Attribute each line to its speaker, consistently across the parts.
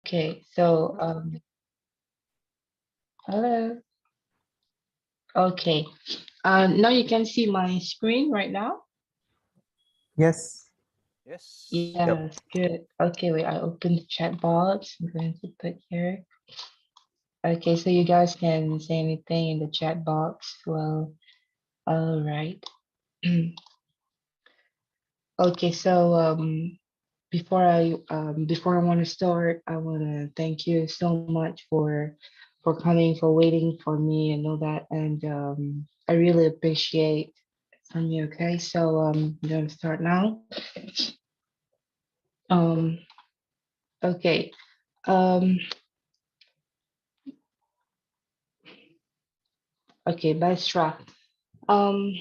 Speaker 1: Okay, so hello. Okay, now you can see my screen right now.
Speaker 2: Yes.
Speaker 3: Yes.
Speaker 2: Yep.
Speaker 1: Yes, good. Okay, wait, I opened the chat box. I'm going to put here. Okay, so you guys can say anything in the chat box. Well, all right. Okay, so before I want to start, I want to thank you so much for coming, for waiting for me and all that, and I really appreciate from you. Okay, so I'm gonna start now. Um, okay. Um, okay, Basra. Um,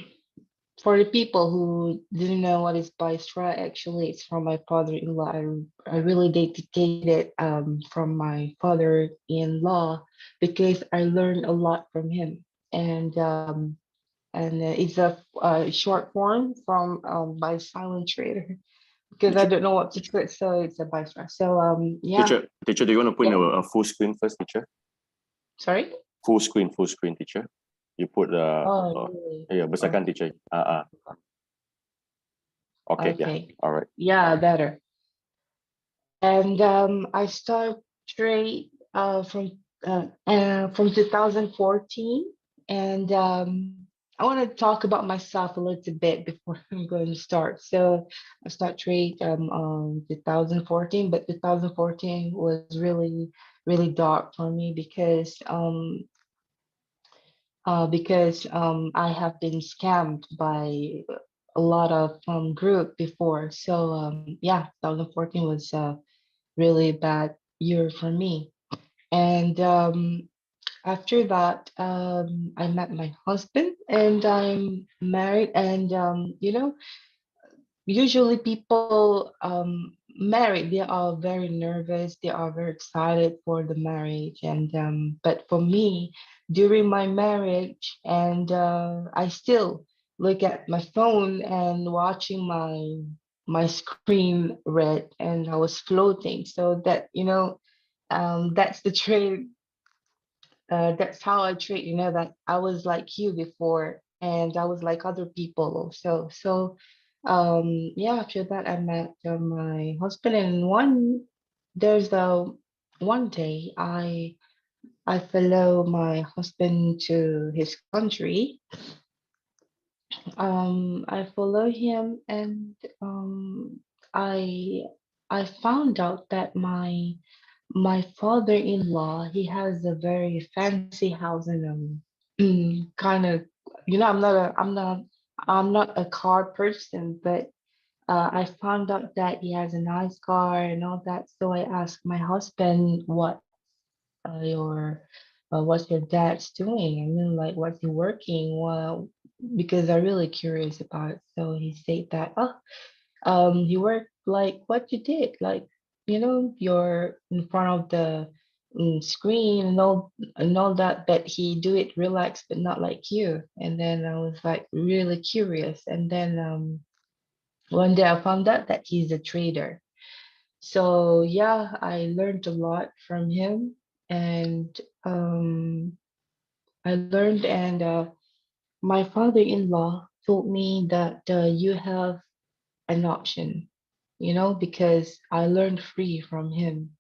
Speaker 1: for the people who didn't know what is Basra, actually, it's from my father-in-law. I really dedicated it from my father-in-law because I learned a lot from him, and it's a short form from by silent trader because I
Speaker 3: Teacher,
Speaker 1: don't know what to put, so it's a Basra. So yeah,
Speaker 3: teacher, do you want to put in
Speaker 1: yeah.
Speaker 3: a full screen first, teacher?
Speaker 1: Sorry.
Speaker 3: Full screen, teacher. You put
Speaker 1: Oh, really?
Speaker 3: yeah, besarkan
Speaker 1: Okay.
Speaker 3: teacher. Okay, yeah,
Speaker 1: Okay.
Speaker 3: all right.
Speaker 1: Yeah, better. And I started trade from 2014, and I want to talk about myself a little bit before I'm going to start. So I start trade 2014, but 2014 was really dark for me because I have been scammed by a lot of group before. So yeah, 2014 was a really bad year for me. And after that, I met my husband, and I'm married. And usually people married, they are very nervous, they are very excited for the marriage. And but for me, during my marriage, and I still look at my phone and watching my screen red, and I was floating. So that that's the trade. That's how I treat, that I was like you before, and I was like other people also. So, yeah, after that, I met my husband, and there's a one day I follow my husband to his country. I follow him, and I I found out that my father-in-law, he has a very fancy house in kind of, I'm not a car person, but I found out that he has a nice car and all that. So I asked my husband, what's your dad's doing? I mean, like, what's he working? Well, because I'm really curious about it. So he said that, he worked like what you did, like, you're in front of the screen and all that, but he do it relaxed, but not like you. And then I was like really curious. And then one day I found out that he's a trader. So yeah, I learned a lot from him, and um, I learned, and my father-in-law told me that you have an option, because I learned free from him.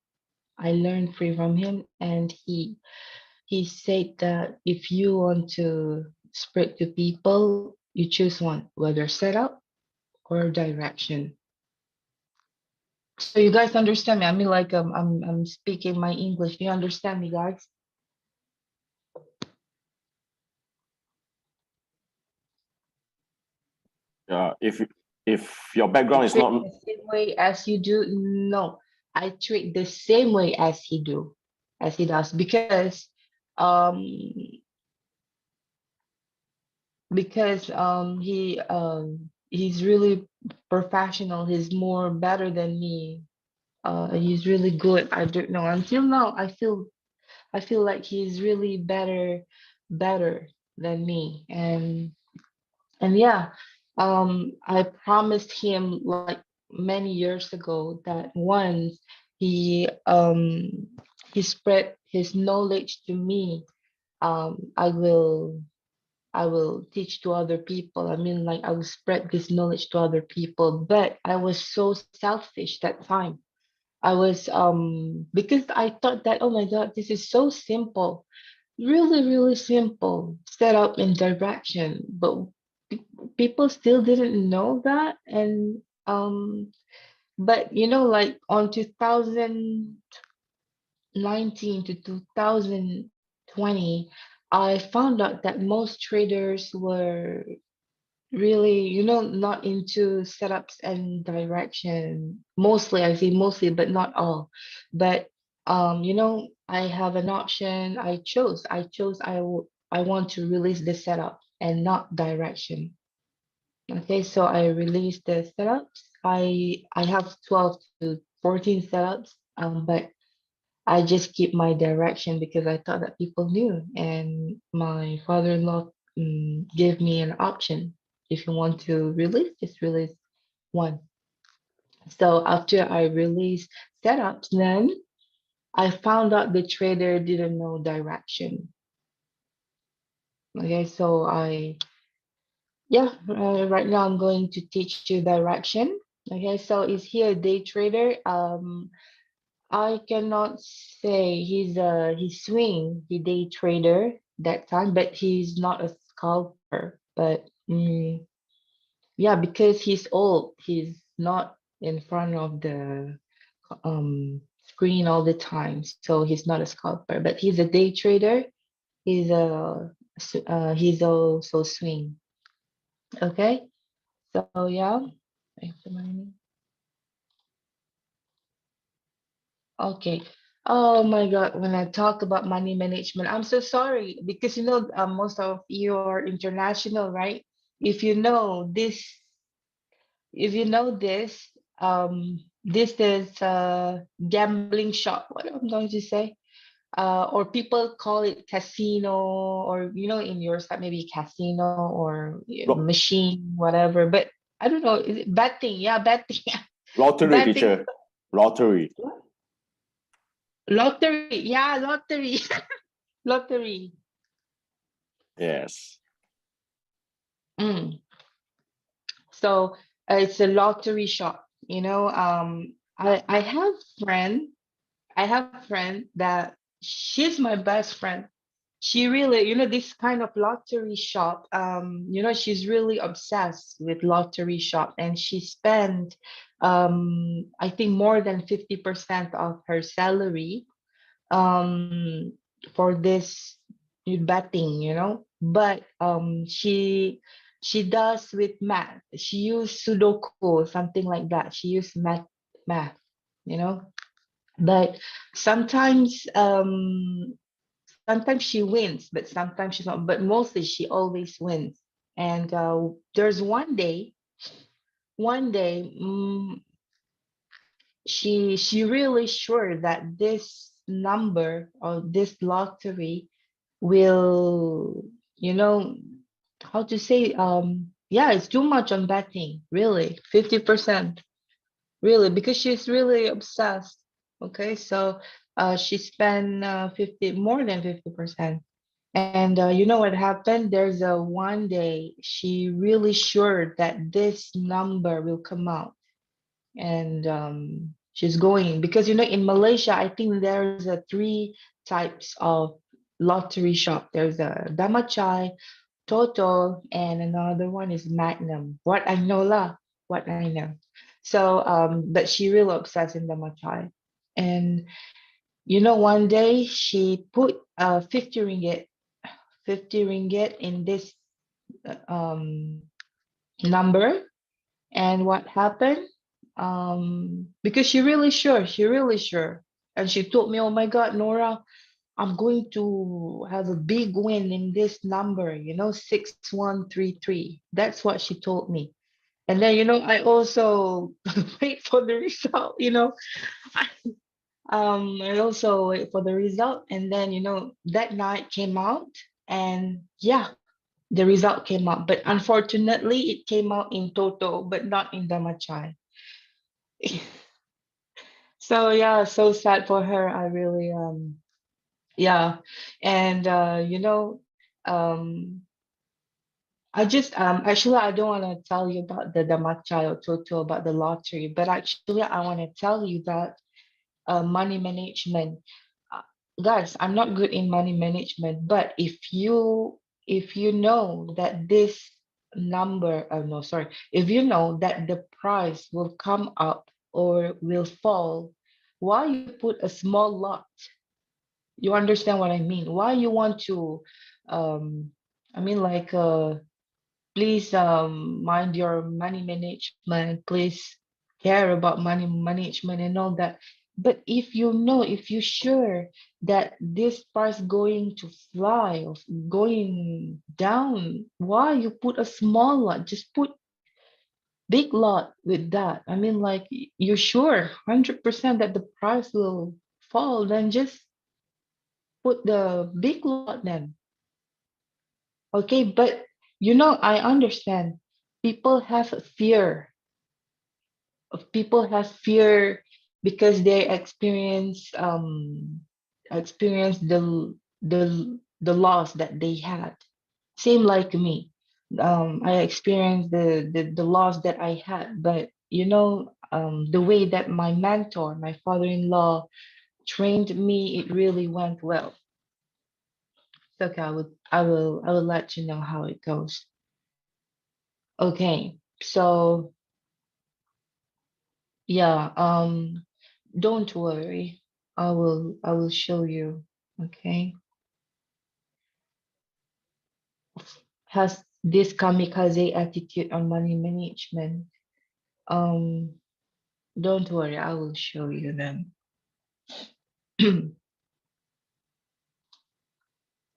Speaker 1: I learned free from him, and he said that if you want to spread to people, you choose one, whether setup or direction. So you guys understand me? I mean, like, I'm speaking my English. Do you understand me, guys?
Speaker 3: If your
Speaker 1: I
Speaker 3: background is
Speaker 1: treat
Speaker 3: not
Speaker 1: the same way as you do. No, I treat the same way as he does, um because he's really professional. He's more better than me. He's really good. I don't know. Until now, I feel like he's really better than me. And yeah, I promised him like many years ago that once he he um he spread his knowledge to me. I will teach to other people. I mean, like I will spread this knowledge to other people. But I was so selfish that time. I was because I thought that, oh my God, this is so simple, really, really simple setup and direction. But pe- people still didn't know that. And but like on 2019 to 2020, I found out that most traders were really, not into setups and direction. Mostly, I say mostly, but not all. But I have an option. I want to release the setup and not direction. Okay, so I released the setups. I have 12 to 14 setups. But I just keep my direction because I thought that people knew, and my father-in-law gave me an option. If you want to release, just release one. So after I released setups, then I found out the trader didn't know direction. Okay, so right now I'm going to teach you direction. Okay, so is he a day trader? I cannot say he's swing, he day trader that time, but he's not a scalper. But yeah, because he's old, he's not in front of the screen all the time, so he's not a scalper. But he's a day trader. He's also swing. Okay, so yeah. Okay. Oh my God, when I talk about money management, I'm so sorry because most of you are international, right? If you know this, if you know this, this is a gambling shop. What I'm going to say, or people call it casino, or in your side maybe casino or
Speaker 3: Lo-
Speaker 1: machine, whatever. But I don't know, is it betting? Yeah, betting.
Speaker 3: Lottery,
Speaker 1: Betting.
Speaker 3: teacher. Lottery.
Speaker 1: Lottery. Yeah, lottery. Lottery.
Speaker 3: Yes.
Speaker 1: Mm. So it's a lottery shop. I have friend. I have friend that she's my best friend. She really, this kind of lottery shop. She's really obsessed with lottery shop, and she spent, I think more than 50% of her salary um for this betting, but she does with math. She used sudoku, something like that. She used math, you know but sometimes sometimes she wins, but sometimes she's not, but mostly she always wins. And there's one day she really sure that this number or this lottery will, how to say, yeah, it's too much on betting, really, 50%, really, because she's really obsessed. Okay, so she spent 50, more than 50%. And you know what happened? There's a one day she really sure that this number will come out, and she's going because in Malaysia, I think there's a three types of lottery shop. There's a Damachai, Total, and another one is Magnum. What I know lah, what I know. So but she really obsessed in Damachai. And one day she put 50 ringgit, 50 ringgit in this um number. And what happened? Because she really sure. And she told me, oh my God, Nora, I'm going to have a big win in this number, 6133. That's what she told me. And then, I also wait for the result, I also wait for the result. And then, that night came out, and yeah, the result came out. But unfortunately, it came out in Toto, but not in Damachai. So yeah, so sad for her. I really yeah. And um actually I don't want to tell you about the matcha or toto about the lottery, but actually I want to tell you that money management. Uh, Guys, I'm not good in money management, but if you know that this number, oh no, sorry, if you know that the price will come up or will fall, why you put a small lot? You understand what I mean? Why you want to, um, I mean like please mind your money management, please care about money management and all that. But if you know, if you're sure that this price going to fly or going down, why you put a small lot? Just put big lot with that. I mean like you're sure 100% that the price will fall, then just put the big lot then. Okay, but I understand people have fear. People have fear because they experience the loss that they had. Same like me. I experienced the loss that I had, but the way that my mentor, my father-in-law, trained me, it really went well. So okay, I will let you know how it goes. Okay, so yeah, don't worry. I will show you. Okay. Has this kamikaze attitude on money management. Um, don't worry, I will show you them.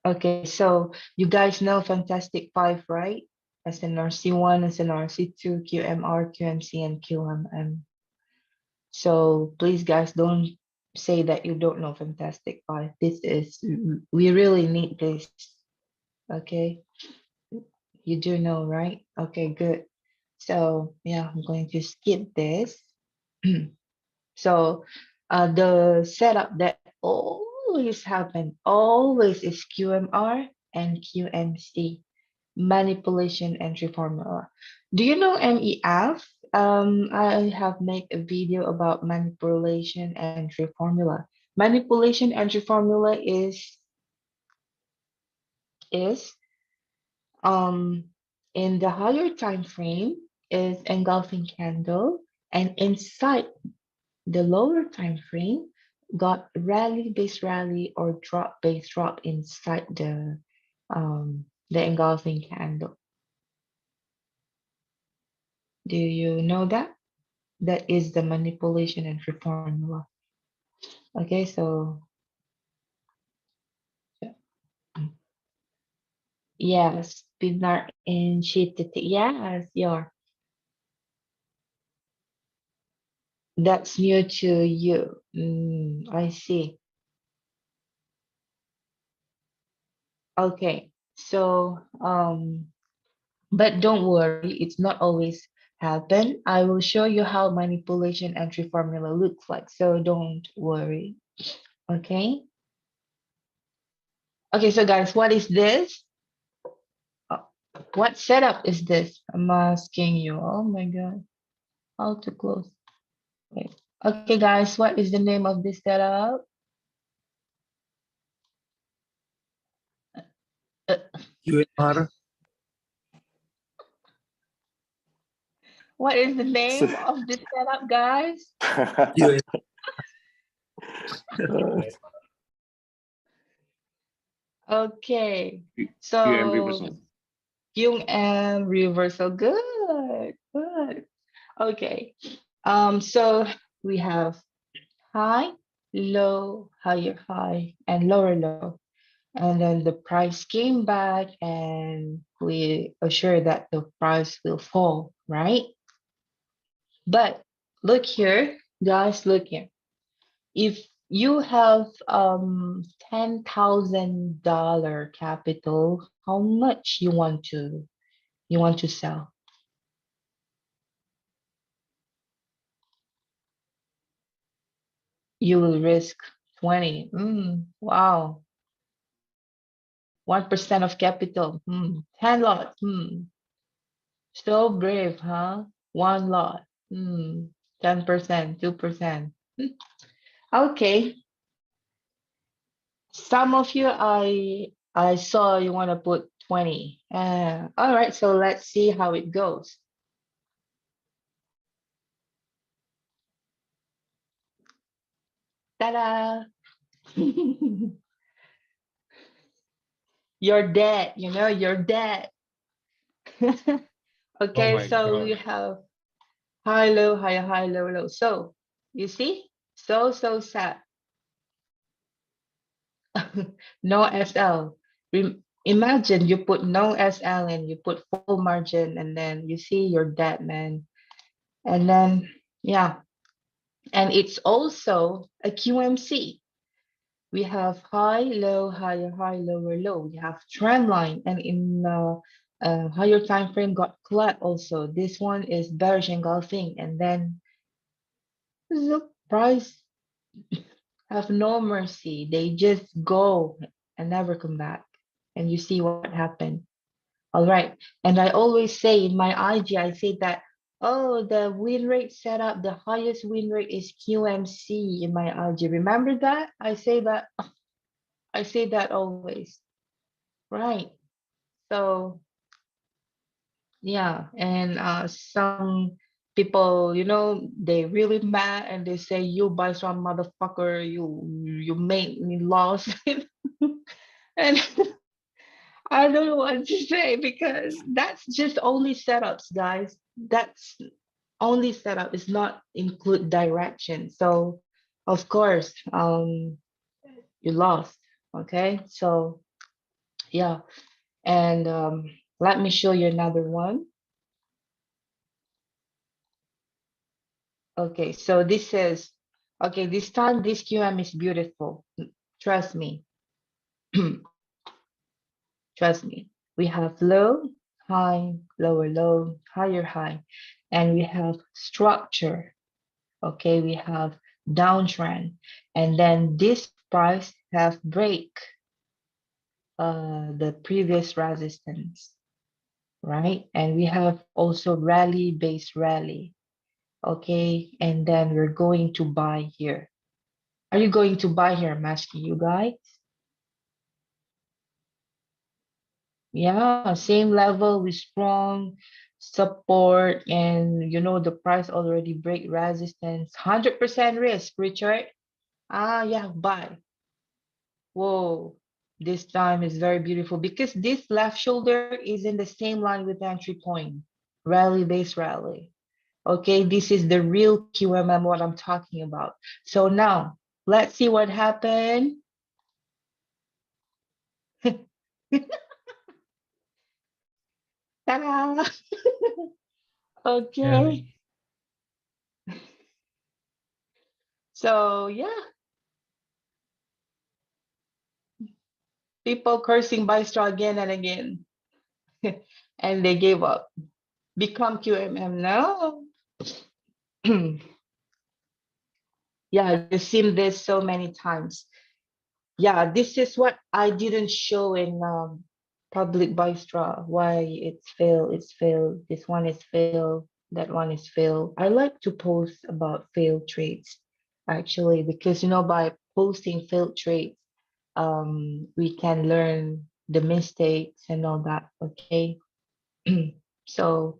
Speaker 1: Okay, so you guys know Fantastic Five, right? SNRC1, SNRC2, QMR, QMC, and QMM. So please, guys, don't say that you don't know Fantastic Five. We really need this. Okay, you do know, right? Okay, good. So yeah, I'm going to skip this. So the setup that always happen, always is QMR and QMC, manipulation entry formula. Do you know MEF? I have made a video about manipulation entry formula. Manipulation entry formula is um in the higher time frame is engulfing candle, and inside the lower time frame got rally base rally or drop base drop inside the engulfing candle. Do you know that? That is the manipulation entry formula. Okay, so yes, Pinar in sheet. Yes, you're. That's new to you. I see. Okay, so but don't worry, it's not always happen. I will show you how manipulation entry formula looks like, so don't worry. Okay. Okay, so guys, what is this? Uh, What setup is this? I'm asking you. Oh my God, how to close? Wait. Okay, guys, what is the name of this setup? Uh,
Speaker 2: QMR.
Speaker 1: what is the name of this setup, guys?
Speaker 2: QM,
Speaker 1: Okay,
Speaker 3: QM
Speaker 1: so
Speaker 3: reversal.
Speaker 1: Yung and reversal. Good, good. Okay. So we have high, low, higher high, and lower low. And then the price came back and we assure that the price will fall, right? But look here, guys, look here. If you have $10,000 capital, how much you want to sell? You will risk 20. Wow. 1% of capital. 10 lots. So brave, huh? One lot. 10%, 2%. Okay. Some of you I saw you want to put 20. All right, so let's see how it goes. Ta-da! You're dead, you're dead.
Speaker 2: Oh
Speaker 1: Okay,
Speaker 2: my
Speaker 1: so we
Speaker 2: God.
Speaker 1: have high, low, high, low, low. So you see? So sad. No SL. Imagine you put no SL and you put full margin and then you see you're dead, man. And then, yeah. And it's also a QMC. We have high, low, higher, high, lower, low. We have trend line, and in higher time frame got flat also. This one is bearish engulfing, and then the price have no mercy. They just go and never come back. And you see what happened. All right. And I always say in my IG, I say that, oh, the win rate setup, the highest win rate is QMC in my IG. Remember that? I say that always. Right. So yeah, and some people, they really mad and they say you buy some motherfucker, you made me lost. And I don't know what to say because that's just only setups, guys. That's only setup is not include direction. So of course, you lost. Okay, so yeah, and let me show you another one. Okay, so this is okay. This time, this QM is beautiful. Trust me. Trust me. We have low, high, lower low, higher high, and we have structure. Okay, we have downtrend, and then this price have break the previous resistance, right? And we have also rally base rally. Okay, and then we're going to buy here. Are you going to buy here? I'm asking you guys. Yeah, same level with strong support, and the price already break resistance. 100% risk, Richard. Yeah, buy. Whoa, this time is very beautiful because this left shoulder is in the same line with entry point. Rally base rally. Okay, this is the real QMM what I'm talking about. So now let's see what happened. Ta-da!
Speaker 2: Yeah.
Speaker 1: Okay. So yeah, people cursing Bystra again and again. And they gave up. Become QMM now. Yeah, you've seen this so many times. Yeah, this is what I didn't show in public Bystra. Why it's failed. This one is failed. That one is failed. I like to post about failed trades actually because by posting failed trades, we can learn the mistakes and all that. Okay. So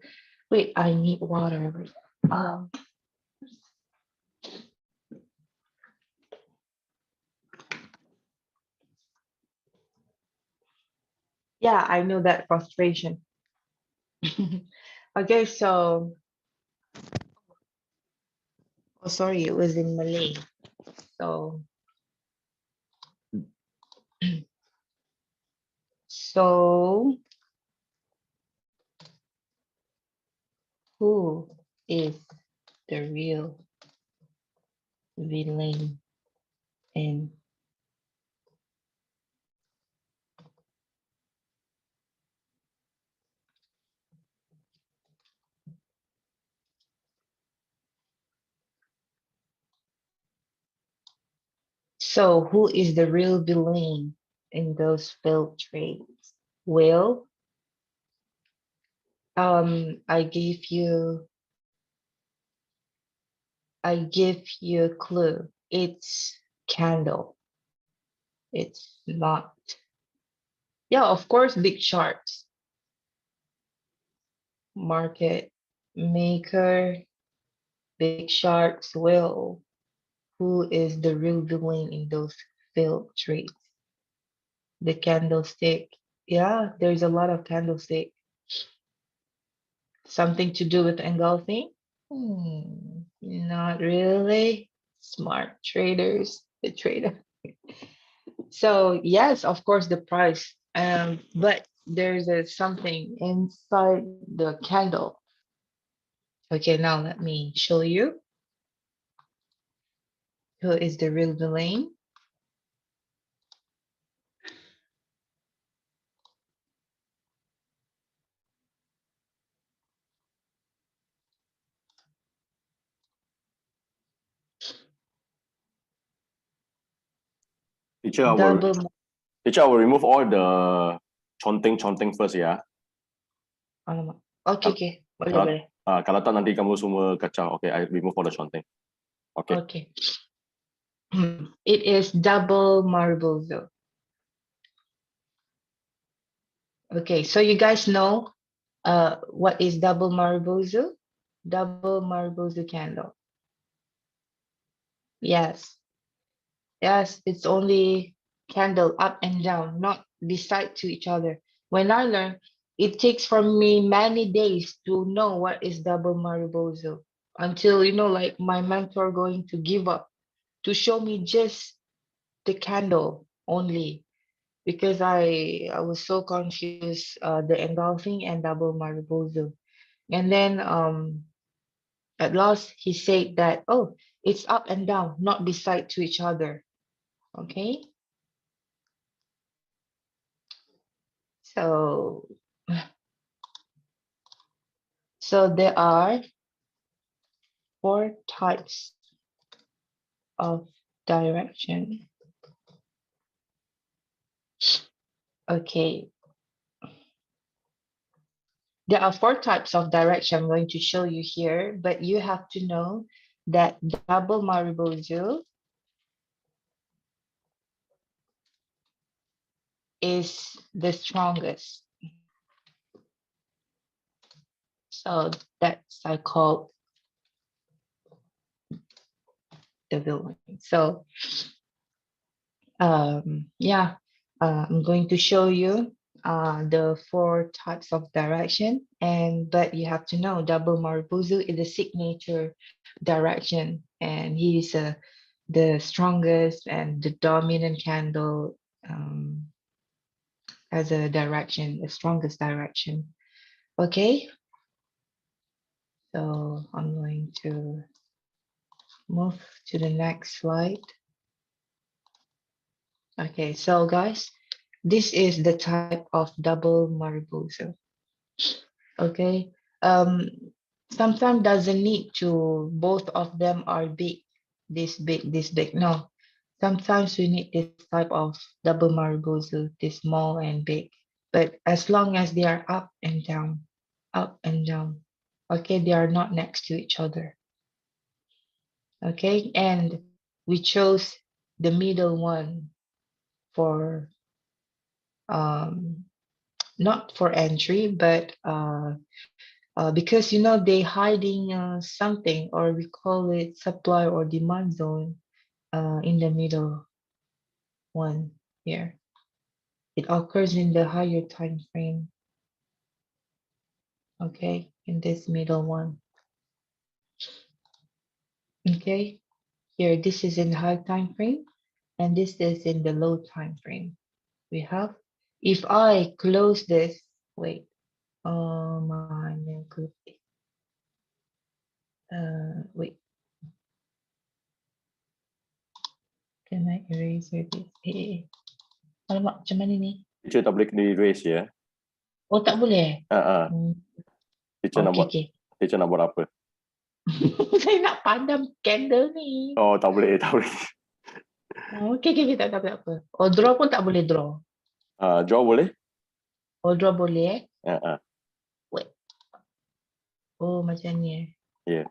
Speaker 1: wait, I need water. Um, yeah, I know that frustration. Okay, so oh sorry, it was in Malay. So so who is the real villain in So who is the real villain in those failed trades? Well, I give you a clue. It's candle. It's not. Yeah, of course, big sharks, market maker, big sharks, whale. Who is the real villain in those failed trades? The candlestick. Yeah, there's a lot of candlestick. Something to do with engulfing? Not really. Smart traders, the trader. So yes, of course, the price. But there's something inside the candle. Okay, now let me show you who is the real villain.
Speaker 3: Teacher, I will,
Speaker 1: Double.
Speaker 3: teacher, I will remove all the counting first ya.
Speaker 1: Alamak. Okay, okay. Boleh,
Speaker 3: Kalau,
Speaker 1: boleh.
Speaker 3: kalau tak nanti kamu semua kacau. Okay, I remove all the counting. Okay.
Speaker 1: Okay. It is double marbozo. Okay, so you guys know what is double marbozo? Double marbozo candle. Yes. Yes, it's only candle up and down, not beside to each other. When I learned, it takes from me many days to know what is double marbozo until, like my mentor going to give up to show me just the candle only because I was so confused the engulfing and double marbozo. And then at last he said that, oh, it's up and down, not beside to each other. Okay. So there are 4 types of direction. Okay. There are 4 types of direction I'm going to show you here, but you have to know that double marbozo is the strongest. So that's I call the villain. So yeah, I'm going to show you the 4 types of direction, but you have to know double marbuzu is the signature direction, and he's the strongest and the dominant candle as a direction, the strongest direction. Okay, so I'm going to move to the next slide. Okay, so guys, this is the type of double marbuzo. Okay, um, sometimes doesn't need to both of them are big, this big, this big. No, sometimes we need this type of double marbuzo, this small and big. But as long as they are up and down, up and down. Okay, they are not next to each other. Okay, and we chose the middle one for not for entry, but because they hiding something, or we call it supply or demand zone in the middle one here. It occurs in the higher time frame. Okay, in this middle one. Okay, here this is in high time frame, and this is in the low time frame. We have, if I close this, wait, wait, can I erase this? Alamak, macam mana ni?
Speaker 3: Teacher tak boleh kena erase ya.
Speaker 1: Oh, tak boleh?
Speaker 3: Teacher nak buat,
Speaker 1: Okay.
Speaker 3: teacher nak buat apa?
Speaker 1: Saya nak padam candle ni.
Speaker 3: Oh, tak boleh, tak boleh.
Speaker 1: Okay, okay, tak apa. Oh, draw pun tak boleh draw.
Speaker 3: Draw boleh?
Speaker 1: Oh, draw boleh eh.
Speaker 3: Uh,
Speaker 1: Wait. Oh, macam ni eh.
Speaker 3: yeah.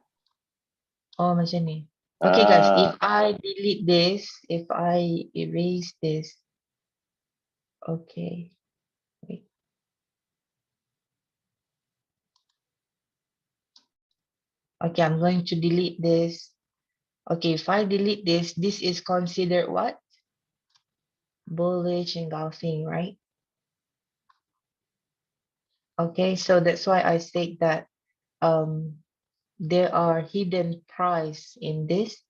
Speaker 1: Oh, macam ni. Okay, guys, if I delete this, if I erase this, okay. Wait. Okay, I'm going to delete this. Okay, if I delete this, this is considered what? Bullish engulfing, right? Okay, so that's why I state that there are hidden price in this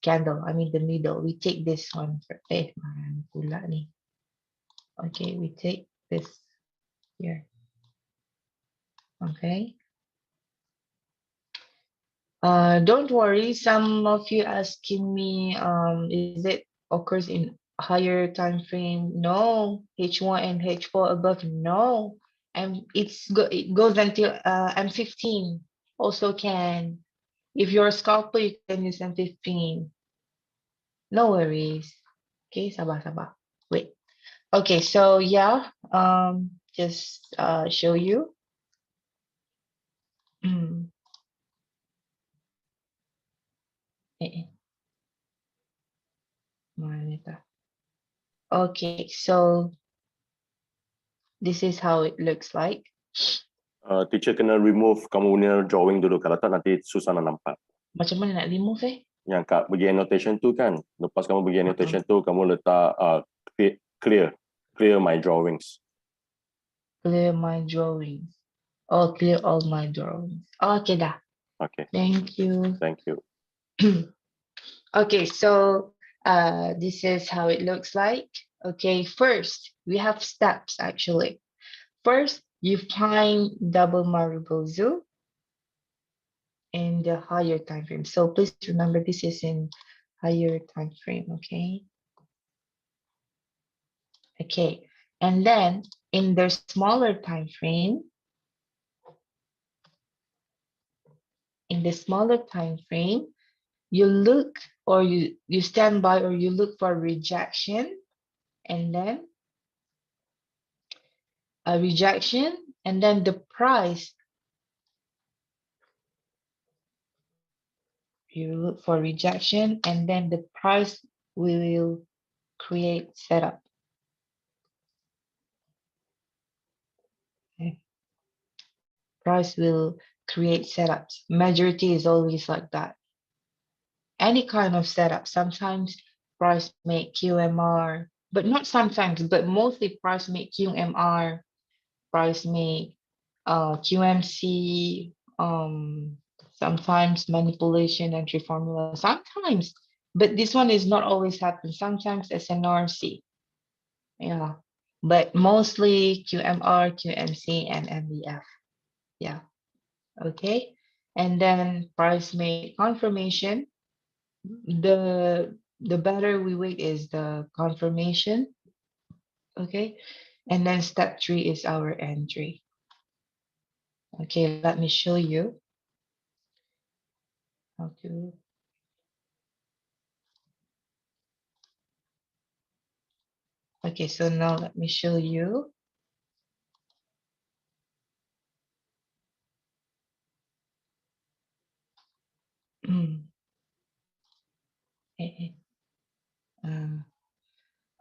Speaker 1: candle. I mean the middle. We take this one for pula ni. Okay, we take this here. Okay. Don't worry, some of you asking me, is it occurs in higher time frame? No, H1 and H4 above, no. And it goes until M15 also can. If you're a scalper, you can use M15. No worries. Okay, sabar. Wait. Okay, so yeah, just show you. Eh, mana dah? Okay, so this is how it looks like.
Speaker 3: Teacher kena remove kamu punya drawing dulu. Kalau tak nanti susah nak nampak.
Speaker 1: Macam mana nak remove eh?
Speaker 3: Yang kat bagi annotation tu kan. Lepas kamu bagi annotation tu, kamu letak clear my drawings.
Speaker 1: Clear my drawings. Oh, clear all my drawings. Okay dah.
Speaker 3: Okay.
Speaker 1: Thank you.
Speaker 3: Thank you.
Speaker 1: Okay, so this is how it looks like. Okay, first we have steps actually. First, you find double Marubozu in the higher time frame. So please remember this is in higher time frame, okay? Okay, and then in the smaller time frame, you look or you stand by or you look for rejection, and then a rejection, and then the price. You look for rejection, and then the price will create setup. Okay. Price will create setups. Majority is always like that. Any kind of setup. Sometimes price make QMR, but not sometimes, but mostly price make QMR, price make QMC, sometimes manipulation entry formula, sometimes, but this one is not always happen. Sometimes SNRC, yeah, but mostly QMR, QMC, and MDF, yeah. Okay, and then price make confirmation. The better we wait is the confirmation. Okay, and then step 3 is our entry. Okay, let me show you how to. Okay, so now let me show you.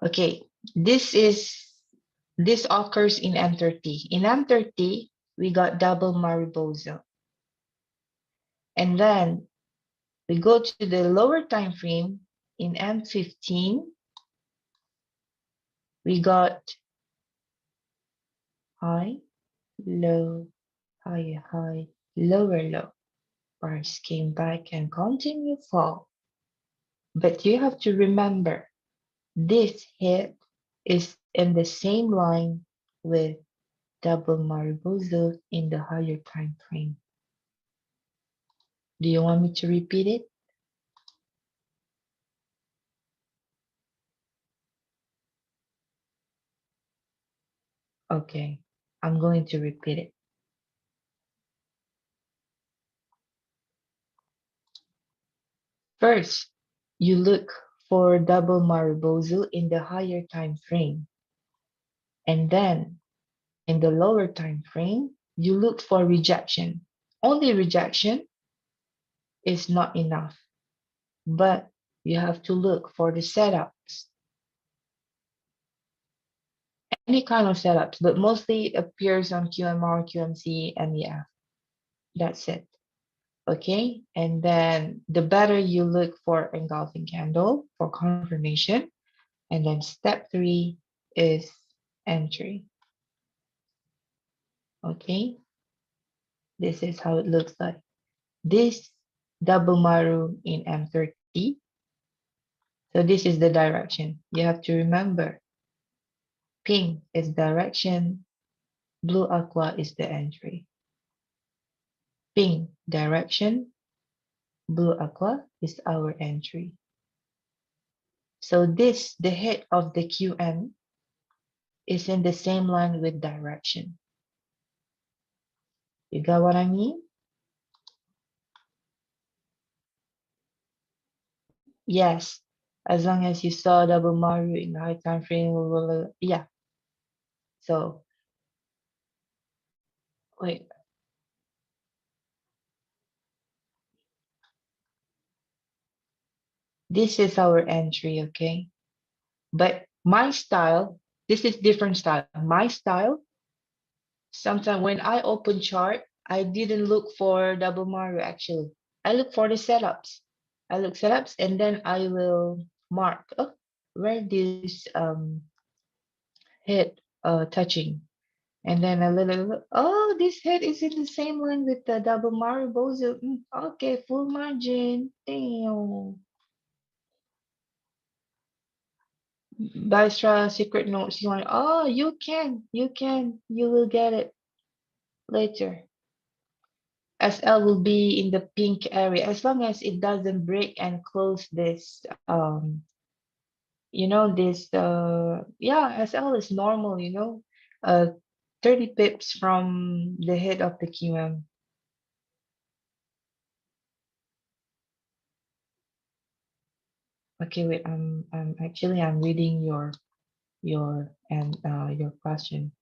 Speaker 1: Okay, this occurs in M30. In M30, we got double Maribosa. And then we go to the lower time frame. In M15, we got high, low, high, high, lower, low. Price came back and continue fall. But you have to remember, this hit is in the same line with double Maribosa in the higher time frame. Do you want me to repeat it? Okay, I'm going to repeat it. First, you look for double Marubozu in the higher time frame. And then in the lower time frame, you look for rejection. Only rejection is not enough, but you have to look for the setups, any kind of setups, but mostly it appears on QMR, QMC, and yeah, that's it. Okay, and then the better you look for engulfing candle for confirmation, and then step 3 is entry. Okay, this is how it looks like. This double maru in M30. So this is the direction. You have to remember, pink is direction, blue aqua is the entry. Pink direction, blue aqua is our entry. So this, the hit of the QM, is in the same line with direction. You got what I mean? Yes. As long as you saw double Mario in the high time frame, yeah. So wait, this is our entry, okay? But my style, this is different style. My style, sometimes when I open chart, I didn't look for double Mario actually. I look for the setups. I look setups and then I will mark, oh, where this hit touching. And then a little, oh, this head is in the same line with the double Mario Bozo. Okay, full margin. Damn. Bystra secret notes. You want, oh, you will get it later. SL will be in the pink area as long as it doesn't break and close this, this, yeah, SL is normal, 30 pips from the head of the QM. Okay, wait. I'm reading your question.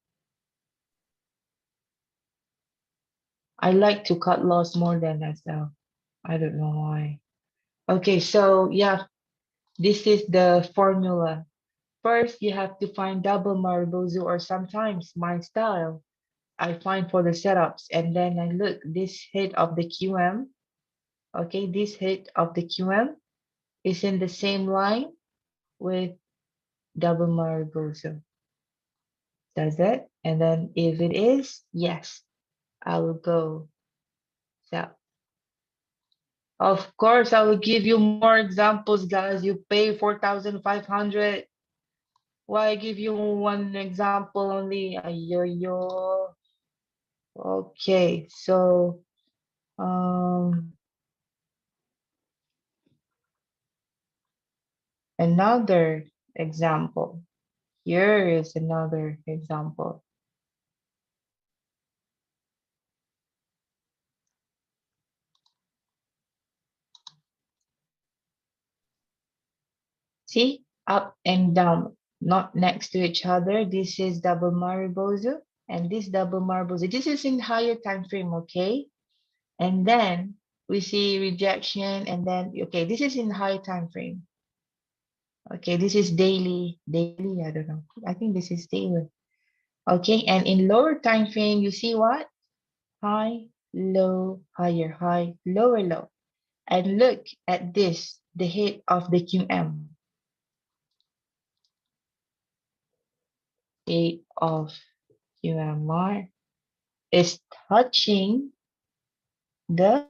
Speaker 1: I like to cut loss more than SL. I don't know why. Okay, so yeah, this is the formula. First, you have to find double Marubozu or sometimes my style. I find for the setups and then I look this hit of the QM. Okay, this hit of the QM is in the same line with double Marubozu. Does it? And then if it is, yes, I will go. So, of course, I will give you more examples, guys. You pay 4,500. Why give you one example only? Ayoyo. Okay, so another example. Here is another example. See, up and down, not next to each other. This is double Maribozu and this double Maribozu. This is in higher time frame, okay? And then we see rejection and then, okay, this is in high time frame. Okay, this is daily, I don't know. I think this is daily. Okay, and in lower time frame, you see what? High, low, higher, high, lower, low. And look at this, the hit of the QM. Hit of QMR is touching the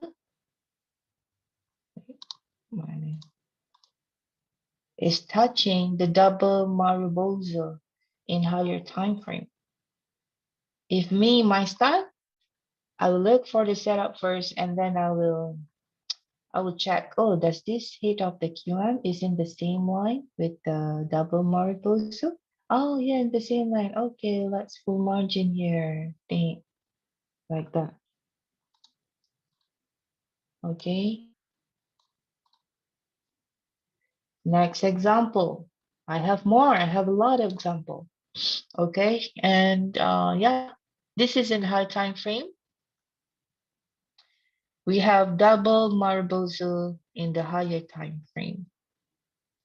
Speaker 1: double Marubozu in higher time frame. If my style, I will look for the setup first and then I will check, oh, does this hit of the QM is in the same line with the double Marubozu? Oh yeah, in the same line. Okay, let's full margin here. Think like that. Okay. Next example. I have more. I have a lot of example. Okay, and yeah, this is in high time frame. We have double marbozu in the higher time frame.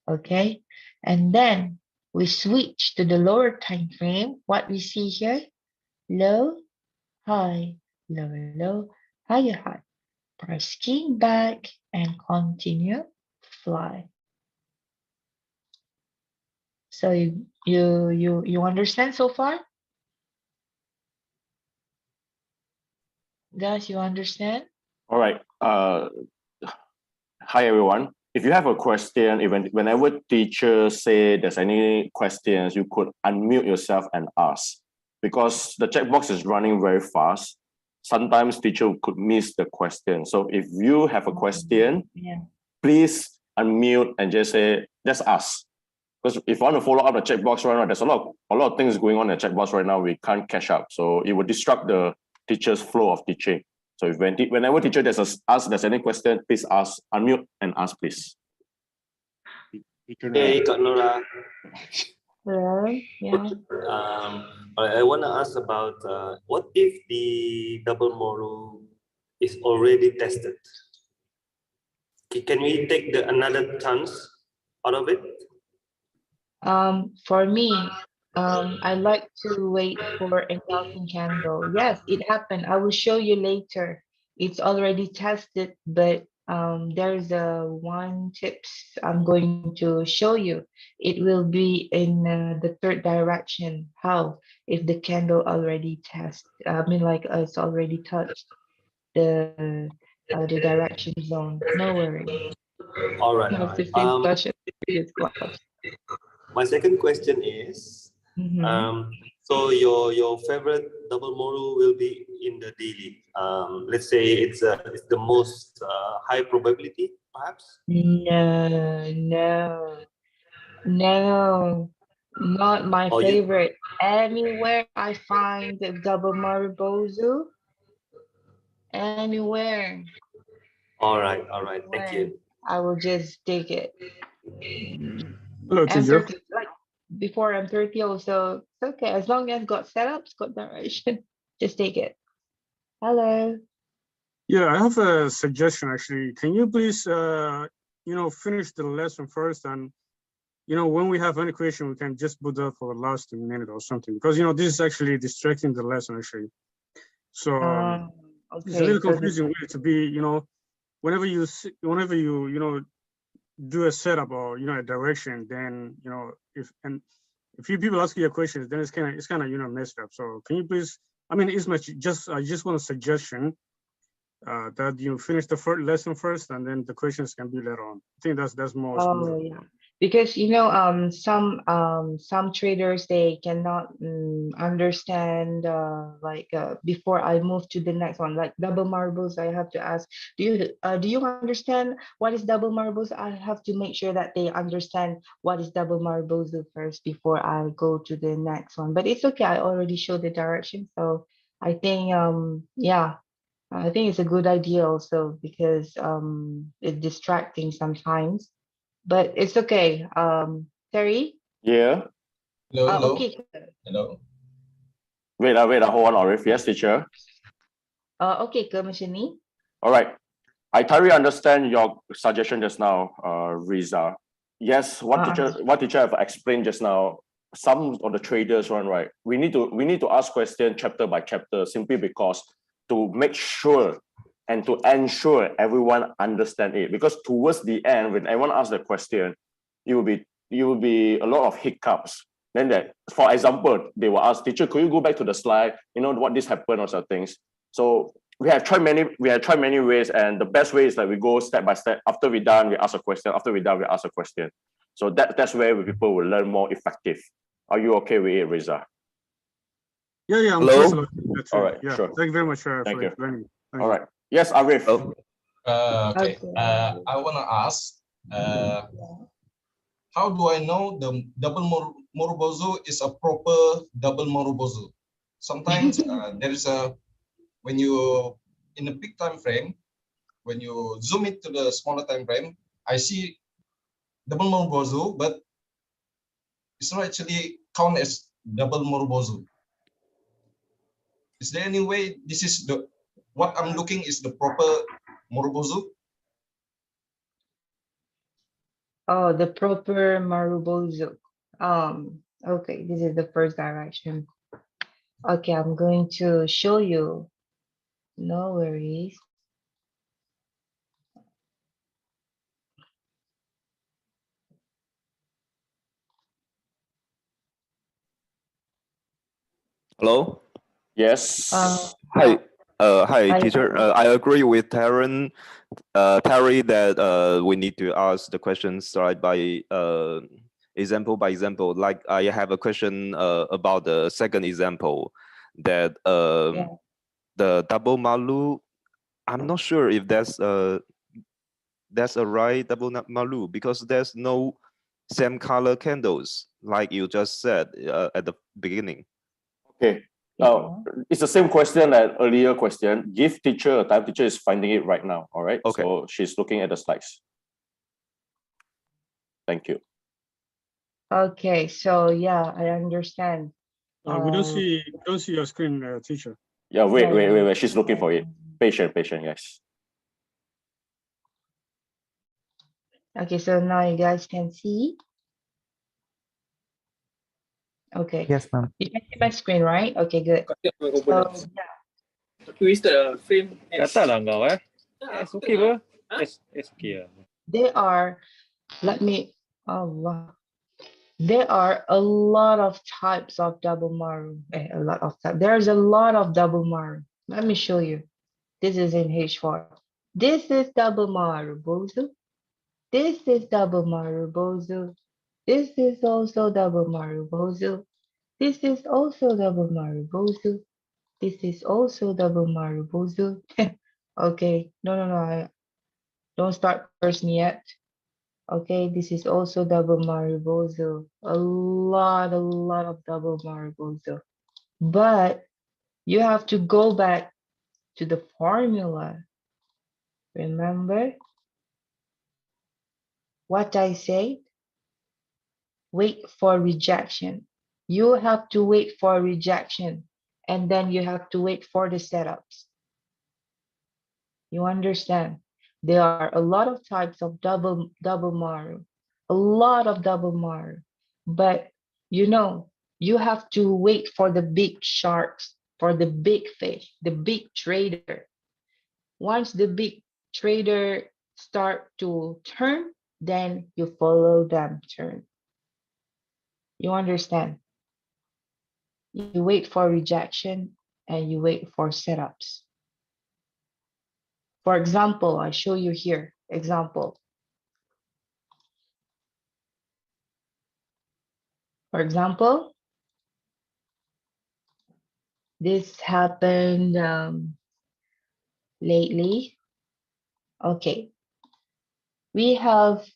Speaker 1: Okay, and then we switch to the lower time frame. What we see here, low, high, lower, low, higher, high. Press key back and continue fly. So you understand so far? Guys, you understand?
Speaker 3: All right. Hi everyone. If you have a question, whenever teachers say there's any questions, you could unmute yourself and ask. Because the checkbox is running very fast, sometimes teacher could miss the question. So if you have a question,
Speaker 1: Yeah.
Speaker 3: please unmute and just ask. Because if you want to follow up the checkbox right now, there's a lot of things going on in the checkbox right now. We can't catch up, so it will disrupt the teacher's flow of teaching. So if whenever teacher there's any question, please ask, unmute and ask, please.
Speaker 4: Hey, Kak Nora.
Speaker 1: Hello? Yeah.
Speaker 4: I want to ask about what if the double moral is already tested? Can we take another chance out of it?
Speaker 1: For me, I like to wait for a melting candle. Yes, it happened. I will show you later. It's already tested, but there's a one tips I'm going to show you. It will be in the third direction. How? If the candle already it's already touched the direction zone. No worry.
Speaker 4: All right, all
Speaker 1: That's the
Speaker 4: right.
Speaker 1: same question previous class.
Speaker 4: My second question is,
Speaker 1: Mm-hmm.
Speaker 4: so your favorite double moral will be in the daily. Let's say it's the most high probability, perhaps.
Speaker 1: No, no, no, not my
Speaker 4: Or you?
Speaker 1: favorite. Anywhere I find the double maribozu, anywhere,
Speaker 4: All right. Thank
Speaker 1: anywhere,
Speaker 4: you.
Speaker 1: I will just take it.
Speaker 2: Hello,
Speaker 1: I'm
Speaker 2: teacher.
Speaker 1: 30, like before I'm 30 also, it's okay. As long as got setups, got direction, just take it. Hello.
Speaker 2: Yeah, I have a suggestion actually. Can you please, finish the lesson first, and when we have any question, we can just put that for the last minute or something, because this is actually distracting the lesson actually. So it's a
Speaker 1: Okay,
Speaker 2: little
Speaker 1: so the
Speaker 2: confusing way to be, whenever you do a setup or a direction, then if few people ask you a question, then it's kind of messed up. So can you please? I mean, I just want a suggestion that you finish the first lesson first, and then the questions can be later on. I think that's more smoother.
Speaker 1: Oh yeah, because some traders they cannot understand before I move to the next one, like double marbles. I have to ask, do you understand what is double marbles? I have to make sure that they understand what is double marbles first before I go to the next one. But it's okay. I already showed the direction, so I think yeah. I think it's a good idea also because it's distracting sometimes, but it's okay. Terry?
Speaker 3: Yeah.
Speaker 5: Hello, hello,
Speaker 1: Okay.
Speaker 5: hello.
Speaker 3: Wait, hold on, Arif. Yes, teacher.
Speaker 1: Okay, Commissioner.
Speaker 3: All right. I totally understand your suggestion just now, Riza. Yes, what teacher have explained just now, some of the traders right? We need to ask questions chapter by chapter simply because to make sure and to ensure everyone understand it. Because towards the end, when everyone asks the question, it will be a lot of hiccups. Then that, for example, they will ask, teacher, could you go back to the slide? What this happened or some things. So we have tried many ways, and the best way is that we go step by step. After we're done, we ask a question. After we're done, we ask a question. So that's where people will learn more effective. Are you okay with it, Riza?
Speaker 2: Yeah, I'm
Speaker 3: Hello?
Speaker 2: totally okay with that too.
Speaker 3: All right,
Speaker 2: Yeah,
Speaker 3: sure.
Speaker 2: thank you very much for
Speaker 3: Thank you.
Speaker 2: explaining. Thank
Speaker 3: All
Speaker 2: you.
Speaker 3: right. Yes, Arif.
Speaker 5: Okay.
Speaker 1: Okay.
Speaker 5: I want to ask, how do I know the double Morobozu is a proper double Morobozu? Sometimes there is when you in a big time frame, when you zoom it to the smaller time frame, I see double Marubozu, but it's not actually count as double Marubozu. Is there any way this is the what I'm looking is the proper Marubozu?
Speaker 1: Oh, the proper Marubozu. Okay, this is the first direction. Okay, I'm going to show you. No worries.
Speaker 3: Hello? Yes.
Speaker 1: Yeah.
Speaker 6: Hi,
Speaker 1: Hi.
Speaker 6: teacher. I agree with Terry that we need to ask the questions right by example by example. Like I have a question about the second example that
Speaker 1: Yeah.
Speaker 6: the double malu. I'm not sure if that's a right double malu because there's no same color candles like you just said at the beginning.
Speaker 3: Okay.
Speaker 1: Yeah.
Speaker 3: It's the same question as earlier question. Give teacher a time. Teacher is finding it right now. All right.
Speaker 6: Okay.
Speaker 3: So she's looking at the slides. Thank you.
Speaker 1: Okay, so yeah, I understand.
Speaker 2: We don't see your screen, teacher.
Speaker 3: Yeah,
Speaker 1: Yeah, yeah.
Speaker 3: wait. She's looking for it. Patient, yes.
Speaker 1: Okay, so now you guys can see. Okay.
Speaker 7: Yes, ma'am.
Speaker 1: You can see my screen, right? Okay, good. So yeah,
Speaker 8: Twisted frame. Kata lah kau It's okay apa? It's okay lah.
Speaker 1: they are, let me, oh wow. There are a lot of types of double maru. There's a lot of double maru. Let me show you. This is in H4. This is double maru bozu. This is double maru bozu. This is also double maru bozu. This is also double maru bozu. This is also double maru bozu. Okay, no, don't start cursing yet. Okay, this is also double Maribozu. A lot of double Maribozu. But you have to go back to the formula. Remember what I said? Wait for rejection. You have to wait for rejection, and then you have to wait for the setups. You understand? There are a lot of types of double maru, a lot of double maru, but you know, you have to wait for the big sharks, for the big fish, the big trader. Once the big trader start to turn, then you follow them turn. You understand? You wait for rejection and you wait for setups. For example, I show you here, example. For example, this happened lately. Okay, we have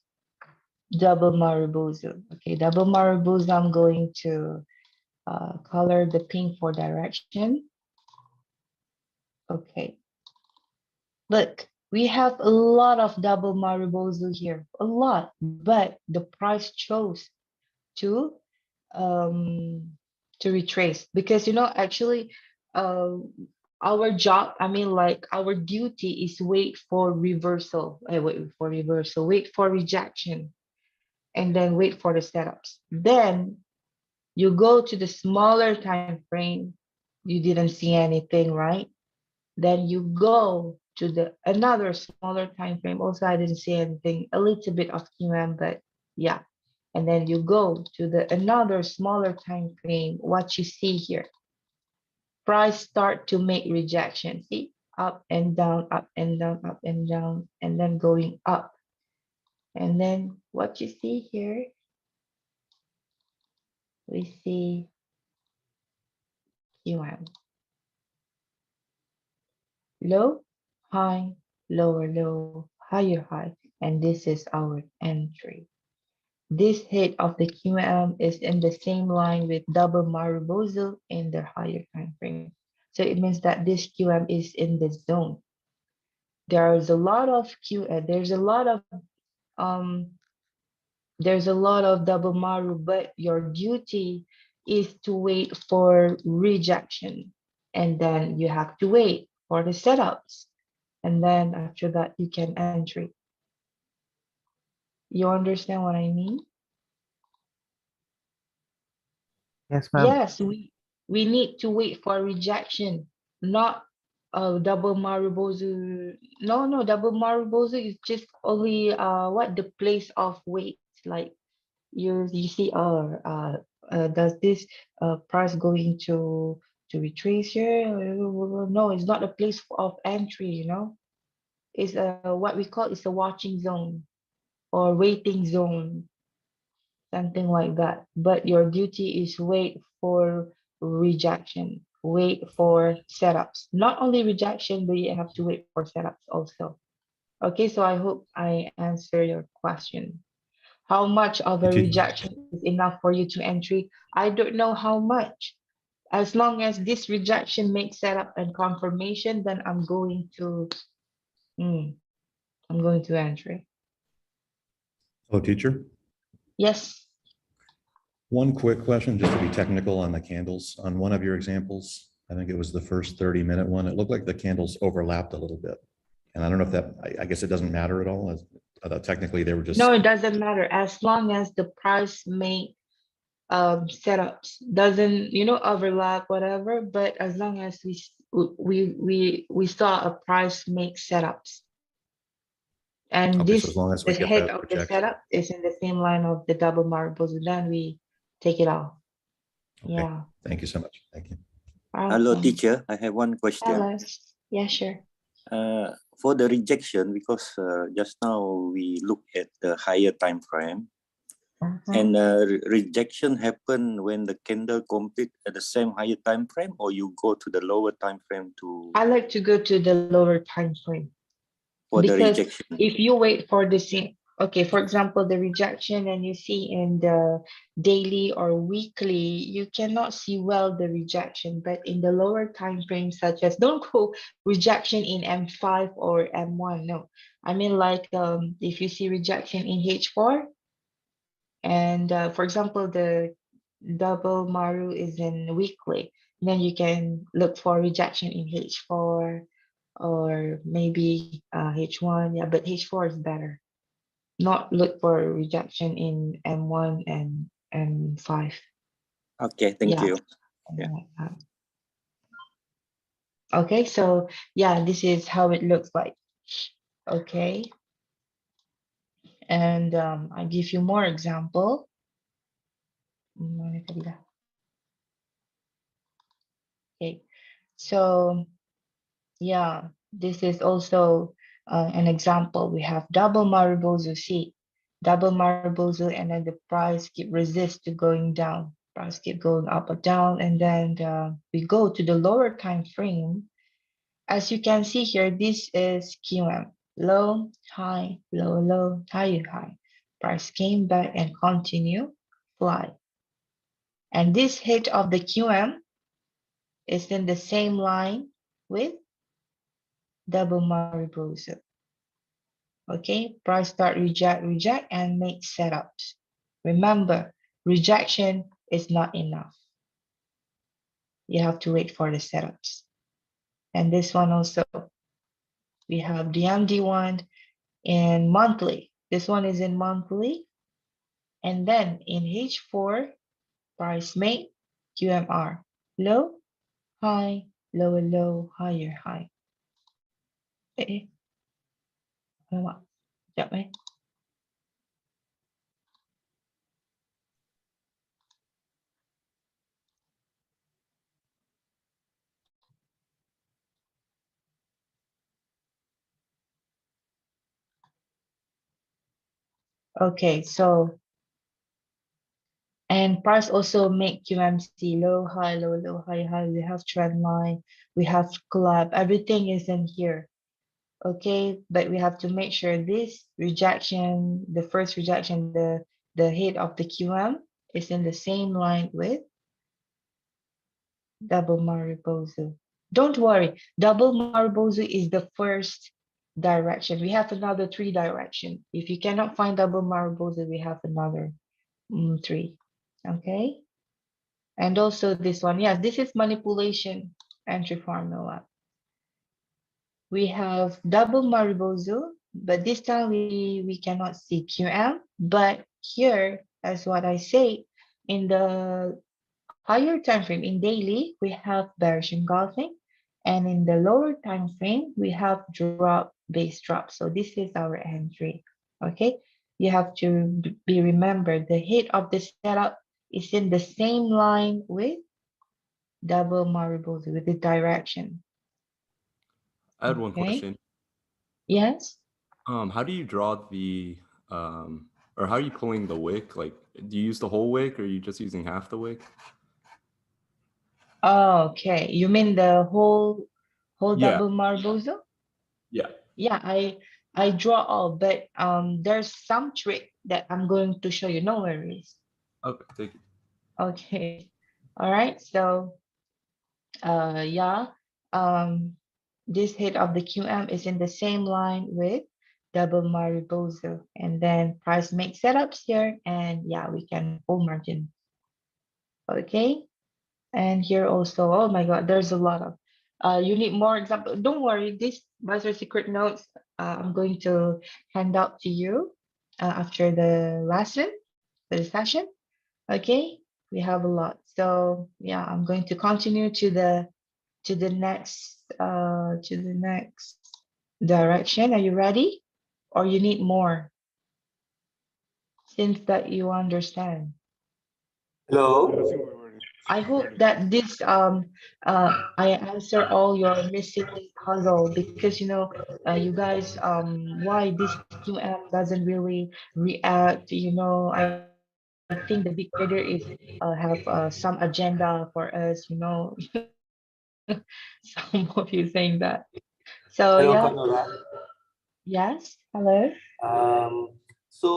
Speaker 1: double Marubozu. Okay, double Marubozu, I'm going to color the pink for direction. Okay, look, we have a lot of double Marubozu here, a lot, but the price chose to retrace because you know actually our job, I mean like our duty is wait for reversal, wait for rejection, and then wait for the setups. Then you go to the smaller time frame, you didn't see anything, right? Then you go to the another smaller time frame, also I didn't see anything, a little bit of QM, but yeah. And then you go to the another smaller time frame, what you see here, price start to make rejection. See, up and down, up and down, up and down, and then going up. And then what you see here, we see QM. Low, high, lower low, higher high, and this is our entry. This hit of the QM is in the same line with double Marubozu in the higher time frame. So it means that this QM is in the zone. There's a lot of there's a lot of There's a lot of double maru, but your duty is to wait for rejection. And then you have to wait for the setups. And then after that, you can entry. You understand what I mean?
Speaker 7: Yes, ma'am.
Speaker 1: Yes, we need to wait for rejection, not double marubozu. No, double marubozu is just only what the place of wait. Like you see, does this price going to retrace here? No, it's not a place of entry. It's what we call it's a watching zone or waiting zone, something like that. But your duty is wait for rejection, wait for setups. Not only rejection, but you have to wait for setups also. Okay, so I hope I answer your question. How much of a rejection is enough for you to entry? I don't know how much. As long as this rejection makes setup and confirmation, then mm, I'm going to entry.
Speaker 9: Oh, teacher,
Speaker 1: Yes.
Speaker 9: one quick question, just to be technical on the candles. On one of your examples, I think it was the first 30-minute one, it looked like the candles overlapped a little bit. And I don't know if that, I guess it doesn't matter at all. I thought technically they were just.
Speaker 1: No, it doesn't matter as long as the price make setups doesn't overlap whatever, but as long as we saw a price make setups and
Speaker 9: Okay, so as long as
Speaker 1: the
Speaker 9: we get
Speaker 1: head
Speaker 9: that
Speaker 1: of the
Speaker 9: rejection.
Speaker 1: setup is in the same line of the double marbles, then we take it off.
Speaker 9: Okay,
Speaker 1: Yeah.
Speaker 9: thank you so much. Thank you.
Speaker 10: Hello,
Speaker 1: Awesome.
Speaker 10: teacher. I have one question.
Speaker 1: Hello. Yeah, sure.
Speaker 10: For the rejection, because just now we look at the higher time frame, and rejection happen when the candle complete at the same higher time frame, or you go to the lower time frame to.
Speaker 1: I like to go to the lower time frame
Speaker 10: For the
Speaker 1: because
Speaker 10: rejection.
Speaker 1: if you wait for the same, okay, for example, the rejection and you see in the daily or weekly, you cannot see well the rejection, but in the lower time frame, such as don't go rejection in M5 or M1, no. I mean like if you see rejection in H4, and for example, the double maru is in weekly, then you can look for rejection in H4 or maybe H1. Yeah, but H4 is better. Not look for rejection in M1 and M5.
Speaker 10: Okay, thank you. Yeah.
Speaker 1: Okay, so yeah, this is how it looks like. Okay. And I give you more example. Okay, so yeah, this is also an example. We have double Maribozu C, double Maribozu, and then the price keep resist to going down. Price keep going up or down, and then we go to the lower time frame. As you can see here, this is QM, low, high, low, low, higher, high. Price came back and continue fly. And this hit of the QM is in the same line with double Maribozu. Okay, price start reject, reject, and make setups. Remember, rejection is not enough. You have to wait for the setups. And this one also, we have the MD1 in monthly. This one is in monthly. And then in H4, price make QMR, low, high, lower, low, higher, high. Alamak, sekejap Okay, so and price also make QMC low, high, low, low, high, high. We have trend line, we have collab, everything is in here. Okay, but we have to make sure this rejection, the first rejection, the hit of the QM is in the same line with double Maribozu. Don't worry, double Maribozu is the first direction. We have another 3 direction. If you cannot find double Marubozu, we have another 3. Okay. And also this one, yes, this is manipulation entry formula. We have double Marubozu, but this time we cannot see QM. But here, as what I say, in the higher time frame in daily, we have bearish engulfing, and in the lower time frame, we have drop, base drop. So this is our entry. Okay, you have to be remembered the hit of the setup is in the same line with double Marubozu with the direction.
Speaker 11: I had one
Speaker 1: Okay.
Speaker 11: question.
Speaker 1: Yes.
Speaker 11: How do you draw the or how are you pulling the wick? Like, do you use the whole wick or are you just using half the wick?
Speaker 1: Okay, you mean the whole
Speaker 11: Yeah.
Speaker 1: double Marubozu?
Speaker 11: Yeah.
Speaker 1: Yeah, I draw all, but there's some trick that I'm going to show you. No worries.
Speaker 11: Okay, thank you.
Speaker 1: Okay. All right. So yeah, this hit of the QM is in the same line with double Marubozu, and then price make setups here, and yeah, we can pull margin. Okay. And here also, oh my God, there's a lot of, you need more example. Don't worry, this Buzzer secret notes, I'm going to hand out to you after the lesson, the session. Okay, we have a lot. So yeah, I'm going to continue to the next direction. Are you ready? Or you need more? Since that you understand.
Speaker 4: Hello.
Speaker 1: I hope that this I answer all your missing puzzle, because you guys why this QM doesn't really react. I think the big trader is have some agenda for us. Some of you saying that. So yeah.
Speaker 4: Hello, Kanora.
Speaker 1: Yes. Hello.
Speaker 4: So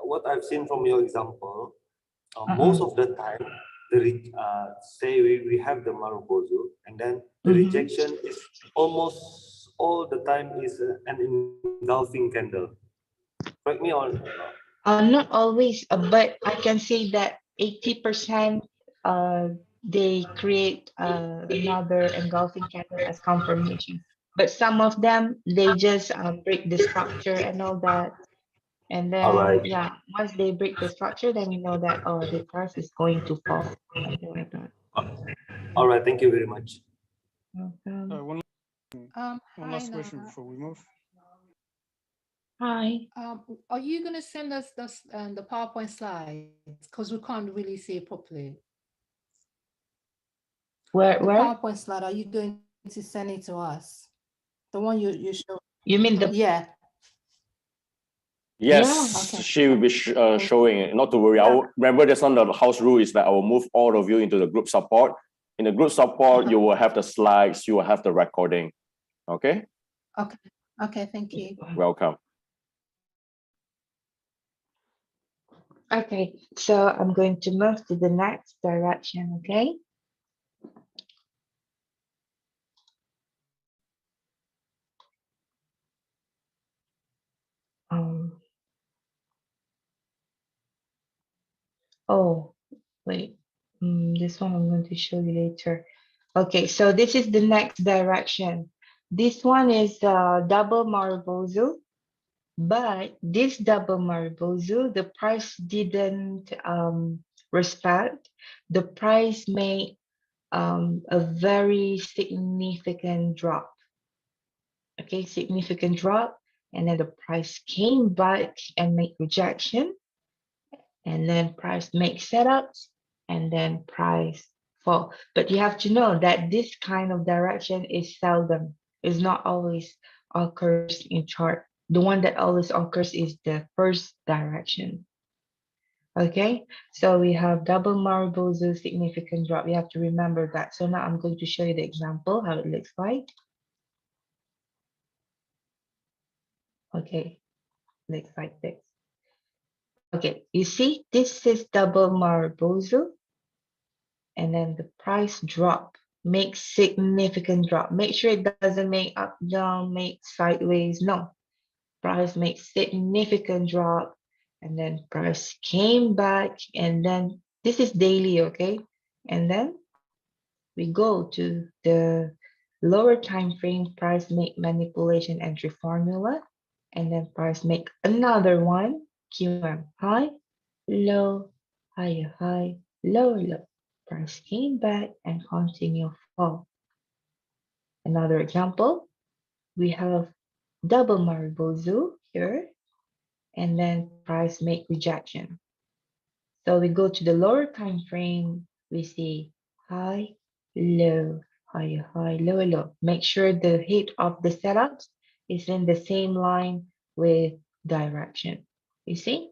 Speaker 4: what I've seen from your example, most
Speaker 1: Uh-uh.
Speaker 4: of the time, say we have the Marubozu, and then the
Speaker 1: Mhm.
Speaker 4: rejection is almost all the time is an engulfing candle. Correct me on.
Speaker 1: Not always, but I can say that 80% they create another engulfing candle as confirmation. But some of them, they just break the structure and all that. And
Speaker 4: All
Speaker 1: then,
Speaker 4: right.
Speaker 1: yeah, once they break the structure, then we know that, oh, the price is going to fall, something like that.
Speaker 4: All right. Thank you very much.
Speaker 1: Welcome.
Speaker 2: One
Speaker 12: Hi,
Speaker 2: last question
Speaker 12: Nora.
Speaker 2: before we move.
Speaker 1: Hi.
Speaker 12: Are you going to send us the PowerPoint slides? Because we can't really see it properly.
Speaker 1: Where,
Speaker 12: The
Speaker 1: where?
Speaker 12: PowerPoint slide, are you going to send it to us? The one you show?
Speaker 1: You mean the,
Speaker 12: Yeah.
Speaker 3: Yes,
Speaker 12: Okay.
Speaker 3: she will be showing it. Not to worry. Remember, just on the house rule is that I will move all of you into the group support. In the group support, you will have the slides, you will have the recording. Okay?
Speaker 12: Okay. Okay, thank you.
Speaker 3: Welcome.
Speaker 1: okay, so I'm going to move to the next direction, okay? Um, oh, wait, this one I'm going to show you later. Okay, so this is the next direction. This one is double Marubozu, but this double Marubozu, the price didn't respect. The price made a very significant drop. Okay, significant drop, and then the price came back and make rejection, and then price make setups, and then price fall. But you have to know that this kind of direction is seldom, is not always occurs in chart. The one that always occurs is the first direction. Okay, so we have double Marubozu significant drop. You have to remember that. So now I'm going to show you the example how it looks like. Okay, looks like this. Okay, you see, this is double Marubozu, and then the price drop. make significant drop. Make sure it doesn't make up, down, make sideways. No, price makes significant drop, and then price came back, and then this is daily, okay? And then we go to the lower time frame, price make manipulation entry formula, and then price make another one, QM, high, low, higher, high, lower, low. Price came back and continue fall. Another example, we have double Maribozu here, and then price make rejection. So we go to the lower time frame, we see high, low, higher, high, lower, low. Make sure the height of the setups is in the same line with direction. You see?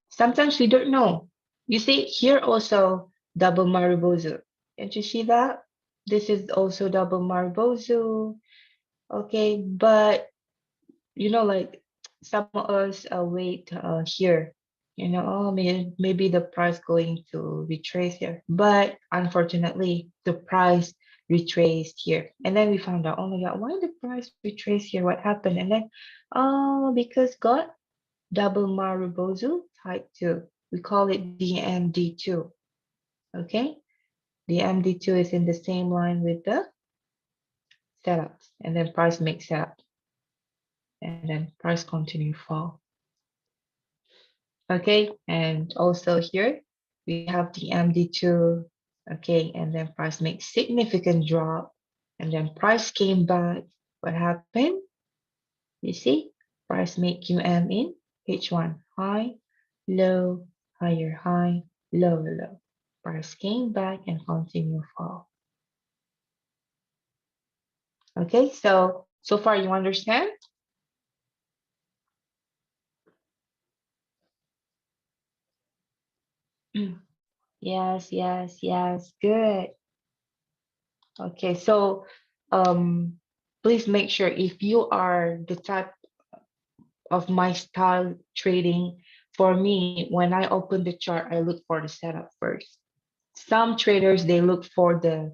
Speaker 1: Sometimes we don't know. You see here also double Maribozu. Can't you see that? This is also double Maribozu. Okay, but you know, like some of us wait here, you know, oh, maybe the price going to retrace here, but unfortunately the price retraced here, and then we found out, oh my god, why the price retraced here, what happened? And then oh, because got double Maribozu type 2, we call it DMD2. Okay, the MD2 is in the same line with the setups, and then price makes setup, and then price continue fall. Okay, and also here we have the MD2, okay, and then price makes significant drop, and then price came back. What happened? You see, price make QM in H1, high, low, higher, high, lower, low. Price came back and continue fall. Okay, so far you understand? Yes, yes, yes, good. Okay, so please make sure if you are the type of my style trading, for me, when I open the chart, I look for the setup first. Some traders, they look for the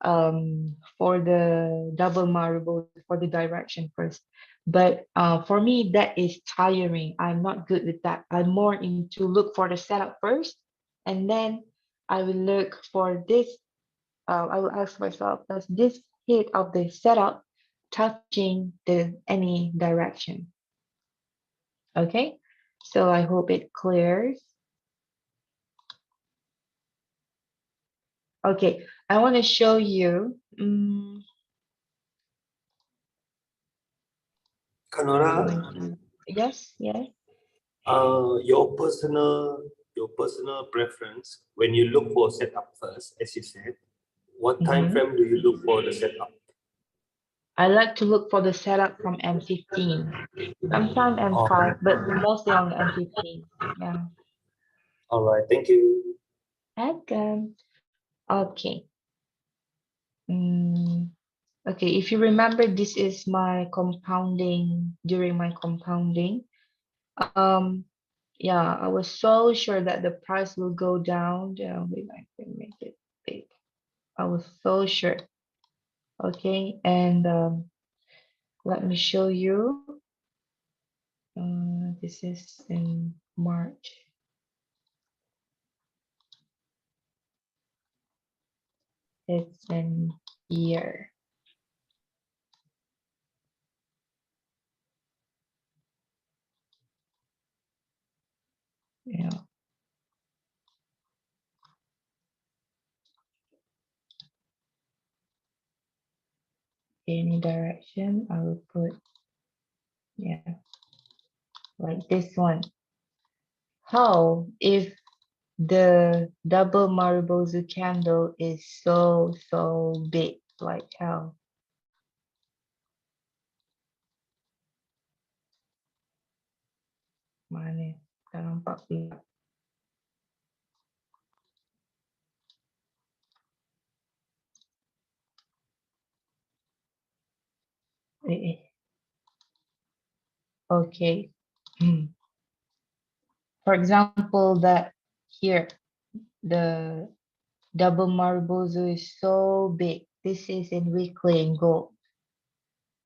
Speaker 1: double Maribozu, for the direction first. But for me, that is tiring. I'm not good with that. I'm more into look for the setup first, and then I will look for this. I will ask myself, does this hit of the setup touching the any direction? Okay, so I hope it clears. Okay, I want to show you.
Speaker 4: Kanora,
Speaker 1: Yes, yes.
Speaker 4: Your personal preference when you look for setup first, as you said, what time frame do you look for the setup?
Speaker 1: I like to look for the setup from M15. Sometimes M5, but mostly on M15. Yeah.
Speaker 4: All right, thank you.
Speaker 1: Welcome. Okay. Okay, if you remember, this is my compounding, during my compounding. Yeah, I was so sure that the price will go down. Yeah, wait, I can make it big. I was so sure. Okay, and let me show you. This is in March. It's in here. Yeah. Any direction, I will put, yeah, like this one. How if the double Maribozu candle is so big, like how? Mana tak nampak pula. Okay. For example, that here, the Double Marubozu is so big. This is in weekly in gold.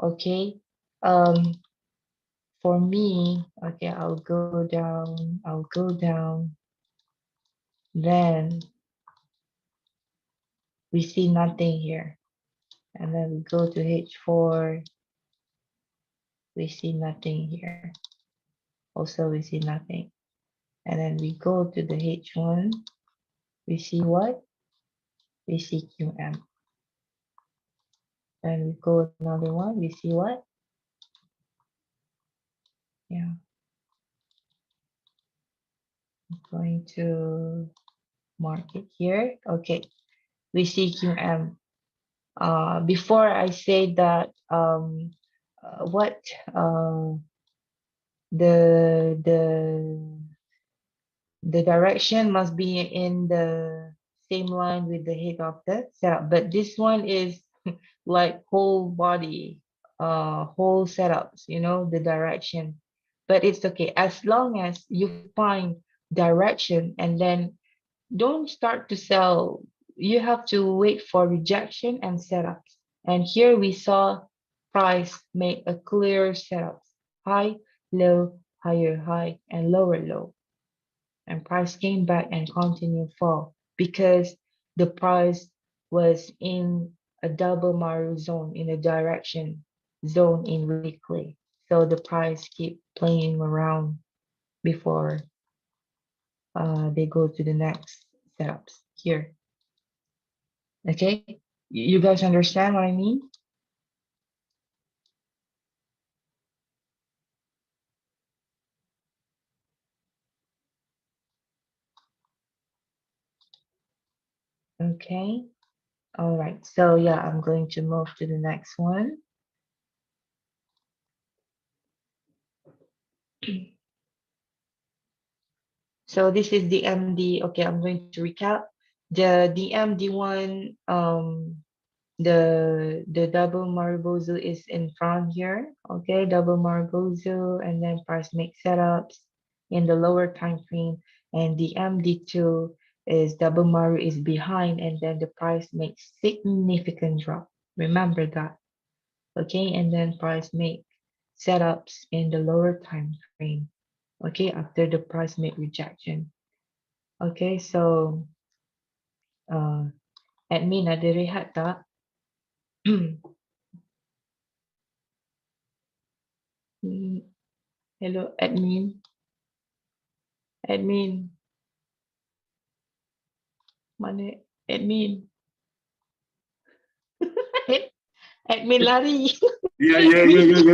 Speaker 1: Okay. For me, okay, I'll go down. I'll go down. Then we see nothing here. And then we go to H4. We see nothing here. Also, we see nothing. And then we go to the H1. We see what? We see QM. And we go another one. We see what? Yeah. I'm going to mark it here. Okay. We see QM. Before I say that, what the direction must be in the same line with the head of the setup, but this one is like whole body, whole setups, you know, the direction. But it's okay as long as you find direction, and then don't start to sell. You have to wait for rejection and setups. And here we saw price make a clear setups: high, low, higher high, and lower low. And price came back and continued fall because the price was in a double Maru zone, in a direction zone in weekly. So the price keep playing around before they go to the next setups here. Okay, you guys understand what I mean? Okay, all right. So yeah, I'm going to move to the next one. So this is the MD. Okay, I'm going to recap. The DMD one, the double Marubozu is in front here. Okay, double Marubozu, and then price make setups in the lower time frame, and the MD2 is double Maru is behind, and then the price makes significant drop. Remember that. Okay, and then price make setups in the lower time frame. Okay, after the price make rejection. Okay, so admin ada rehat tak? Hello, admin. Admin. Mana admin? Admin lari.
Speaker 13: Ya,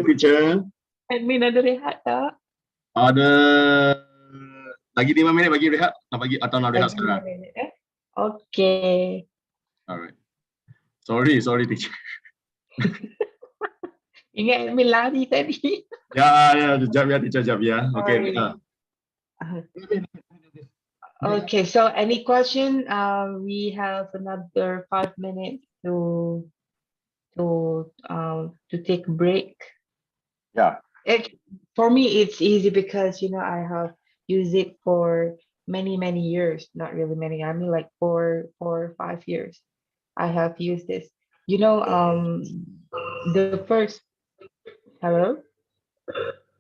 Speaker 13: teacher.
Speaker 1: Admin ada rehat tak?
Speaker 13: Ada lagi 5 minit bagi rehat, nak bagi atau nak rehat
Speaker 1: Lagi
Speaker 13: sekarang?
Speaker 1: 5 minit eh? Okay.
Speaker 13: Alright. Sorry teacher.
Speaker 1: Ingat admin lari tadi.
Speaker 13: Ya, jap ya teacher, jap ya. Okay.
Speaker 1: Okay, so any question? We have another 5 minutes to take a break.
Speaker 3: Yeah.
Speaker 1: For me, it's easy because you know I have used it for many years. Not really many. I mean, like 4 or 5 years. I have used this. You know, the first. Hello.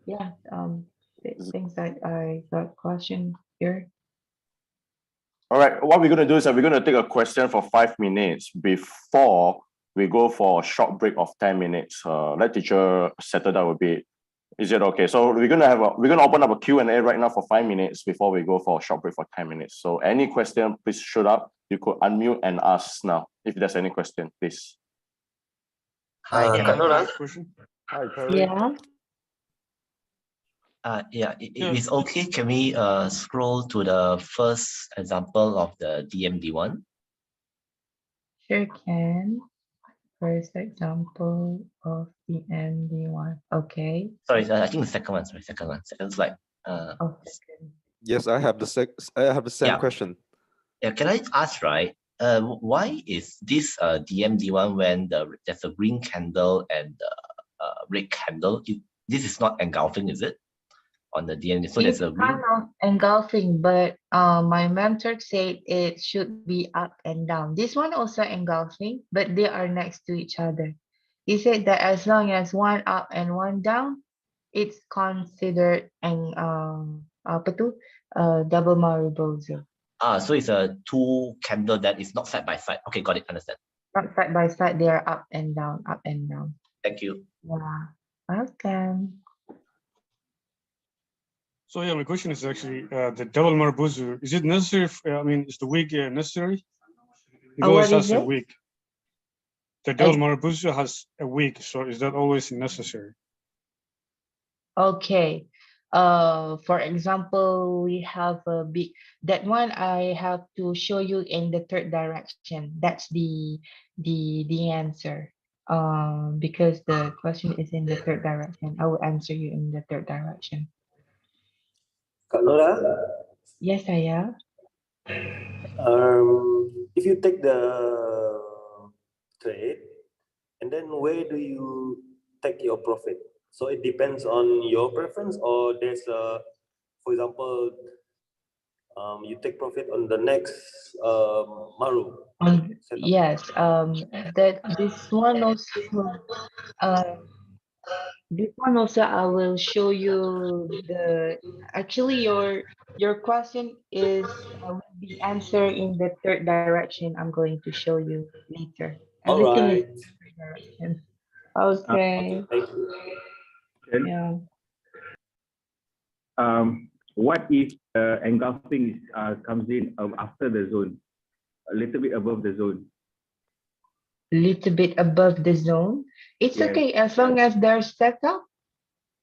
Speaker 1: Yeah. Things that I got question here.
Speaker 3: All right, what we're going to do is that we're going to take a question for 5 minutes before we go for a short break of 10 minutes. Let teacher settle that a bit. Is it okay? So we're going to open up a Q&A right now for 5 minutes before we go for a short break for 10 minutes. So any question, please shoot up. You could unmute and ask now if there's any question, please.
Speaker 14: Hi,
Speaker 2: Kak Nora.
Speaker 3: Hi,
Speaker 1: Yeah.
Speaker 14: Yeah, if it's okay, can we scroll to the first example of the DMD one?
Speaker 1: Sure can. First example of the MD one. Okay.
Speaker 14: Sorry, I think the second one. Sorry, second one. Second slide.
Speaker 6: Yes, I have the same question.
Speaker 14: Yeah, can I ask, right? Why is this DMD one when there's a green candle and red candle? This is not engulfing, is it? on the DMD. So
Speaker 1: It's
Speaker 14: there's a
Speaker 1: kind
Speaker 14: ring.
Speaker 1: of engulfing, but my mentor said it should be up and down. This one also engulfing, but they are next to each other. He said that as long as one up and one down, it's considered apa tu double Marubozu.
Speaker 14: So it's a two candle that is not side by side. Okay, got it, understand.
Speaker 1: Not side by side, they are up and down, up and down.
Speaker 14: Thank you.
Speaker 1: Yeah, welcome.
Speaker 2: So yeah, my question is actually the double Marubozu. Is it necessary? I mean, is the wig necessary? It always
Speaker 1: What
Speaker 2: has
Speaker 1: is
Speaker 2: a
Speaker 1: it?
Speaker 2: wig. The double Marubozu has a wig, so is that always necessary?
Speaker 1: Okay. For example, we have a big, that one I have to show you in the third direction. That's the answer. Because the question is in the third direction. I will answer you in the third direction.
Speaker 4: Kak Nora,
Speaker 1: Yes, saya.
Speaker 4: if you take the trade, and then where do you take your profit? So it depends on your preference, or there's a, for example, you take profit on the next Maru.
Speaker 1: Yes, that this one also I will show you actually your question is will be answered in the third direction. I'm going to show you later.
Speaker 4: All
Speaker 1: Everything is
Speaker 4: right.
Speaker 1: in the third direction. Okay.
Speaker 4: Thank you.
Speaker 1: Yeah.
Speaker 15: What if engulfing comes in after the zone, a little bit above the zone?
Speaker 1: Little bit above the zone. It's
Speaker 15: Yes.
Speaker 1: okay as long as there's setup,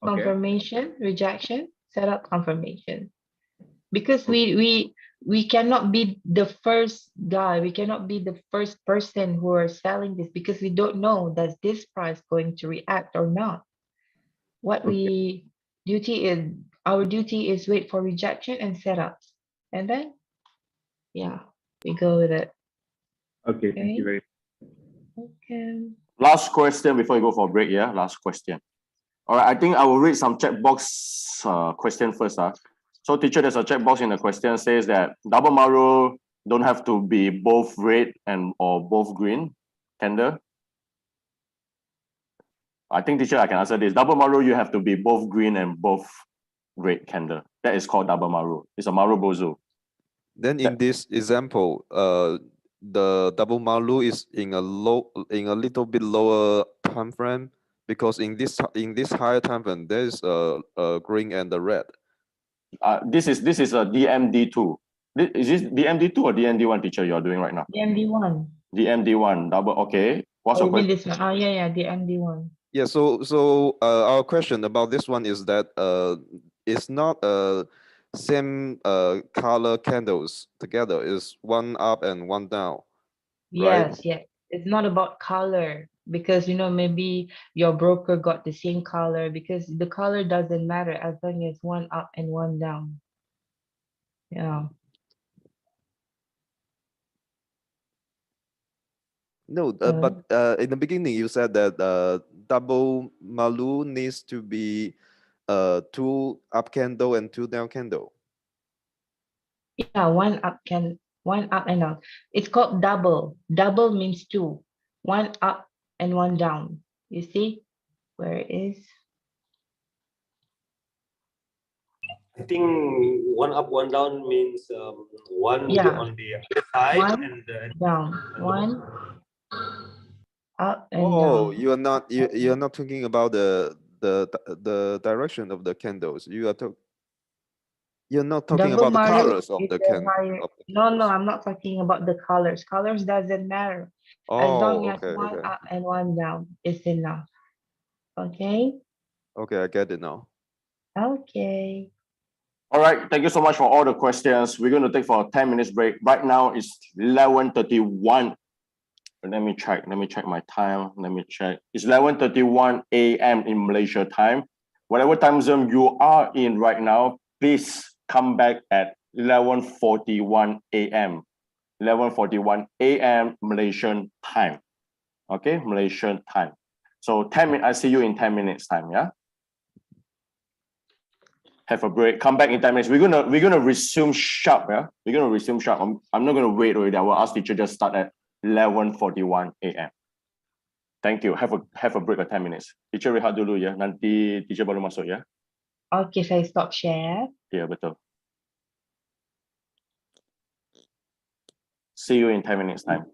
Speaker 15: Okay.
Speaker 1: confirmation, rejection, setup, confirmation. Because we cannot be the first guy, we cannot be the first person who are selling this because we don't know does this price going to react or not. What our duty is wait for rejection and setups, and then yeah, we go with it.
Speaker 15: Okay, thank you very
Speaker 1: much. Okay.
Speaker 3: Last question before we go for a break. Yeah, last question. All right, I think I will read some checkbox question first. So teacher, there's a checkbox in the question says that double Maru don't have to be both red and or both green candle. I think teacher, I can answer this. Double Maru, you have to be both green and both red candle. That is called double Maru. It's a Marubozu.
Speaker 6: Then in this example, the double Maru is in a little bit lower time frame, because in this higher time frame there is a green and the red.
Speaker 3: This is a DMD2. Is this DMD2 or DMD1, teacher, you are doing right now?
Speaker 1: DMD1.
Speaker 3: DMD1 double. Okay. What's your question?
Speaker 1: This one. Oh yeah, DMD1.
Speaker 6: Yeah. So our question about this one is that it's not same color candles together. Is one up and one down. Right?
Speaker 1: Yes, yes. It's not about color because maybe your broker got the same color because the color doesn't matter as long as one up and one down. Yeah.
Speaker 6: No, but in the beginning you said that double Malu needs to be two up candle and two down candle.
Speaker 1: Yeah, one up and down. It's called double. Double means two. One up and one down. You see? Where is?
Speaker 4: I think one up, one down means one will be on the other side
Speaker 1: one
Speaker 4: and
Speaker 1: down. One up and
Speaker 6: Oh,
Speaker 1: down.
Speaker 6: you're not talking about the direction of the candles. You're not talking
Speaker 1: Double
Speaker 6: about the
Speaker 1: Maru
Speaker 6: colors of
Speaker 1: is
Speaker 6: the
Speaker 1: a higher. No, I'm not talking about the colors. Colors doesn't matter. As long
Speaker 6: Oh,
Speaker 1: as
Speaker 6: okay,
Speaker 1: one
Speaker 6: okay.
Speaker 1: up and one down is enough. Okay?
Speaker 6: Okay, I get it now.
Speaker 1: Okay.
Speaker 3: All right, thank you so much for all the questions. We're going to take for a 10 minutes break. Right now it's 11:31. Let me check my time. Let me check. It's 11:31 a.m. in Malaysia time. Whatever time zone you are in right now, please come back at 11:41 a.m. 11:41 a.m. Malaysian time. Okay, Malaysian time. So 10 minutes, I see you in 10 minutes time, yeah? have a break, come back in 10 minutes. We're gonna resume sharp, yeah? We're gonna resume sharp. I'm not gonna wait already. I will ask teacher just start at 11:41 a.m. Thank you. Have a break of 10 minutes. Teacher rehat dulu ya. Nanti teacher baru masuk ya.
Speaker 1: Okay, saya stop share.
Speaker 3: Ya, betul. See you in 10 minutes time.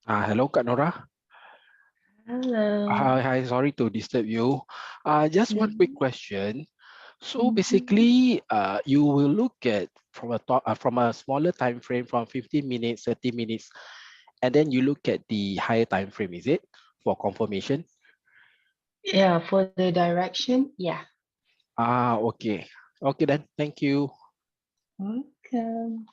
Speaker 16: Hello, Kak Nora.
Speaker 1: Hello.
Speaker 16: Hi, sorry to disturb you. Just one quick
Speaker 1: Mhm.
Speaker 16: question. So
Speaker 1: Mhm.
Speaker 16: basically, you will look at from a smaller time frame from 15 minutes, 30 minutes, and then you look at the higher time frame, is it, for confirmation?
Speaker 1: Yeah, for the direction, yeah.
Speaker 16: Okay. Okay then, thank you.
Speaker 1: Welcome.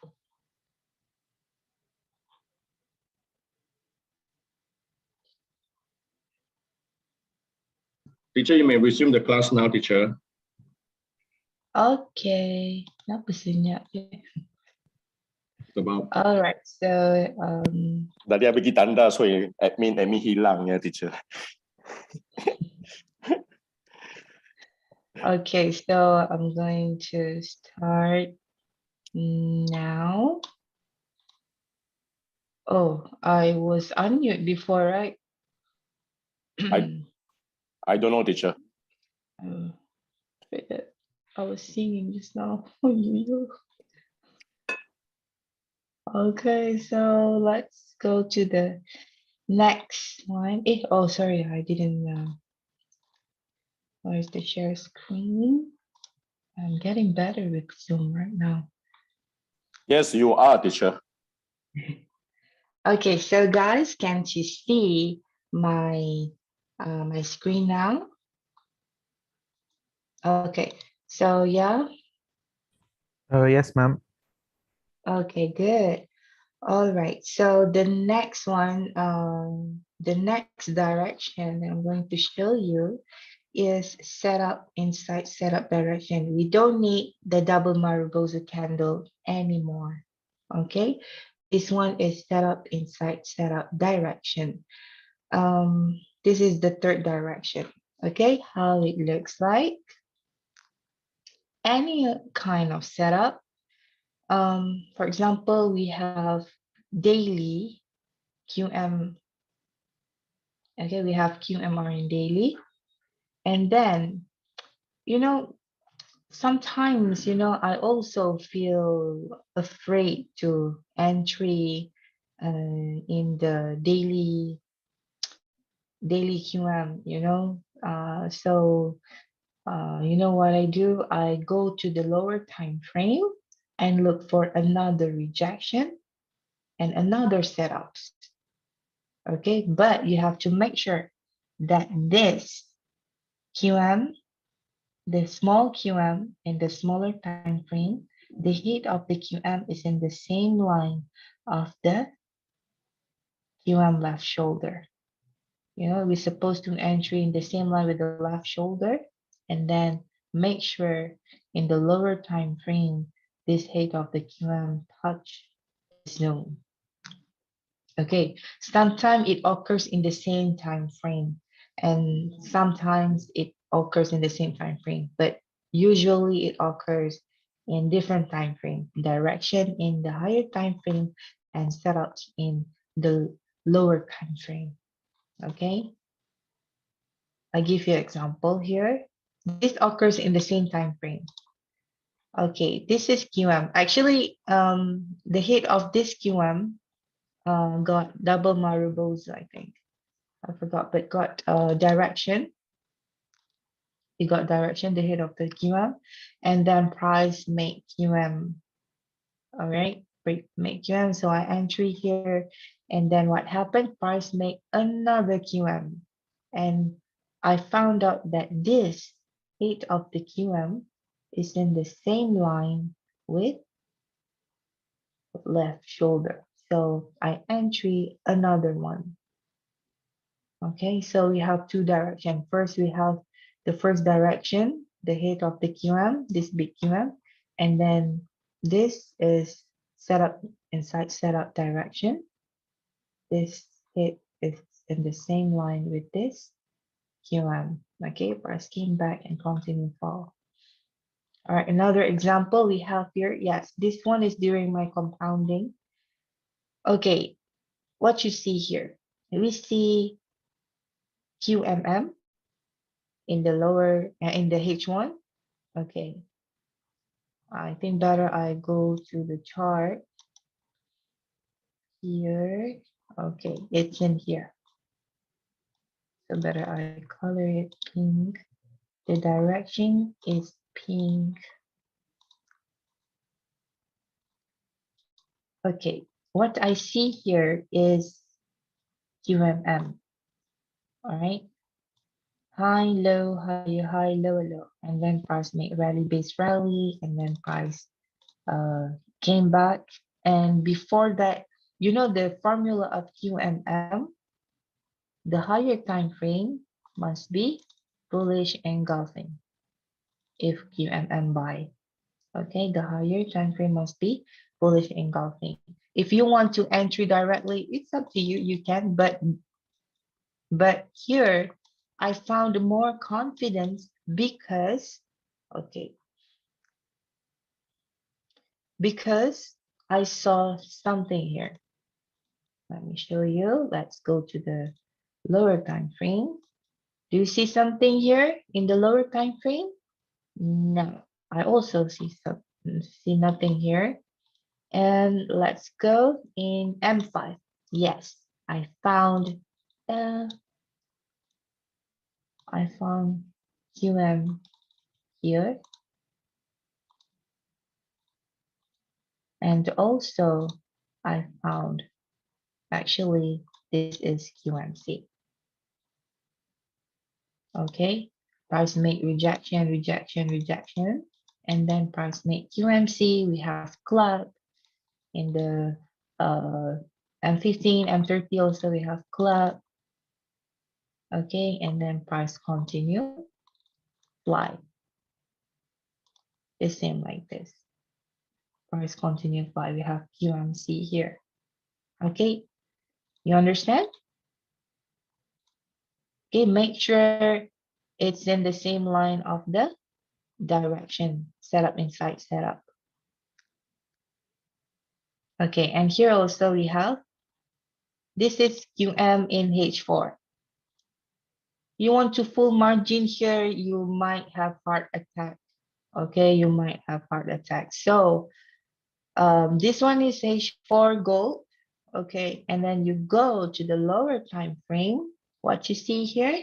Speaker 13: Teacher, you may resume the class now, teacher.
Speaker 1: Okay. Kenapa senyap je?
Speaker 13: About
Speaker 1: All right. So,
Speaker 3: Tadi saya bagi tanda, so admin hilang ya, teacher.
Speaker 1: okay. So I'm going to start now. Oh, I was unmute before, right?
Speaker 3: I don't know, teacher.
Speaker 1: Oh, forget. I was singing just now. Oh, okay, so let's go to the next one. Oh, sorry, I didn't. Where's the share screen? I'm getting better with Zoom right now.
Speaker 3: Yes, you are, teacher.
Speaker 1: Okay, so guys, can't you see my my screen now? Okay, so yeah.
Speaker 7: Yes, ma'am.
Speaker 1: Okay, good. All right. So the next one, the next direction I'm going to show you is setup inside setup direction. We don't need the double Mariposa candle anymore. Okay. This one is setup inside setup direction. This is the third direction. Okay. How it looks like. Any kind of setup. For example, we have daily QM. Okay, we have QMR in daily. And then, you know, sometimes, I also feel afraid to entry in the daily QM. You know what I do? I go to the lower time frame and look for another rejection and another setups. Okay, but you have to make sure that this QM, the small QM in the smaller time frame, the heat of the QM is in the same line of the QM left shoulder. We're supposed to entry in the same line with the left shoulder, and then make sure in the lower time frame, this height of the QM touch the zone. Okay, sometimes it occurs in the same time frame, and sometimes it occurs in the same time frame, but usually it occurs in different time frame. Direction in the higher time frame and setups in the lower time frame. Okay, I give you an example here. This occurs in the same time frame. Okay, this is QM. Actually, the head of this QM got double marbles, I think. I forgot, but got direction. He got direction, the head of the QM, and then price make QM. All right, make QM. So I entry here, and then what happened? Price make another QM, and I found out that this head of the QM is in the same line with left shoulder. So I entry another one. Okay, so we have two directions. First, we have the first direction, the head of the QM, this big QM, and then this is setup inside setup direction. This head is in the same line with this QM. Okay, press came back and continue fall. All right, another example we have here. Yes, this one is during my compounding. Okay, what you see here, we see QMM in the lower in the H1. Okay, I think better I go to the chart here. Okay, it's in here. So better I color it pink. The direction is pink. Okay, what I see here is QMM. All right, high, low, high, high, low, low, and then price make rally, base rally, and then price came back. And before that, you know the formula of QMM, the higher time frame must be bullish engulfing if QMM buy. Okay, the higher time frame must be bullish engulfing. If you want to entry directly, it's up to you. You can, but here I found more confidence because okay, because I saw something here. Let me show you. Let's go to the lower time frame. Do you see something here in the lower time frame? No, I also see nothing here. And let's go in M5. Yes, uh, I found QM here. And also I found actually this is QMC. Okay, price make rejection, rejection, rejection, and then price make QMC. We have club in the M15, M30 also we have club. Okay, and then price continue, fly. The same like this. Price continue fly. We have QMC here. Okay, you understand? Okay, make sure it's in the same line of the direction setup inside setup. Okay, and here also we have this is QM in H4. You want to full margin here, you might have heart attack. Okay, you might have heart attack. So this one is H4 gold. Okay, and then you go to the lower time frame. What you see here,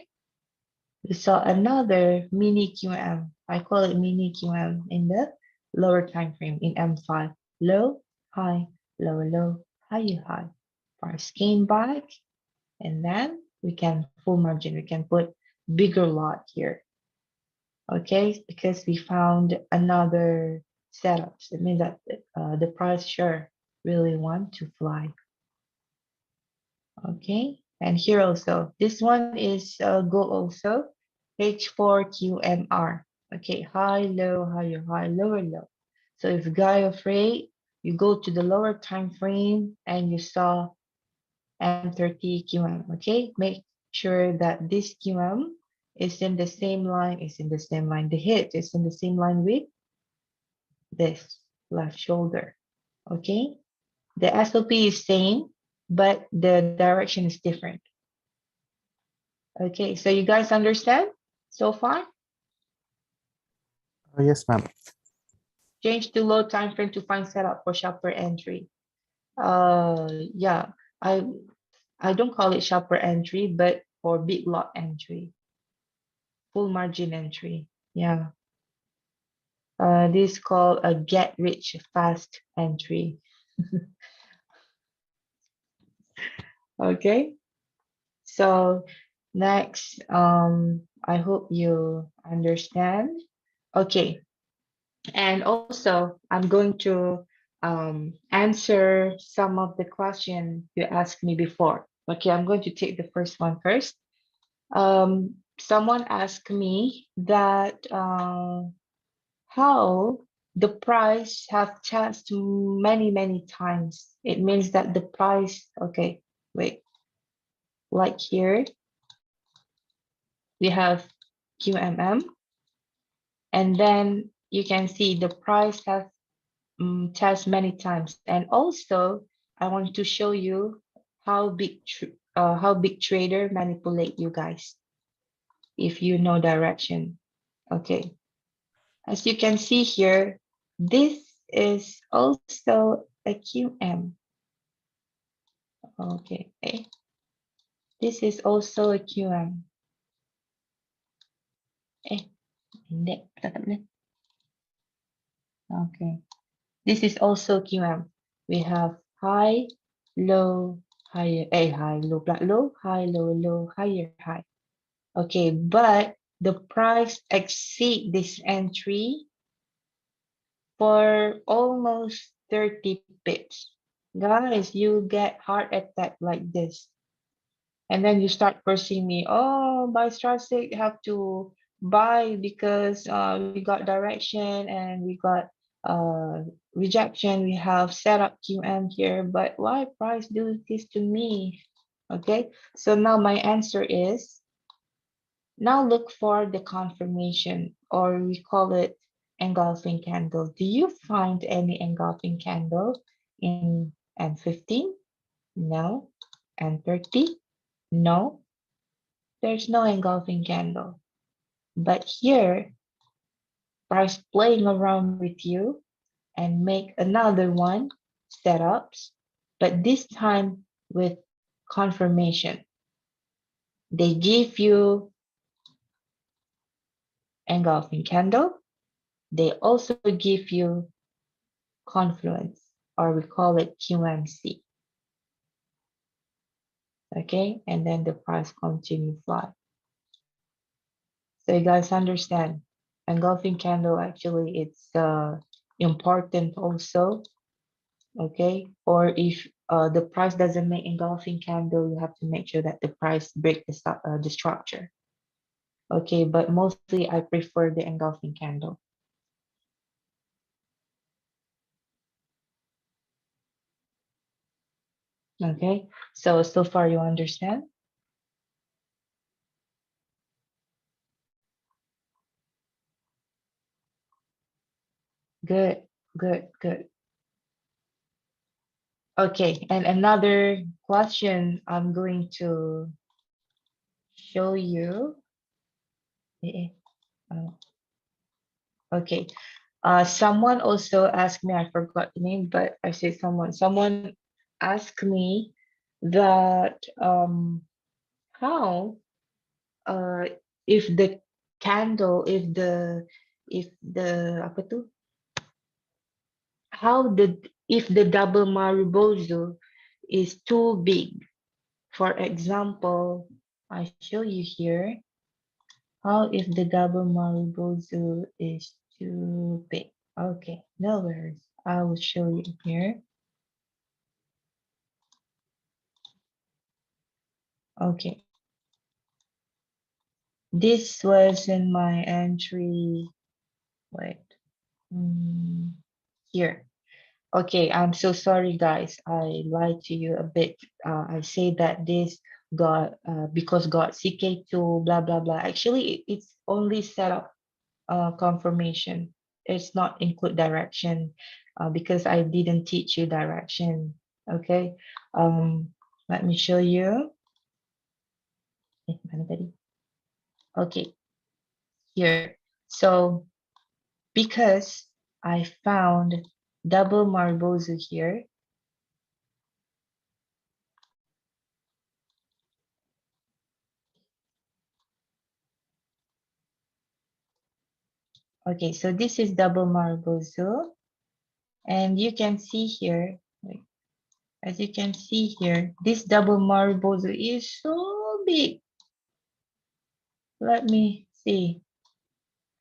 Speaker 1: we saw another mini QM. I call it mini QM in the lower time frame in M5. Low, high, low, low, high, high. Price came back, and then we can full margin. We can put bigger lot here. Okay, because we found another setups. It means that the price sure really want to fly. Okay, and here also, this one is go also H4QMR. Okay, high, low, higher, high, lower, low. So if guy afraid, you go to the lower time frame and you saw and 30 QM. Okay, make sure that this QM is in the same line, the hit is in the same line with this left shoulder. Okay, the SLP is same, but the direction is different. Okay, so you guys understand so far?
Speaker 7: Yes, ma'am.
Speaker 1: Change to low time frame to find setup for sharper entry. Yeah, I don't call it sharper entry, but for big lot entry, full margin entry. Yeah. This is called a get rich fast entry. Okay. So next, I hope you understand. Okay. And also, I'm going to answer some of the questions you asked me before. Okay, I'm going to take the first one first. Someone asked me that how the price have changed many times. It means that the price, okay, wait, like here, we have QMM, and then you can see the price has changed many times. And also, I want to show you how big trader manipulate you guys if you know direction. Okay. As you can see here, this is also a QM. Okay. This is also a QM. Hindi. Okay. This is also QM. We have high, low, higher, high, low, low, high, low, higher, high. Okay, but the price exceed this entry for almost 30 pips. Guys, you get heart attack like this. And then you start cursing me, oh, by strategic have to buy because we got direction and we got rejection. We have set up QM here, but why price do this to me? Okay, so now my answer is, now look for the confirmation, or we call it engulfing candle. Do you find any engulfing candle in N15? No. N30? No. There's no engulfing candle. But here, price playing around with you and make another one, setups, but this time with confirmation. They give you engulfing candle. They also give you confluence, or we call it QMC. Okay, and then the price continue fly. So you guys understand, engulfing candle actually it's important also. Okay, or if the price doesn't make engulfing candle, you have to make sure that the price break the structure. Okay, but mostly I prefer the engulfing candle. Okay, so far you understand? Good, good. Okay, and another question I'm going to show you. Okay, someone also asked me, I forgot the name, but I said someone asked me that how if the candle, if the apa tu, how if the double Marubozu is too big. For example, I show you here. How if the double Marubozu is too big? Okay, no worries. I will show you here. Okay. This was in my entry. Wait. Here. Okay, I'm so sorry, guys. I lied to you a bit. I say that this got because got CK2 blah blah blah. Actually, it's only set up confirmation. It's not include direction because I didn't teach you direction. Okay. Let me show you. Mana tadi? Okay, here. So because I found double Marbozu here, okay, so this is double Marbozu, and you can see here, like, as you can see here, this double Marbozu is so big. Let me see.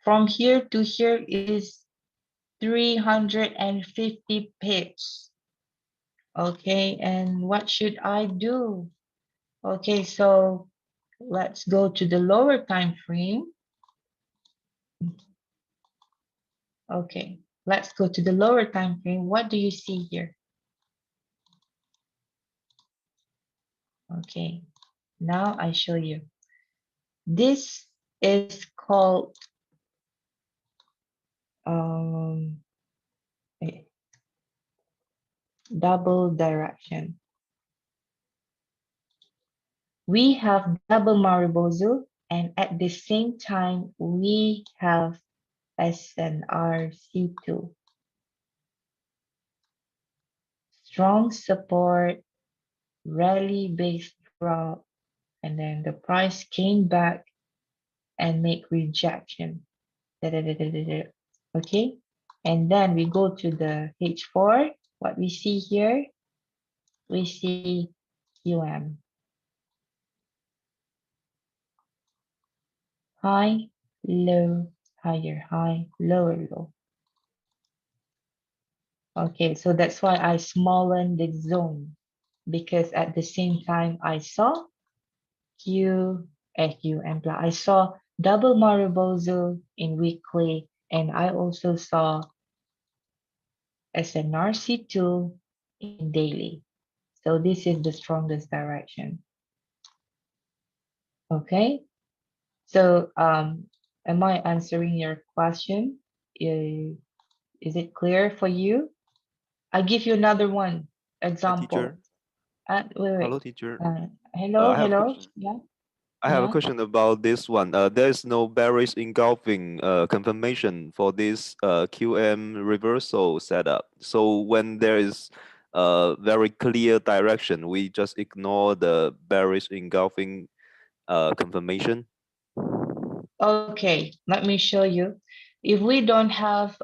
Speaker 1: From here to here is 350 pips. Okay, and what should I do? Okay, so let's go to the lower time frame. Okay, let's go to the lower time frame. What do you see here? Okay, now I show you. This is called eh, double direction. We have double Maribozu, and at the same time, we have SNRC2. Strong support, rally-based drop, and then the price came back and make rejection. Okay, and then we go to the H4. What we see here, we see QM. High, low, higher, high, lower, low. Okay, so that's why I smallen the zone, because at the same time I saw I saw double Maribozu in weekly, and I also saw SNRC2 in daily. So this is the strongest direction. Okay, so am I answering your question? Is it clear for you? I give you another one example.
Speaker 6: Teacher.
Speaker 1: Wait, wait.
Speaker 6: Hello, teacher.
Speaker 1: Hello,
Speaker 6: I have a
Speaker 1: hello.
Speaker 6: question.
Speaker 1: Yeah.
Speaker 6: I have a
Speaker 1: Yeah.
Speaker 6: question about this one. There is no bearish engulfing confirmation for this QM reversal setup. So when there is a very clear direction, we just ignore the bearish engulfing confirmation.
Speaker 1: Okay, let me show you. If we don't have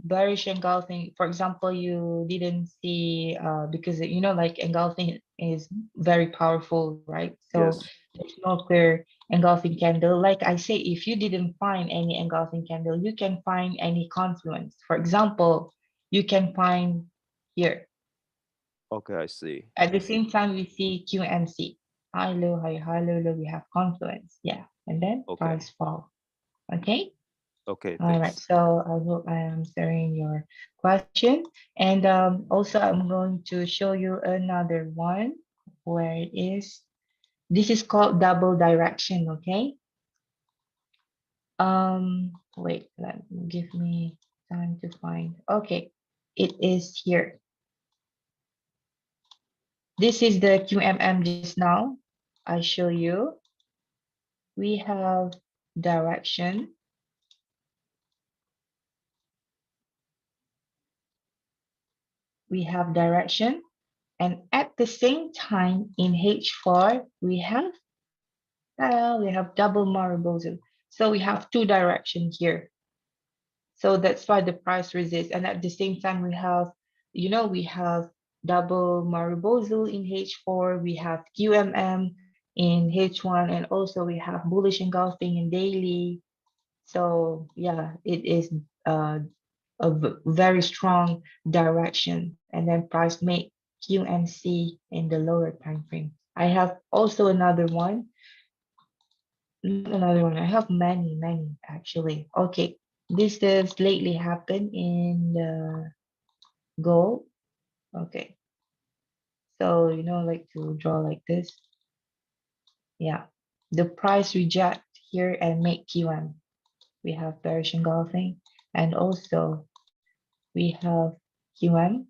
Speaker 1: bearish engulfing, for example, you didn't see because you know, like engulfing is very powerful, right? So
Speaker 6: Yes.
Speaker 1: there's no clear engulfing candle. Like I say, if you didn't find any engulfing candle, you can find any confluence. For example, you can find here.
Speaker 6: Okay, I see.
Speaker 1: At the same time, we see QMC. High, low, high, high, low, low. We have confluence. Yeah. And then
Speaker 6: Okay.
Speaker 1: price fall. Okay.
Speaker 6: Okay,
Speaker 1: All right.
Speaker 6: thanks.
Speaker 1: So I hope I am answering your question. And also, I'm going to show you another one where it is. This is called double direction. Okay. Wait. Give me time to find. Okay. It is here. This is the QMM just now. I show you. We have direction. We have direction. And at the same time, in H4, we have double Maribozu. So we have two directions here. So that's why the price resists. And at the same time, we have, we have double Maribozu in H4. We have QMM in H1, and also we have bullish engulfing in daily. So yeah, it is a very strong direction, and then price make QNC in the lower time frame. I have also another one. Not another one. I have many actually. Okay, this has lately happened in the gold. Okay. So, like to draw like this. Yeah. The price reject here and make QM. We have bearish engulfing, and also we have QM.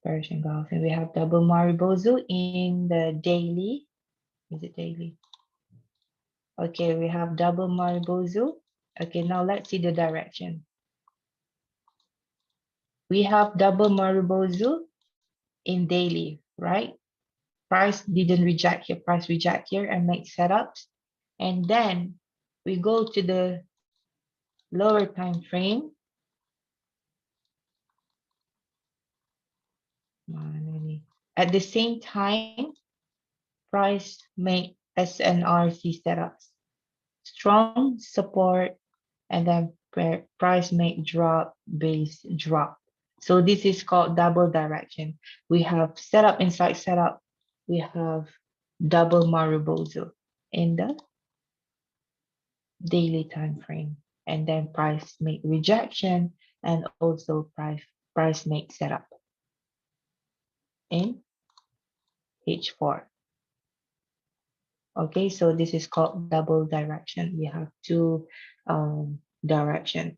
Speaker 1: Bearish engulfing. We have double Maribozu in the daily. Is it daily? Okay, we have double Maribozu. Okay, now let's see the direction. We have double Maribozu in daily, right? Price didn't reject here, price reject here and make setups. And then we go to the lower time frame. At the same time, price make SNRC setups. Strong support and then price make drop, base drop. So this is called double direction. We have setup inside setup. We have double Marubozu in the daily time frame, and then price make rejection and also price make setup in H4. Okay, so this is called double direction. We have two direction.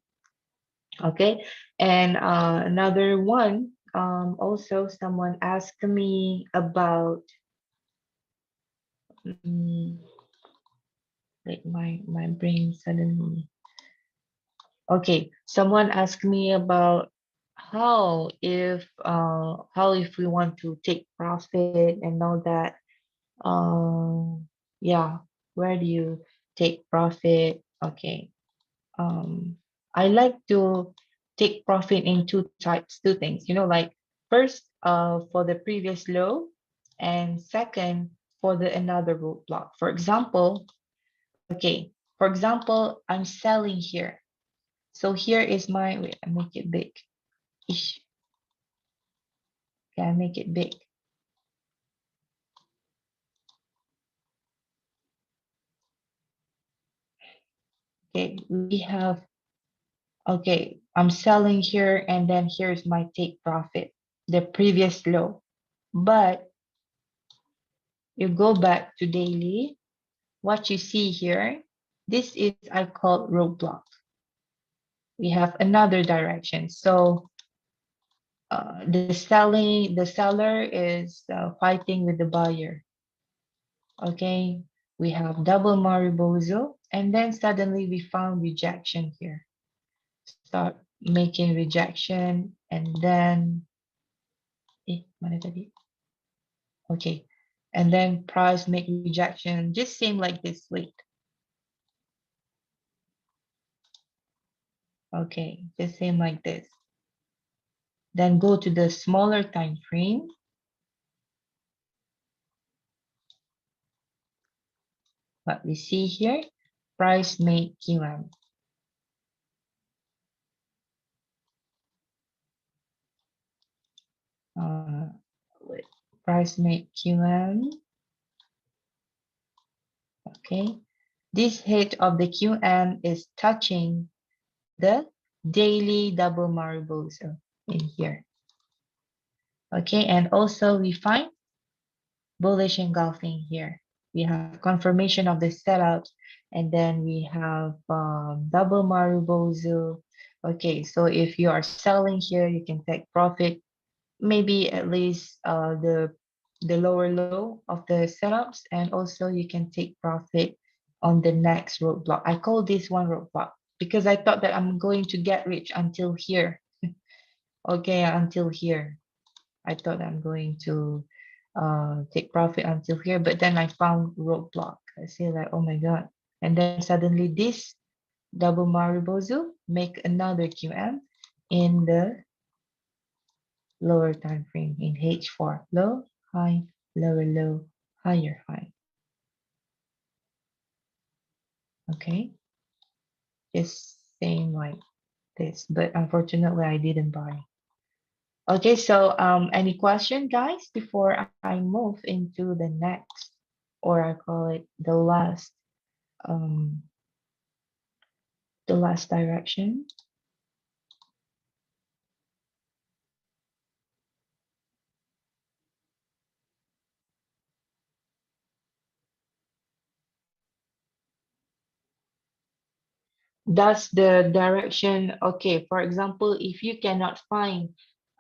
Speaker 1: Okay, and another one, also someone asked me about like my brain suddenly. Okay, someone asked me about how if we want to take profit and all that. Yeah, where do you take profit? Okay. I like to take profit in two things, like first for the previous low, and second for the another roadblock. For example, okay, for example, I'm selling here. So here is my, wait, I make it big. Ish. Okay, I make it big. Okay, we have, okay, I'm selling here and then here's my take profit, the previous low. But you go back to daily, what you see here, this is I call roadblock. We have another direction. So the seller is fighting with the buyer. Okay, we have double Maribozo, and then suddenly we found rejection here. Start making rejection, and then mana tadi? Okay, and then price make rejection, just same like this. Wait. Okay, just same like this. Then go to the smaller time frame. What we see here, price make QM. Wait, price make QM. Okay, this hit of the QM is touching the daily double Maribosa in here. Okay, and also we find bullish engulfing here. We have confirmation of the setup, and then we have double Maribosa. Okay, so if you are selling here, you can take profit, maybe at least the lower low of the setups, and also you can take profit on the next roadblock. I call this one roadblock because I thought that I'm going to get rich until here. Okay, until here. I thought I'm going to take profit until here, but then I found roadblock. I say like, oh my God. And then suddenly this double Maribozu make another QM in the lower time frame in H4. Low, high, lower low, higher high. Okay. Just same like this, but unfortunately I didn't buy. Okay, so any question, guys, before I move into the next, or I call it the last um, the last direction. That's the direction. Okay, for example, if you cannot find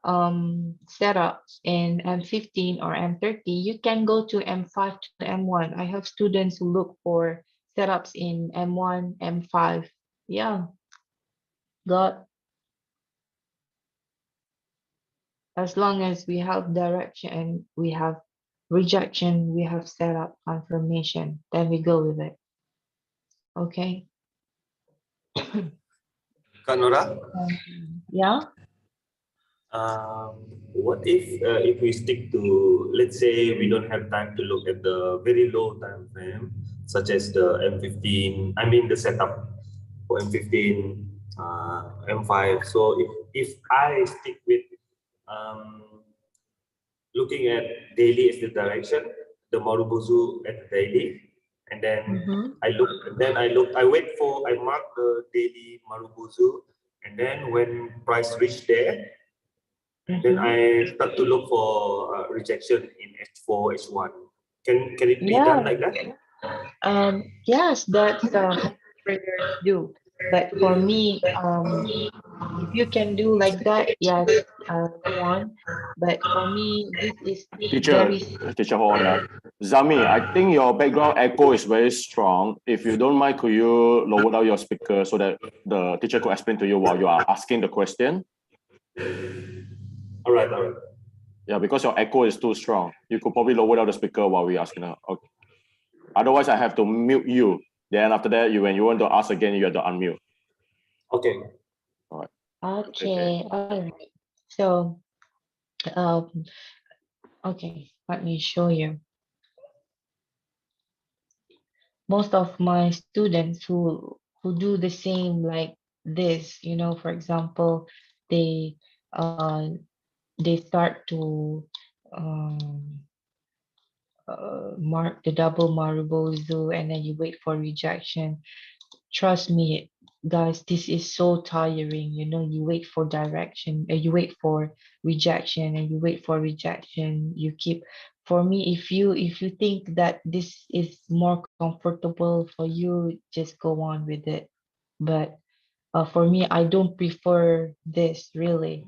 Speaker 1: setups in M15 or M30, you can go to M5 to M1. I have students who look for setups in M1, M5. Yeah, got as long as we have direction, we have rejection, we have setup confirmation, then we go with it. Okay.
Speaker 4: Kak Nora,
Speaker 1: Yeah.
Speaker 4: what if we stick to, let's say we don't have time to look at the very low time frame, such as the M15, I mean the setup for M15, M5. So if I stick with looking at daily as the direction, the Marubozu at the daily, and then I wait for, I mark the daily Marubozu, and then when price reach there, then I start to look for rejection in H4, H1. Can it be done
Speaker 1: Yeah.
Speaker 4: like that?
Speaker 1: Yes, that's how traders do. But for me, if you can do like that, yes, go on. But for me, this is
Speaker 3: Teacher,
Speaker 1: very
Speaker 3: teacher, hold on. Zami, I think your background echo is very strong. If you don't mind, could you lower down your speaker so that the teacher could explain to you while you are asking the question?
Speaker 4: All right, all right.
Speaker 3: Yeah, because your echo is too strong. You could probably lower down the speaker while we're asking. Okay. Otherwise, I have to mute you. Then after that, when you want to ask again, you have to unmute.
Speaker 4: Okay.
Speaker 3: All right.
Speaker 1: okay. All right. So, um, okay, let me show you. Most of my students who do the same like this, for example, they uh they start to um mark the double Marubozu and then you wait for rejection. Trust me, guys, this is so tiring. You wait for direction, you wait for rejection, and you wait for rejection. You keep. For me, if you think that this is more comfortable for you, just go on with it. But for me, I don't prefer this really.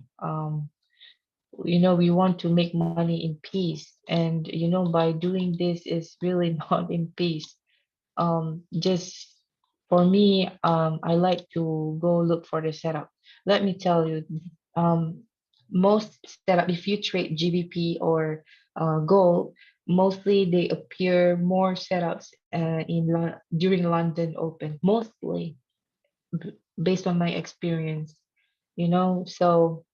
Speaker 1: We want to make money in peace, and by doing this is really not in peace. Just for me, I like to go look for the setup. Let me tell you, most setup, if you trade GBP or gold, mostly they appear more setups during London Open, mostly based on my experience. So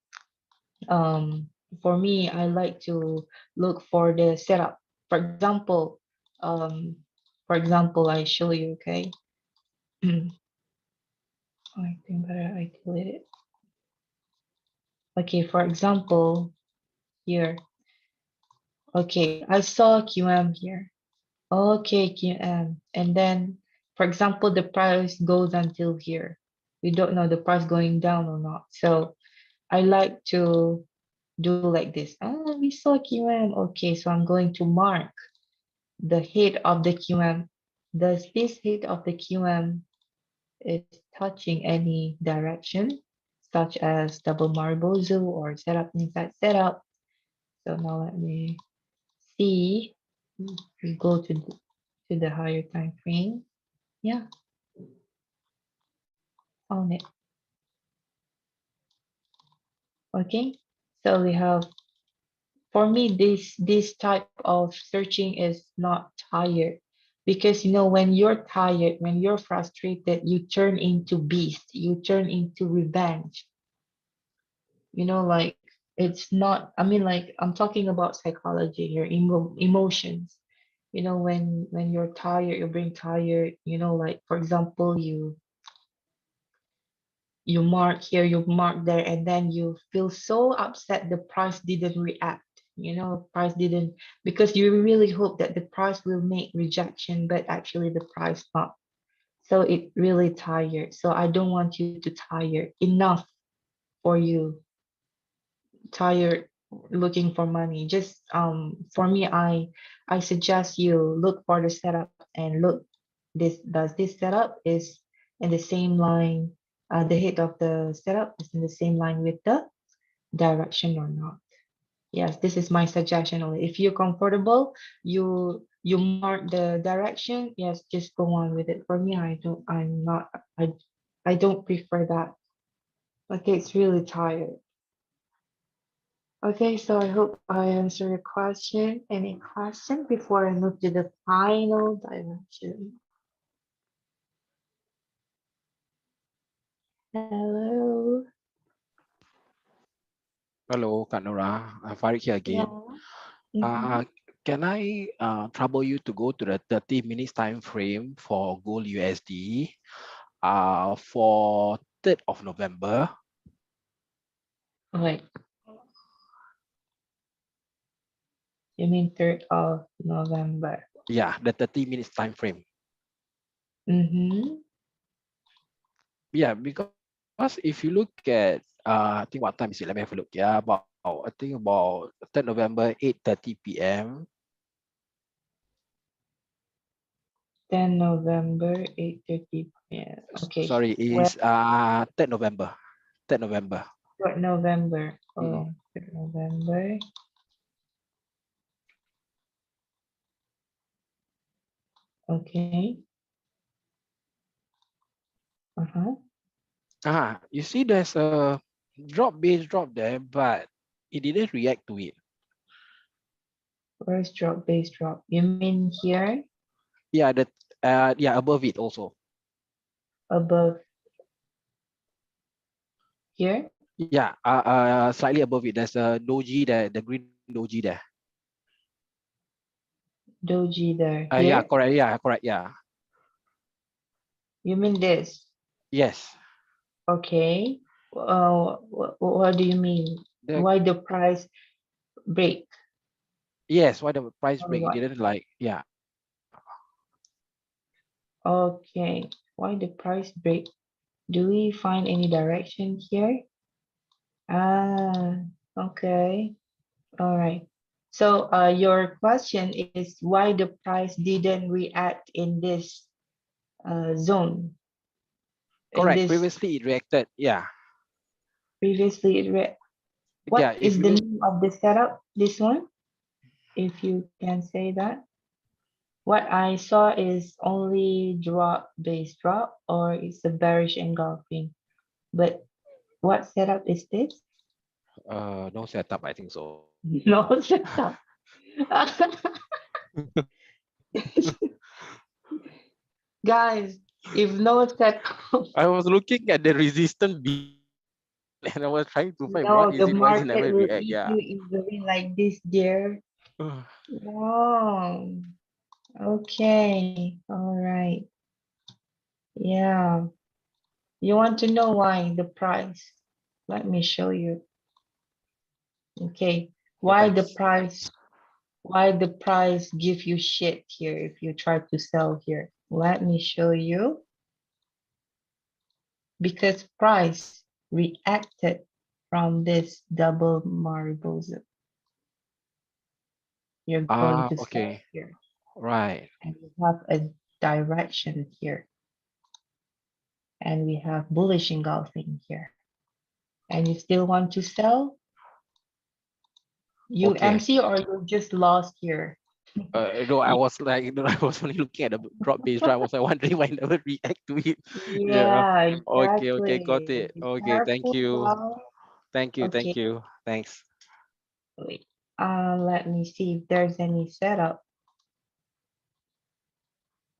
Speaker 1: um, for me, I like to look for the setup. For example, um, I show you, okay? I think better I delete it. Okay, for example, here. Okay, I saw QM here. Okay, QM. And then, for example, the price goes until here. We don't know the price going down or not. So I like to do like this. We saw QM. Okay, so I'm going to mark the head of the QM. Does this head of the QM is touching any direction, such as double Marubozu or setup inside setup? So now let me see. We go to the higher time frame. Yeah, found it. Okay, so we have, for me, this type of searching is not tired, because when you're tired, when you're frustrated, you turn into beast, you turn into revenge. Like, it's not, I mean, like, I'm talking about psychology here, emotions. When you're tired, your brain tired, like, for example, you mark here, you mark there, and then you feel so upset the price didn't react. Price didn't, because you really hope that the price will make rejection, but actually the price not. So it really tired. So I don't want you to tire enough for you tired looking for money. Just for me, I suggest you look for the setup and look this setup is in the same line, the head of the setup is in the same line with the direction or not. Yes, this is my suggestion only. If you're comfortable, you mark the direction, yes, just go on with it. For me, I don't prefer that. Okay, it's really tired. Okay, so I hope I answer your question. Any question before I move to the final direction? Hello.
Speaker 16: Hello, Kak Nora. Farid here
Speaker 1: Yeah.
Speaker 16: again. Can I trouble you to go to the 30 minutes time frame for gold USD for 3rd of November?
Speaker 1: Wait. You mean 3rd of November?
Speaker 16: Yeah, the 30 minutes time frame.
Speaker 1: Mm-hmm.
Speaker 16: Yeah, because if you look at I think what time is it? Let me have a look. Yeah, about I think about 3rd November, 8:30 p.m.
Speaker 1: 10 November, 8:30 p.m. Okay.
Speaker 16: Sorry,
Speaker 1: Well,
Speaker 16: is 3rd November. 3rd November.
Speaker 1: 3rd November. Oh, 3rd November. Okay. Uh-huh.
Speaker 16: You see there's a base drop there, but it didn't react to it.
Speaker 1: Where's drop, base drop? You mean here?
Speaker 16: Yeah, yeah, above it also.
Speaker 1: Above here?
Speaker 16: Yeah, slightly above it. There's a doji there, the green doji there.
Speaker 1: Doji there.
Speaker 16: Yeah,
Speaker 1: Here?
Speaker 16: correct. Yeah, correct. Yeah.
Speaker 1: You mean this?
Speaker 16: Yes.
Speaker 1: Okay. What do you mean? Why the price break?
Speaker 16: Yes, why the price
Speaker 1: Or
Speaker 16: break? It
Speaker 1: what?
Speaker 16: didn't like, yeah.
Speaker 1: Okay. Why the price break? Do we find any direction here? Okay. All right. So your question is why the price didn't react in this zone? In
Speaker 16: Correct.
Speaker 1: this
Speaker 16: Previously it reacted. Yeah.
Speaker 1: previously
Speaker 16: Yeah,
Speaker 1: what
Speaker 16: if
Speaker 1: is
Speaker 16: you
Speaker 1: the
Speaker 16: look,
Speaker 1: name of the setup? This one? If you can say that. What I saw is only drop, base drop, or it's a bearish engulfing. But what setup is this?
Speaker 16: no setup, I think so.
Speaker 1: No setup. Guys, if no setup,
Speaker 16: I was looking at the resistance and I was trying to find
Speaker 1: no,
Speaker 16: what
Speaker 1: the
Speaker 16: is it, why is it
Speaker 1: market
Speaker 16: never
Speaker 1: will
Speaker 16: react?
Speaker 1: eat
Speaker 16: Yeah.
Speaker 1: you easily like this, dear. Wow. Okay. All right. Yeah. You want to know why the price? Let me show you. Okay. Why the
Speaker 16: Thanks.
Speaker 1: price? Why the price give you shit here if you try to sell here? Let me show you. Because price reacted from this double Mariposa. You're going to sell
Speaker 16: Okay.
Speaker 1: here.
Speaker 16: Right.
Speaker 1: And we have a direction here. And we have bullish engulfing here. And you still want to sell? You
Speaker 16: Okay.
Speaker 1: MC or you just lost here?
Speaker 16: No, I was like, I was only looking at the drop base drive. I was like wondering why I never react to it. Yeah.
Speaker 1: Yeah,
Speaker 16: Okay, got
Speaker 1: exactly.
Speaker 16: it.
Speaker 1: Be
Speaker 16: Okay, thank
Speaker 1: careful
Speaker 16: you.
Speaker 1: now.
Speaker 16: Thank you,
Speaker 1: Okay,
Speaker 16: Thanks.
Speaker 1: wait. Let me see if there's any setup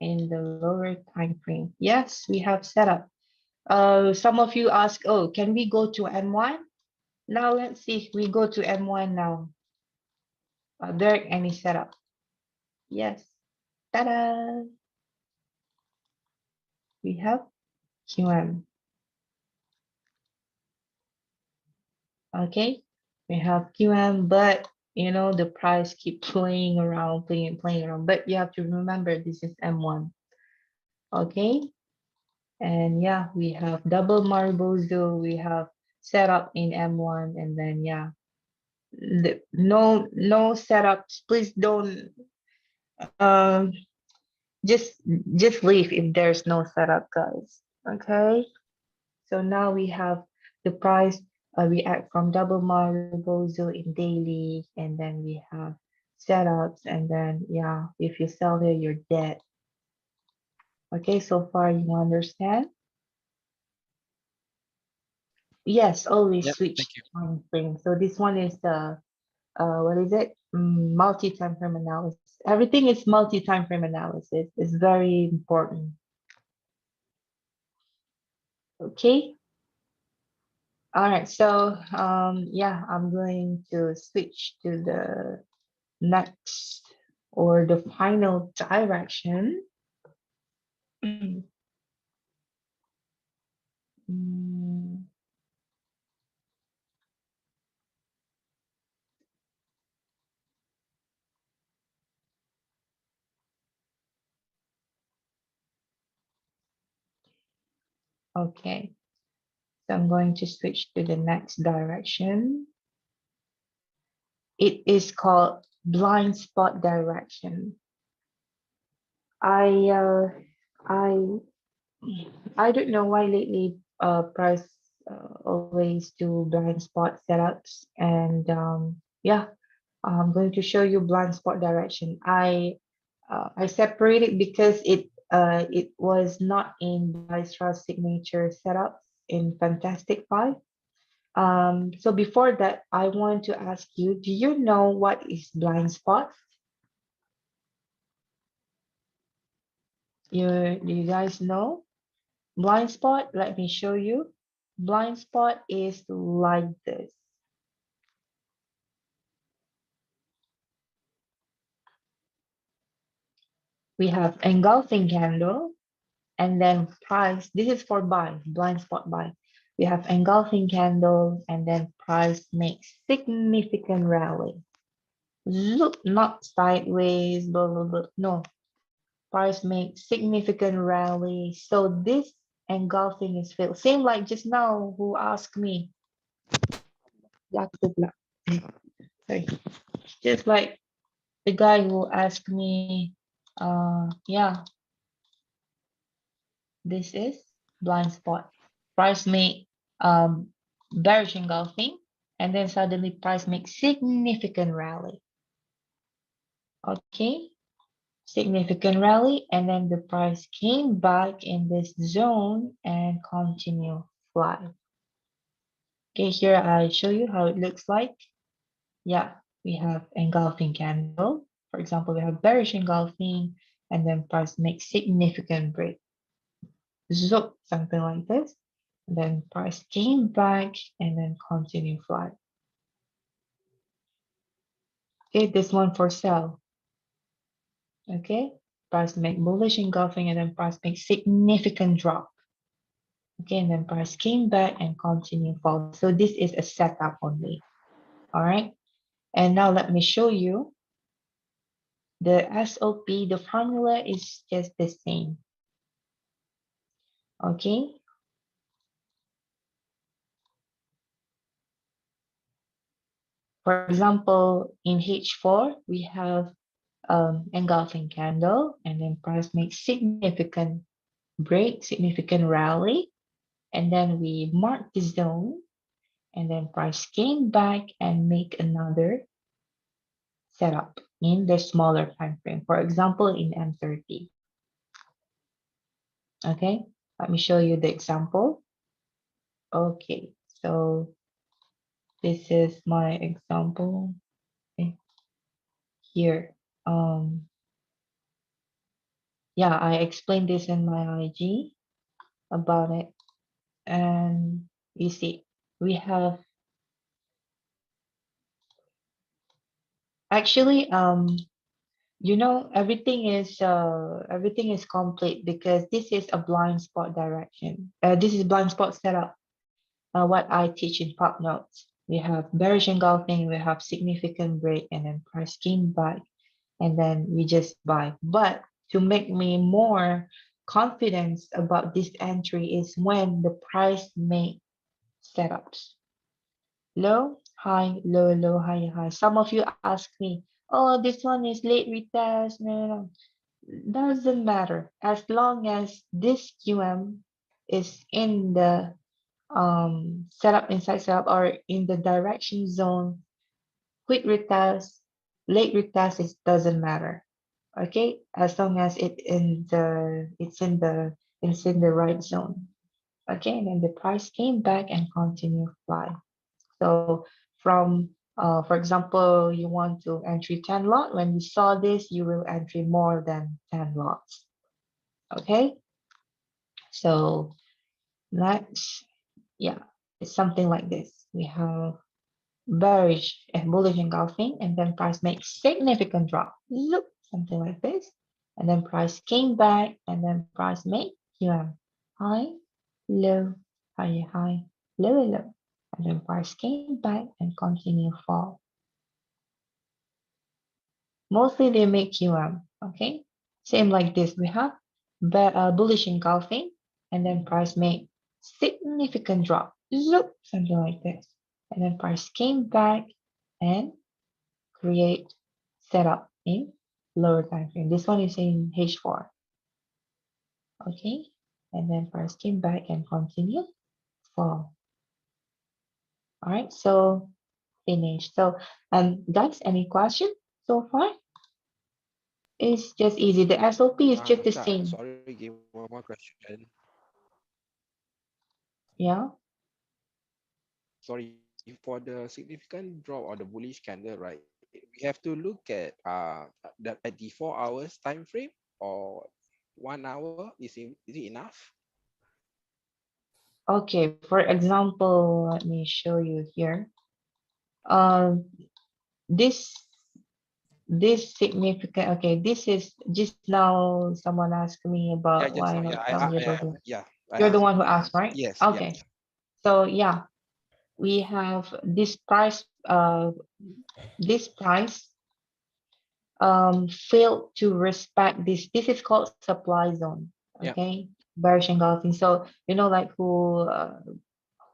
Speaker 1: in the lower time frame. Yes, we have setup. Some of you ask, oh, can we go to M1? Now let's see. We go to M1 now. Are there any setup? Yes. Ta-da! We have QM. Okay, we have QM, but you know the price keep playing around, playing around. But you have to remember this is M1. Okay, And yeah, we have double Maribozu, we have setup in M1, and then yeah, no setups. Please don't um just just leave if there's no setup, guys. Okay. So now we have the price react from double Maribozu in daily, and then we have setups, and then yeah, if you sell here, you're dead. Okay, so far you understand? Yes, always
Speaker 16: Yep,
Speaker 1: switch
Speaker 16: thank you.
Speaker 1: time frame. So this one is the what is it? Multi-time frame analysis. Everything is multi-time frame analysis. It's very important. Okay. All right. So yeah, I'm going to switch to the next or the final direction. Mm, okay. So I'm going to switch to the next direction. It is called blind spot direction. I uh, I I don't know why lately price always do blind spot setups, and yeah, I'm going to show you blind spot direction. I separate it because it was not in NORABYSTRA signature setups in Fantastic Five. So before that, I want to ask you, do you know what is blind spot? Do you guys know? Blind spot, let me show you. Blind spot is like this. We have engulfing candle and then price. This is for buy, blind spot buy. We have engulfing candle and then price makes significant rally. Look, not sideways, blah, blah, blah. No, price makes significant rally. So this engulfing is filled. Same like just now who asked me. Sorry. Just like the guy who asked me, yeah, this is blind spot. Price make bearish engulfing, and then suddenly price makes significant rally. Okay, significant rally, and then the price came back in this zone and continue fly. Okay, here I show you how it looks like. Yeah, we have engulfing candle. For example, we have bearish engulfing, and then price makes significant break. Zoop, something like this. And then price came back and then continue fly. Okay, this one for sell. Okay, price make bullish engulfing and then price make significant drop. Okay, and then price came back and continue fall. So this is a setup only. All right, and now let me show you the SOP. The formula is just the same. Okay. For example, in H4, we have engulfing candle, and then price makes significant break, significant rally, and then we mark the zone, and then price came back and make another setup in the smaller time frame. For example, in M30. Okay, let me show you the example. Okay, so this is my example. Okay. Here. Yeah, I explained this in my IG about it. And you see, we have actually you know, everything is complete because this is a blind spot direction. This is blind spot setup. What I teach in pop notes. We have bearish engulfing, we have significant break, and then price came back, and then we just buy. But to make me more confidence about this entry is when the price make setups. Low, high, low, low, high, high. Some of you ask me, oh, this one is late retest. No, no, no. Doesn't matter. As long as this QM is in the setup, inside setup, or in the direction zone, quick retest, late retest, it doesn't matter. Okay, as long as it's in the right zone. Okay, and then the price came back and continued fly. So from for example, you want to entry 10 lot. When you saw this, you will entry more than 10 lots. Okay, so next, yeah, it's something like this. We have bearish and bullish engulfing, and then price makes significant drop. Zoop, something like this. And then price came back, and then price made QM high, low, high, high, low, low. And then price came back and continue fall. Mostly they make QM, okay? Same like this. We have bullish engulfing, and then price made significant drop. Zoop, something like this. And then price came back and create setup in lower time frame. This one is in H4. Okay, and then price came back and continue fall. All right, so finish. So guys, any question so far? It's just easy. The SOP is just the same.
Speaker 16: Sorry, give one more question.
Speaker 1: Yeah.
Speaker 16: Sorry, for the significant drop or the bullish candle, right? We have to look at at the 4 hours time frame or 1 hour. Is it enough?
Speaker 1: Okay, for example, let me show you here. Um, this significant. Okay, this is just now someone asked me
Speaker 16: Yeah,
Speaker 1: about
Speaker 16: just
Speaker 1: why
Speaker 16: now.
Speaker 1: not sell your burger.
Speaker 16: I
Speaker 1: You're the
Speaker 16: asked.
Speaker 1: one who asked, right?
Speaker 16: Yes.
Speaker 1: Okay. So yeah, we have this price. This price failed to respect this. This is called supply zone.
Speaker 16: Yeah.
Speaker 1: Okay, bearish engulfing. So you know, like who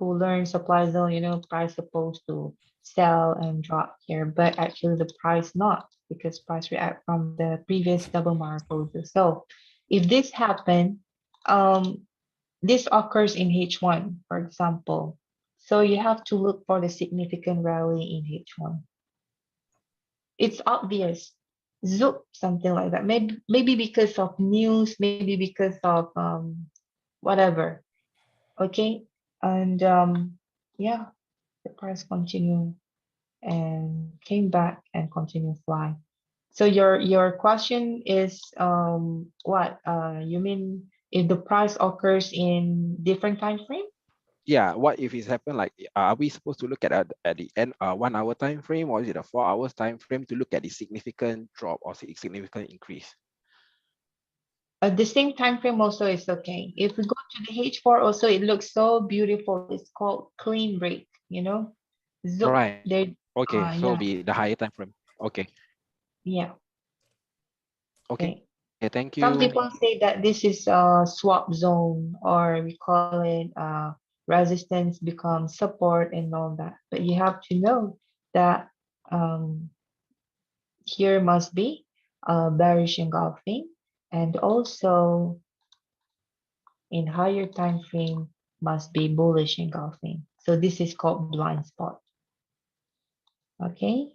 Speaker 1: learned supply zone, you know, price supposed to sell and drop here, but actually the price not, because price react from the previous double Mariposa. So if this happen, this occurs in H1, for example. So you have to look for the significant rally in H1. It's obvious. Zoop, something like that. Maybe because of news, maybe because of whatever. Okay. And yeah, the price continue and came back and continue flying. So your question is what you mean if the price occurs in different time frame?
Speaker 16: Yeah. What if it's happened like are we supposed to look at the end 1 hour time frame, or is it a 4 hours time frame to look at the significant drop or significant increase?
Speaker 1: At the same time frame also is okay. If we go to the H4 also, it looks so beautiful. It's called clean break, you know. Zoop,
Speaker 16: Right.
Speaker 1: they
Speaker 16: Okay. So
Speaker 1: yeah,
Speaker 16: be the higher time frame. Okay.
Speaker 1: yeah.
Speaker 16: Okay. Thank
Speaker 1: Some
Speaker 16: you.
Speaker 1: people say that this is a swap zone, or we call it resistance becomes support and all that. But you have to know that here must be bearish engulfing, and also in higher time frame must be bullish engulfing. So this is called blind spot. Okay.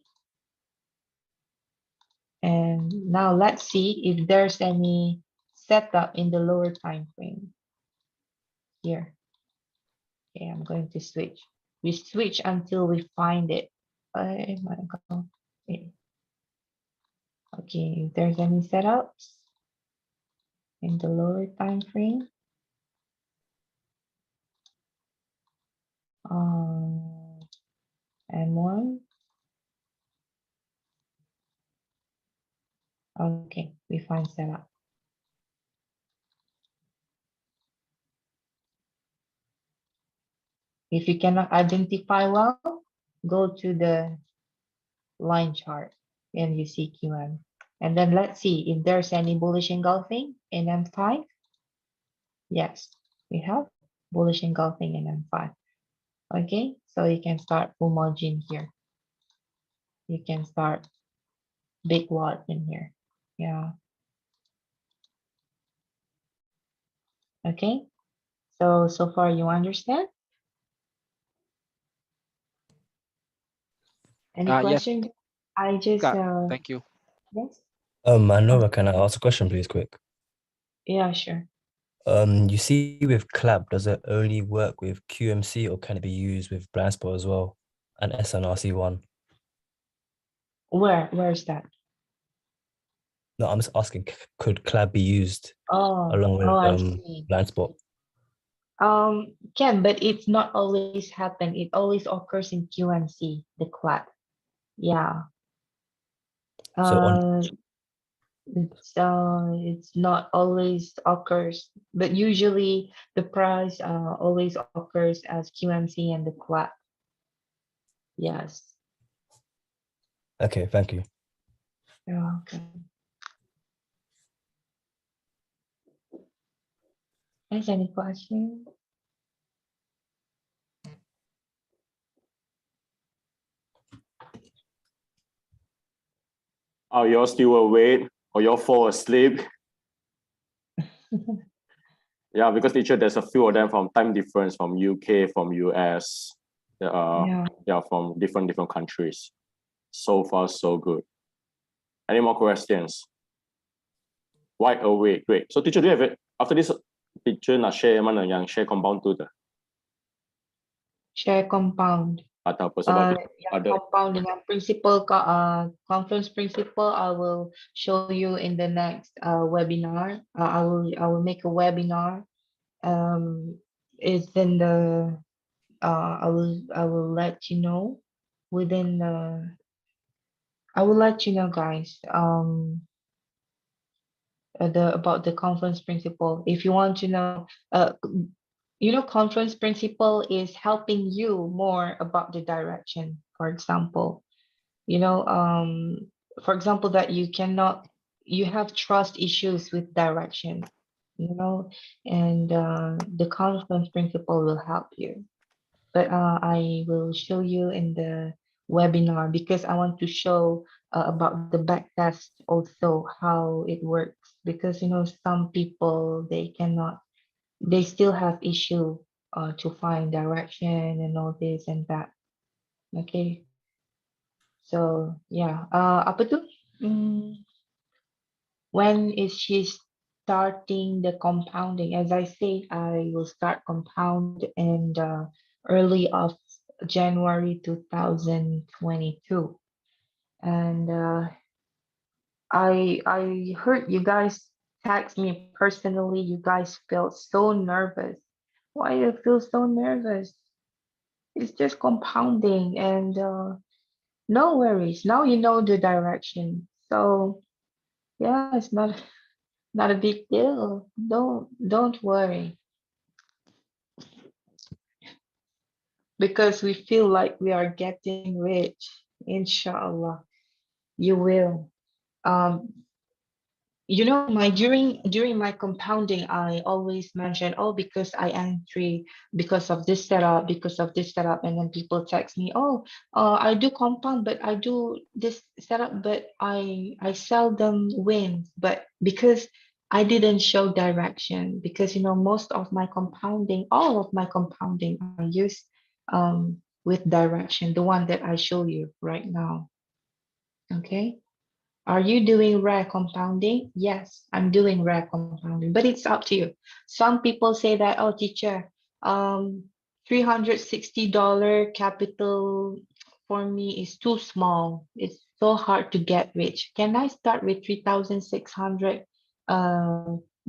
Speaker 1: And now let's see if there's any setup in the lower time frame here. Okay, I'm going to switch. We switch until we find it. Oh my God. Okay, if there's any setups in the lower time frame. M1. Okay, we find setup. If you cannot identify well, go to the line chart and you see QM. And then let's see if there's any bullish engulfing in M5. Yes, we have bullish engulfing in M5. Okay, so you can start full margin here. You can start big lot in here. Yeah. Okay. So far you understand? Any
Speaker 16: Yes,
Speaker 1: questions? I just
Speaker 16: thank you.
Speaker 1: yes.
Speaker 17: Manova, can I ask a question, please, quick?
Speaker 1: Yeah, sure.
Speaker 17: You see with clap, does it only work with QMC or can it be used with blind spot as well? And SNRC1?
Speaker 1: Where's that?
Speaker 17: No, I'm just asking, could clap be used along with
Speaker 1: I see.
Speaker 17: blind spot?
Speaker 1: Can, but it's not always happen. It always occurs in QMC, the clap. Yeah.
Speaker 17: So on
Speaker 1: It's not always occurs, but usually the price always occurs as QMC and the clap. Yes.
Speaker 17: okay, thank you.
Speaker 1: You're welcome. Is any question?
Speaker 3: Are you all still awake or you all fall asleep? Yeah, because teacher, there's a few of them from time difference from UK, from US, yeah, from different countries. So far, so good. Any more questions? Wide awake, great. So teacher, do you have it? After this, teacher nak share mana yang share compound tu dah?
Speaker 1: Share compound.
Speaker 3: Atau apa sebab
Speaker 1: Yang compound dengan principal conference principle, I will show you in the next webinar. I will make a webinar. It's in the I will let you know within the I will let you know, guys, about the conference principle. If you want to know, conference principle is helping you more about the direction. For example, for example, that you have trust issues with direction, and the conference principle will help you. But I will show you in the webinar because I want to show about the back test also how it works, because some people they still have issue to find direction and all this and that. Okay, so yeah, apa tu? When is she starting the compounding? As I say, I will start compound in the early of January 2022. And I heard you guys text me personally. You guys felt so nervous. Why you feel so nervous? It's just compounding, and no worries. Now you know the direction. So yeah, it's not a big deal. Don't worry. Because we feel like we are getting rich. Inshallah. You will. Um, my during my compounding, I always mention, oh, because I entry because of this setup, and then people text me, oh, I do compound, but I do this setup, but I seldom win, but because I didn't show direction, because most of my compounding, all of my compounding are used with direction, the one that I show you right now. Okay. Are you doing rare compounding? Yes, I'm doing rare compounding, but it's up to you. Some people say that, oh, teacher, $360 capital for me is too small. It's so hard to get rich. Can I start with $3,600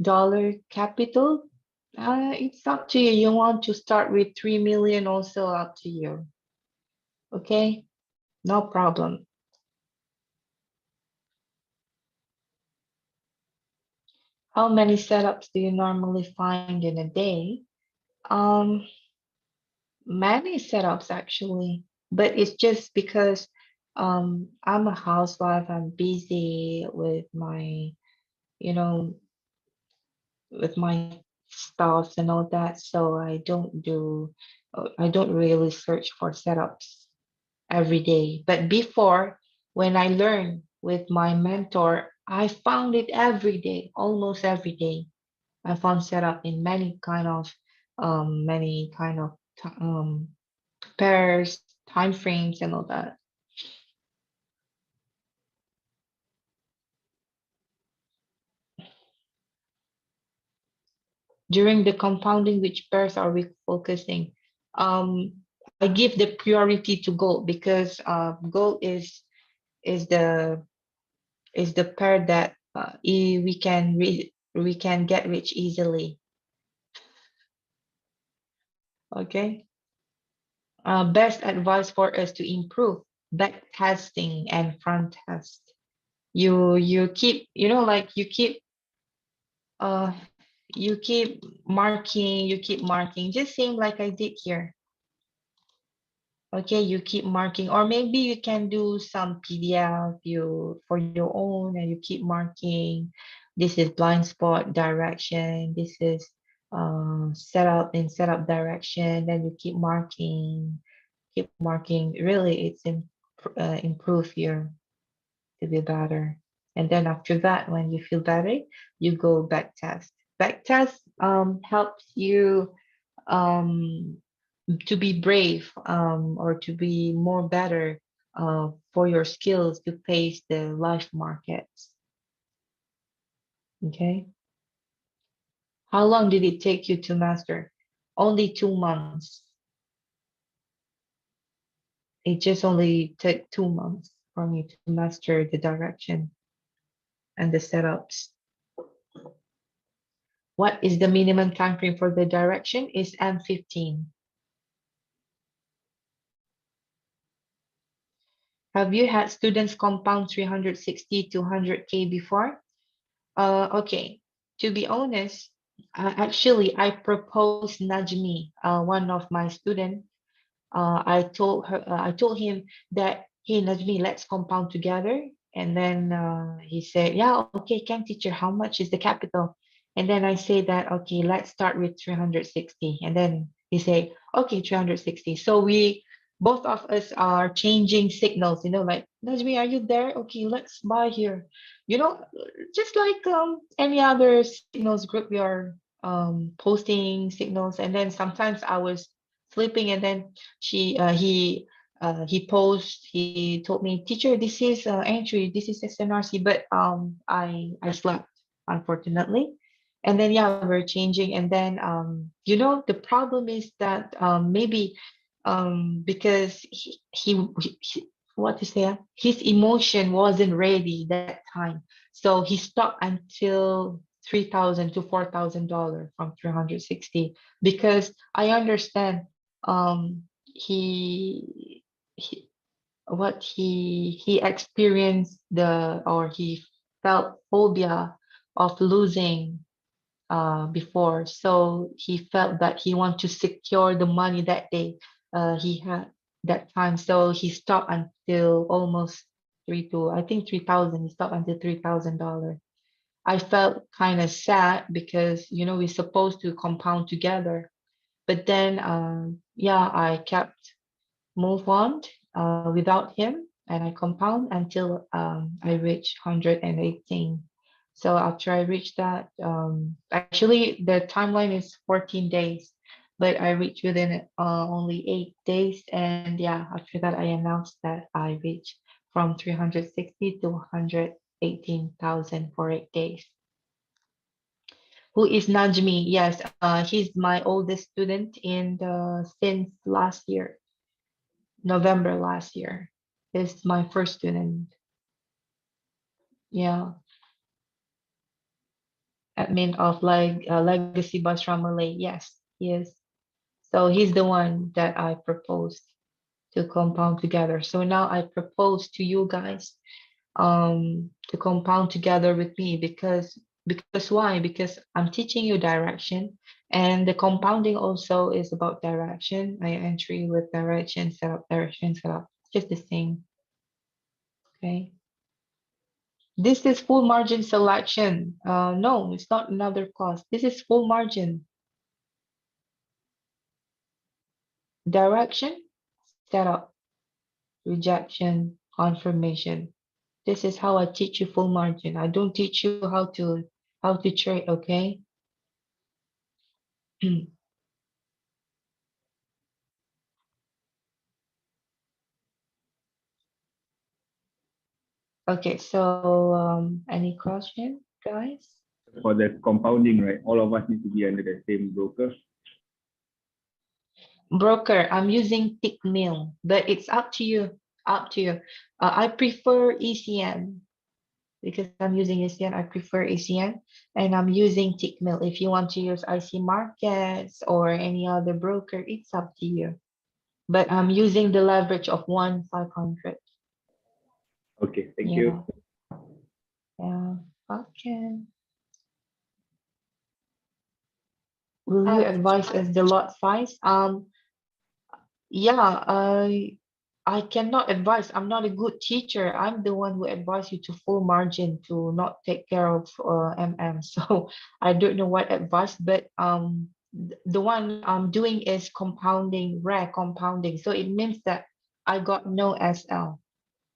Speaker 1: dollar capital? It's up to you. You want to start with 3 million, also up to you. Okay, no problem. How many setups do you normally find in a day? Many setups actually, but it's just because I'm a housewife. I'm busy with my, with my stuff and all that. So I don't really search for setups every day. But before, when I learned with my mentor, I found it every day, almost every day. I found setup in many kind of pairs, time frames, and all that. During the compounding, which pairs are we focusing? I give the priority to gold because gold is the is the pair that we can get rich easily. Okay. Best advice for us to improve back testing and front test. You keep like uh you keep marking just same like I did here. Okay, you keep marking, or maybe you can do some PDF for your own, and you keep marking. This is blind spot direction. This is setup in setup direction. Then you keep marking, keep marking. Really, it's improve here to be better. And then after that, when you feel better, you go back test. Back test helps you um to be brave or to be more better for your skills to face the life markets. Okay. How long did it take you to master? Only 2 months. It just only took 2 months for me to master the direction and the setups. What is the minimum time frame for the direction? Is M15. Have you had students compound 360 to 100K before? Okay, to be honest, actually, I proposed Najmi, one of my students. I told him that, hey, Najmi, let's compound together. And then he said, yeah, okay, can teacher, how much is the capital? And then I say that, okay, let's start with 360. And then he say, okay, 360. So both of us are changing signals, like, Najmi, are you there? Okay, let's buy here. Just like any other signals group, we are posting signals. And then sometimes I was sleeping, and then he told me, teacher, this is entry, this is SNRC, but I slept, unfortunately. And then yeah, we're changing. And then the problem is that maybe because what to say, his emotion wasn't ready that time, so he stopped until 3,000 to $4,000 from 360. Because I understand he what he experienced or he felt phobia of losing before. So he felt that he wanted to secure the money that he had that time. So he stopped until almost I think 3,000. He stopped until $3,000. I felt kind of sad because we're supposed to compound together. But then yeah, I kept move on without him, and I compound until I reach 118. So after I reach that, actually the timeline is 14 days, but I reached within only 8 days. And yeah, after that I announced that I reached from 360 to 118,000 for 8 days. Who is Najmi? Yes, he's my oldest student since last year. November last year is my first student. Yeah, admin of Legacy Basra Malay. Yes, he is. So he's the one that I proposed to compound together. So now I propose to you guys to compound together with me because why? Because I'm teaching you direction, and the compounding also is about direction. I entry with direction, setup, just the same. Okay. This is full margin selection. No, it's not another cost. This is full margin. Direction, setup, rejection, confirmation. This is how I teach you full margin. I don't teach you how to trade, okay? Okay, so any question, guys?
Speaker 15: For the compounding, right? All of us need to be under the same broker.
Speaker 1: Broker, I'm using Tickmill, but it's up to you. Up to you. I prefer ECN because I'm using ECN. I prefer ECN, and I'm using Tickmill. If you want to use IC Markets or any other broker, it's up to you. But I'm using the leverage of 1/500.
Speaker 15: Okay, thank
Speaker 1: Yeah.
Speaker 15: you.
Speaker 1: Yeah. Okay. Will you advise us the lot size? Yeah, I cannot advise. I'm not a good teacher. I'm the one who advise you to full margin to not take care of MM. So I don't know what advice, but the one I'm doing is compounding, rare compounding. So it means that I got no SL.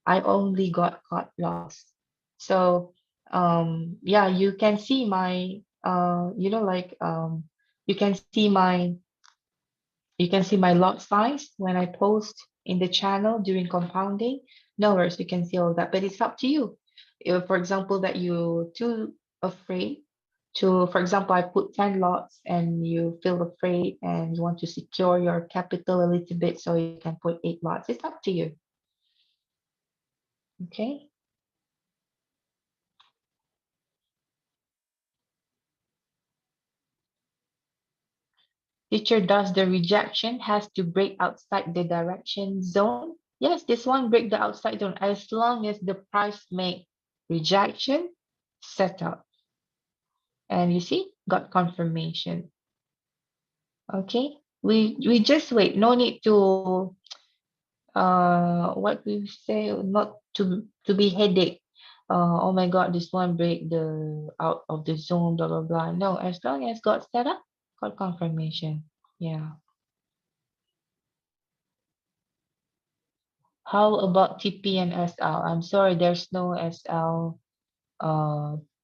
Speaker 1: I only got cut loss. So yeah, you can see my you can see my lot size when I post in the channel during compounding. No worries, you can see all that, but it's up to you. If, for example, that you're too afraid to, for example, I put 10 lots and you feel afraid and you want to secure your capital a little bit so you can put 8 lots. It's up to you. Okay. Teacher, does the rejection has to break outside the direction zone? Yes, this one break the outside zone as long as the price make rejection setup. And you see, got confirmation. Okay, we just wait. No need to what we say, not to be headache. Oh my God, this one break the out of the zone, blah blah blah. No, as long as got set up, got confirmation. Yeah. How about TP and SL? I'm sorry, there's no SL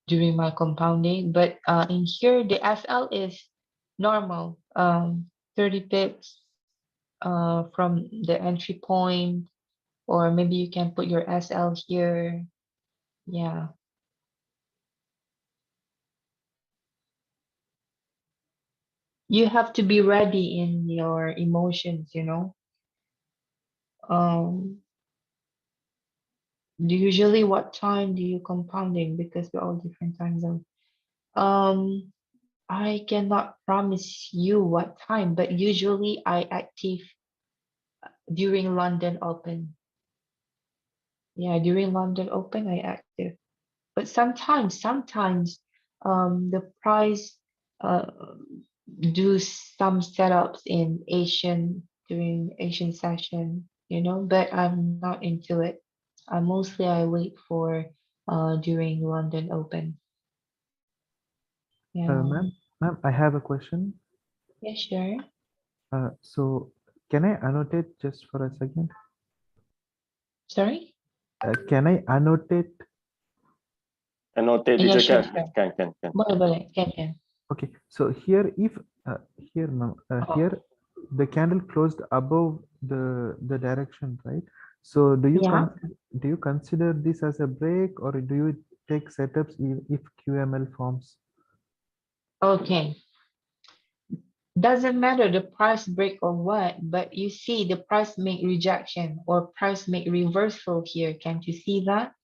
Speaker 1: during my compounding, but in here the SL is normal, 30 pips from the entry point, or maybe you can put your SL here. Yeah. You have to be ready in your emotions, you know. Usually what time do you compounding? Because we're all different time zones. I cannot promise you what time, but usually I active during London Open. Yeah, during London Open I active. But sometimes the price uh do some setups in Asian during Asian session, you know, but I'm not into it. Mostly I wait for during London Open. Yeah.
Speaker 7: Ma'am, I have a question.
Speaker 1: Yeah, sure.
Speaker 7: So can I annotate just for a second?
Speaker 1: Sorry?
Speaker 7: Can I annotate?
Speaker 3: Annotate,
Speaker 1: Yeah,
Speaker 3: teacher,
Speaker 1: sure.
Speaker 3: can.
Speaker 1: Boleh, can.
Speaker 7: Okay, so here, if here, ma'am, here the candle closed above the direction, right? So do you
Speaker 1: Yeah.
Speaker 7: do you consider this as a break, or do you take setups if QML forms?
Speaker 1: Okay. Doesn't matter the price break or what, but you see the price make rejection or price make reversal here. Can't you see that?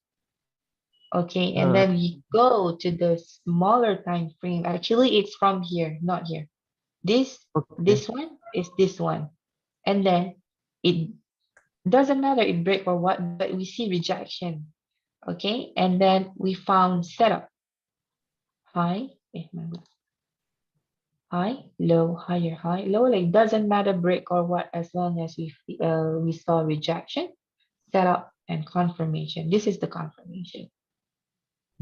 Speaker 1: Okay, and then you go to the smaller time frame. Actually, it's from here, not here. This one is this one. And then it doesn't matter it break or what, but we see rejection. Okay, and then we found setup. High, high, low, higher, high, low. Like doesn't matter break or what, as long as we saw rejection, setup, and confirmation. This is the confirmation.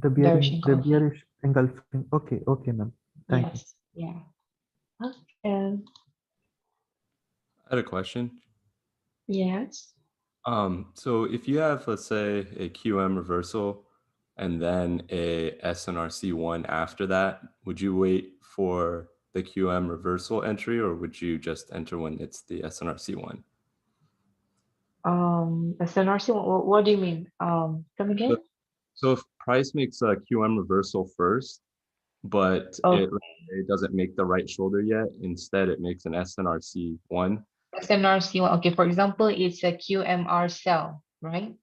Speaker 7: The
Speaker 1: Bearish
Speaker 7: the
Speaker 1: engulfing.
Speaker 7: bearish engulfing. Okay, okay, ma'am. Thank you.
Speaker 1: Yes. Yeah. Okay.
Speaker 11: I had a question.
Speaker 1: Yes.
Speaker 11: So if you have, let's say, a QM reversal and then a SNRC1 after that, would you wait for the QM reversal entry or would you just enter when it's the SNRC1?
Speaker 1: SNRC, what do you mean? Come again?
Speaker 11: So if price makes a QM reversal first, but
Speaker 1: Oh,
Speaker 11: it doesn't make the right shoulder yet, instead it makes an SNRC1.
Speaker 1: SNRC1. Okay, for example, it's a QMR cell, right?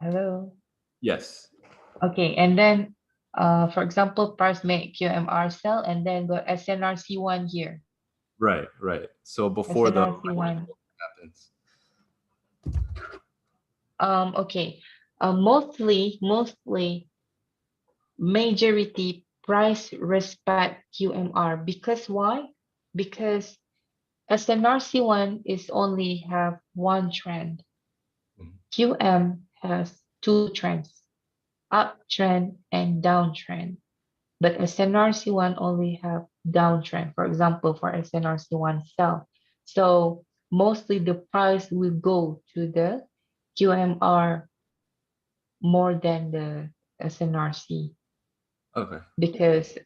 Speaker 1: Hello.
Speaker 11: Yes.
Speaker 1: Okay, and then, for example, price make QMR cell and then got SNRC1 here.
Speaker 11: Right, right. So before the
Speaker 1: SNRC1.
Speaker 11: happens.
Speaker 1: Okay. Mostly, majority price respect QMR because why? Because SNRC1 is only have one trend. QM has two trends, uptrend and downtrend. But SNRC1 only have downtrend, for example, for SNRC1 sell. So mostly the price will go to the QMR more than the SNRC.
Speaker 11: Okay.
Speaker 1: Because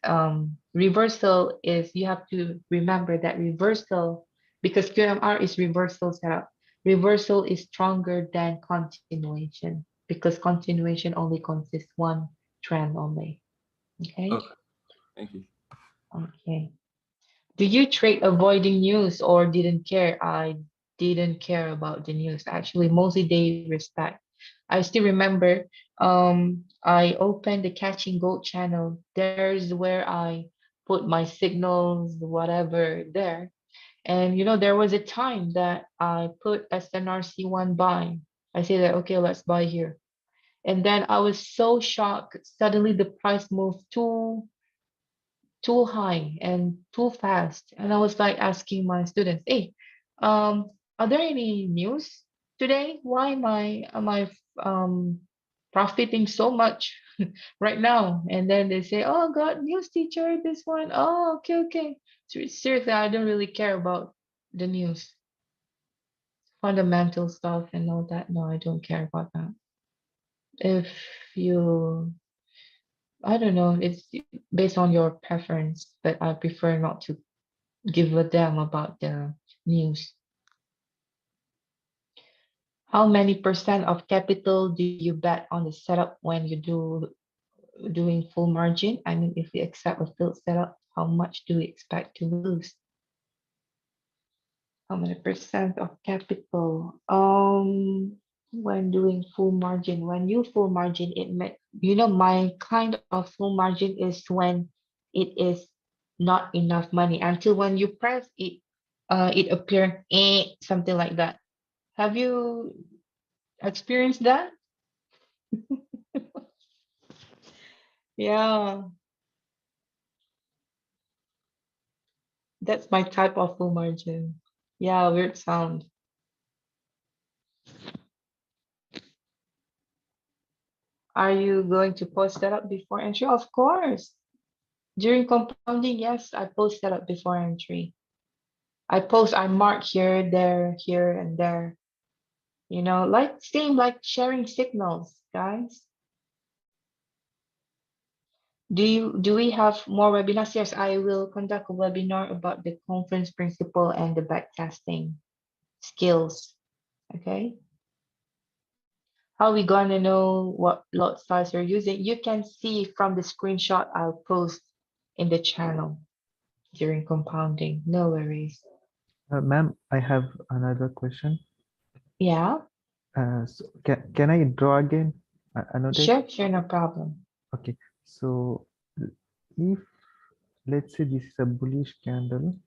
Speaker 1: reversal is, you have to remember that reversal, because QMR is reversal setup. Reversal is stronger than continuation because continuation only consists one trend only. Okay.
Speaker 11: Okay. Thank you.
Speaker 1: Okay. Do you trade avoiding news or didn't care? I didn't care about the news. Actually, mostly they respect. I still remember I opened the Catching Gold channel. There's where I put my signals, whatever there. And there was a time that I put SNRC1 buy. I say that okay, let's buy here. And then I was so shocked. Suddenly the price moved too high and too fast. And I was like asking my students, hey, are there any news today? Why am I profiting so much right now? And then they say, oh, God, news teacher, this one. Oh, okay, okay. Seriously, I don't really care about the news, fundamental stuff and all that. No, I don't care about that. If you I don't know, it's based on your preference, but I prefer not to give a damn about the news. How many percent of capital do you bet on the setup when you doing full margin? I mean, if we accept a field setup, how much do we expect to lose? How many percent of capital? When doing full margin, when you full margin, it meant, my kind of full margin is when it is not enough money until when you press it, it appear something like that. Have you experienced that? Yeah, that's my type of full margin. Yeah, weird sound. Are you going to post that up before entry? Of course. During compounding, yes, I post that up before entry. I mark here, there, here, and there. Like same like sharing signals, guys. Do we have more webinars? Yes, I will conduct a webinar about the conference principle and the backtesting skills. Okay. How we gonna know what lot size you're using? You can see from the screenshot I'll post in the channel during compounding. No worries.
Speaker 7: Ma'am, I have another question.
Speaker 1: Yeah.
Speaker 7: So can I draw again? Annotate?
Speaker 1: Sure, no problem.
Speaker 7: Okay. So if let's say this is a bullish candle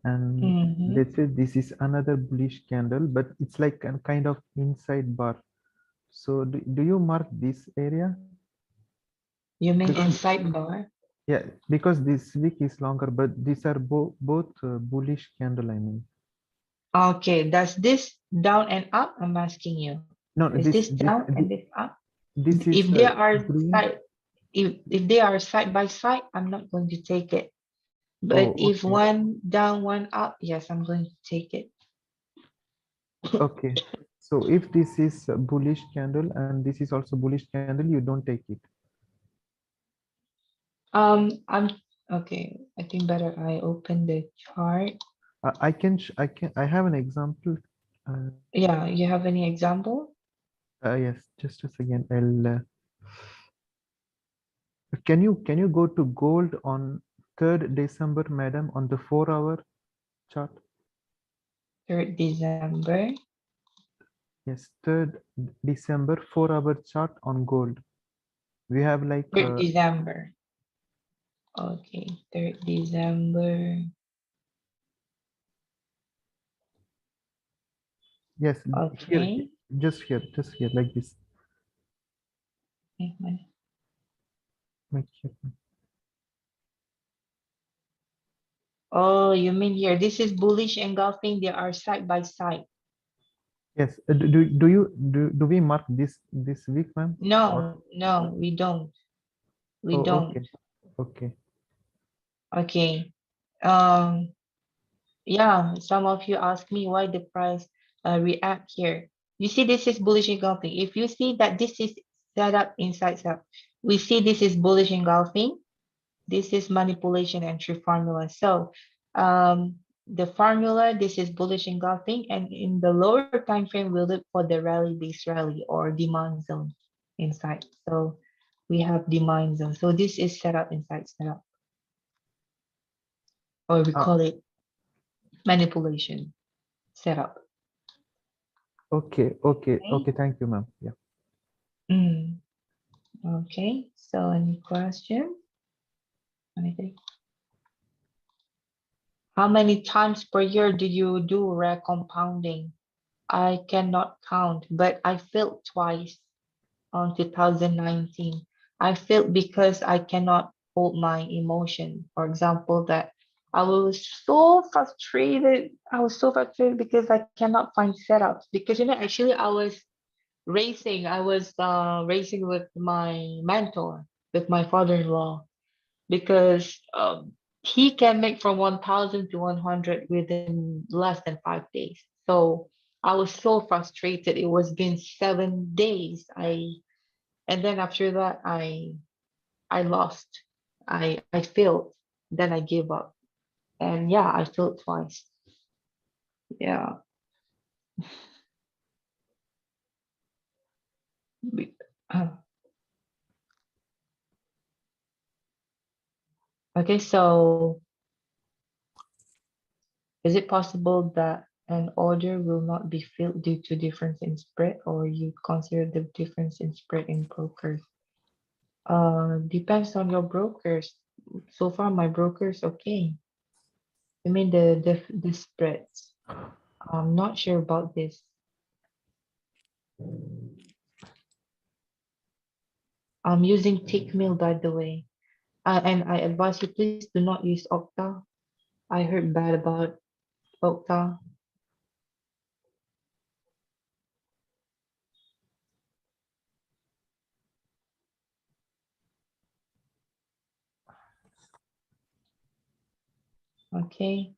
Speaker 7: and let's say this is another bullish candle, but it's like a kind of inside bar. So do you mark this area?
Speaker 1: You mean inside bar?
Speaker 7: Yeah, because this wick is longer, but these are both bullish candle, I mean.
Speaker 1: Okay, does this down and up? I'm asking you.
Speaker 7: No,
Speaker 1: Is this down and this up?
Speaker 7: this
Speaker 1: If
Speaker 7: is
Speaker 1: they are
Speaker 7: green.
Speaker 1: side, if they are side by side, I'm not going to take it. But
Speaker 7: Oh,
Speaker 1: if
Speaker 7: okay.
Speaker 1: one down, one up, yes, I'm going to take it.
Speaker 7: Okay. So if this is a bullish candle and this is also bullish candle, you don't take it.
Speaker 1: I'm okay. I think better I open the chart.
Speaker 7: I have an example.
Speaker 1: Yeah, you have any example?
Speaker 7: Yes, just a second. I'll. Can you go to gold on 3rd December, madam, on the 4-hour chart?
Speaker 1: 3rd December.
Speaker 7: Yes, 3rd December 4-hour chart on gold. We have like
Speaker 1: 3rd December. Okay, 3rd December.
Speaker 7: yes,
Speaker 1: Okay.
Speaker 7: just here, like this. Make sure.
Speaker 1: Oh, you mean here? This is bullish engulfing. They are side by side.
Speaker 7: Yes. Do we mark this week, ma'am?
Speaker 1: No, no, we don't. We
Speaker 7: Oh,
Speaker 1: don't.
Speaker 7: okay. Okay.
Speaker 1: Okay. Yeah, some of you ask me why the price react here. You see, this is bullish engulfing. If you see that this is set up inside setup, we see this is bullish engulfing. This is manipulation entry formula. So the formula, this is bullish engulfing, and in the lower time frame, we'll look for the rally base rally or demand zone inside. So we have demand zone. So this is set up inside setup, or we call it manipulation setup.
Speaker 7: Okay. Thank you, ma'am. Yeah.
Speaker 1: Okay. So any question? Anything? How many times per year do you do recompounding? I cannot count, but I failed twice on 2019. I failed because I cannot hold my emotion. For example, that I was so frustrated. I was so frustrated because I cannot find setups. Because actually I was racing. I was racing with my mentor, with my father-in-law, because he can make from 1,000 to 100 within less than 5 days. So I was so frustrated. It was been 7 days. And then after that, I lost. I failed. Then I gave up. And yeah, I failed twice. Yeah. Okay, so is it possible that an order will not be filled due to difference in spread, or you consider the difference in spread in brokers? Depends on your brokers. So far, my broker's okay. I mean the spreads. I'm not sure about this. I'm using Tickmill, by the way. And I advise you, please do not use Okta. I heard bad about Okta. Okay.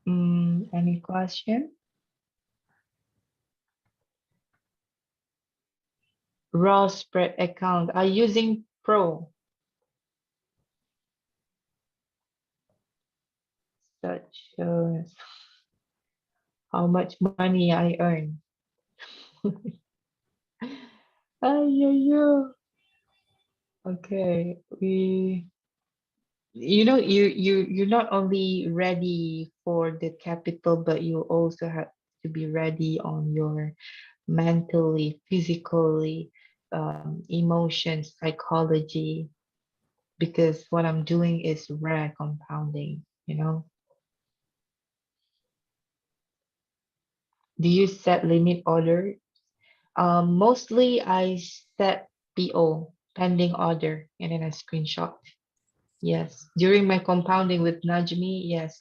Speaker 1: Any question? Raw spread account. Are using Pro? Such how much money I earn. Okay, you're not only ready for the capital, but you also have to be ready on your mentally, physically, emotions, psychology, because what I'm doing is rare compounding, Do you set limit order? Mostly I set PO, pending order, and then I screenshot. Yes, during my compounding with Najmi, yes,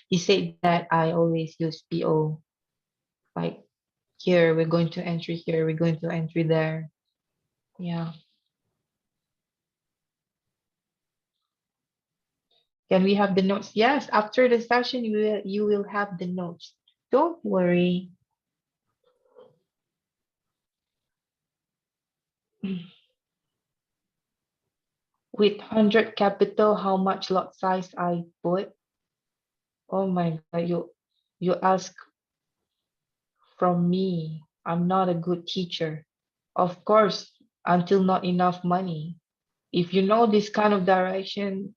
Speaker 1: he said that I always use PO, like here, we're going to entry here, we're going to entry there. Yeah. Can we have the notes? Yes, after the session, you will have the notes. Don't worry. With 100 capital, how much lot size I put? Oh my God, you ask from me. I'm not a good teacher. Of course, until not enough money. If you know this kind of direction,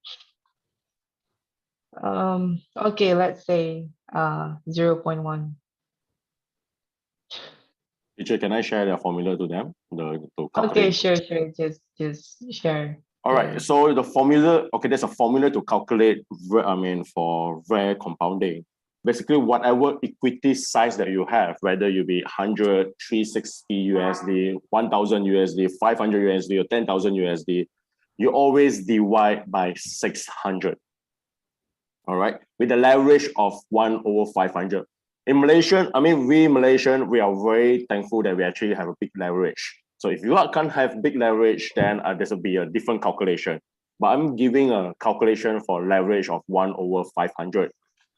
Speaker 1: okay, let's say 0.1.
Speaker 3: Teacher, can I share the formula to them? To
Speaker 1: Okay,
Speaker 3: calculate.
Speaker 1: sure. Just share.
Speaker 3: All right. So the formula, okay, there's a formula to calculate, for rare compounding. Basically, whatever equity size that you have, whether you be 100, 360 USD, 1,000 USD, 500 USD, or 10,000 USD, you always divide by 600. All right, with the leverage of 1/500. In Malaysia, we Malaysian, we are very thankful that we actually have a big leverage. So if you can't have big leverage, then this will be a different calculation. But I'm giving a calculation for leverage of 1/500.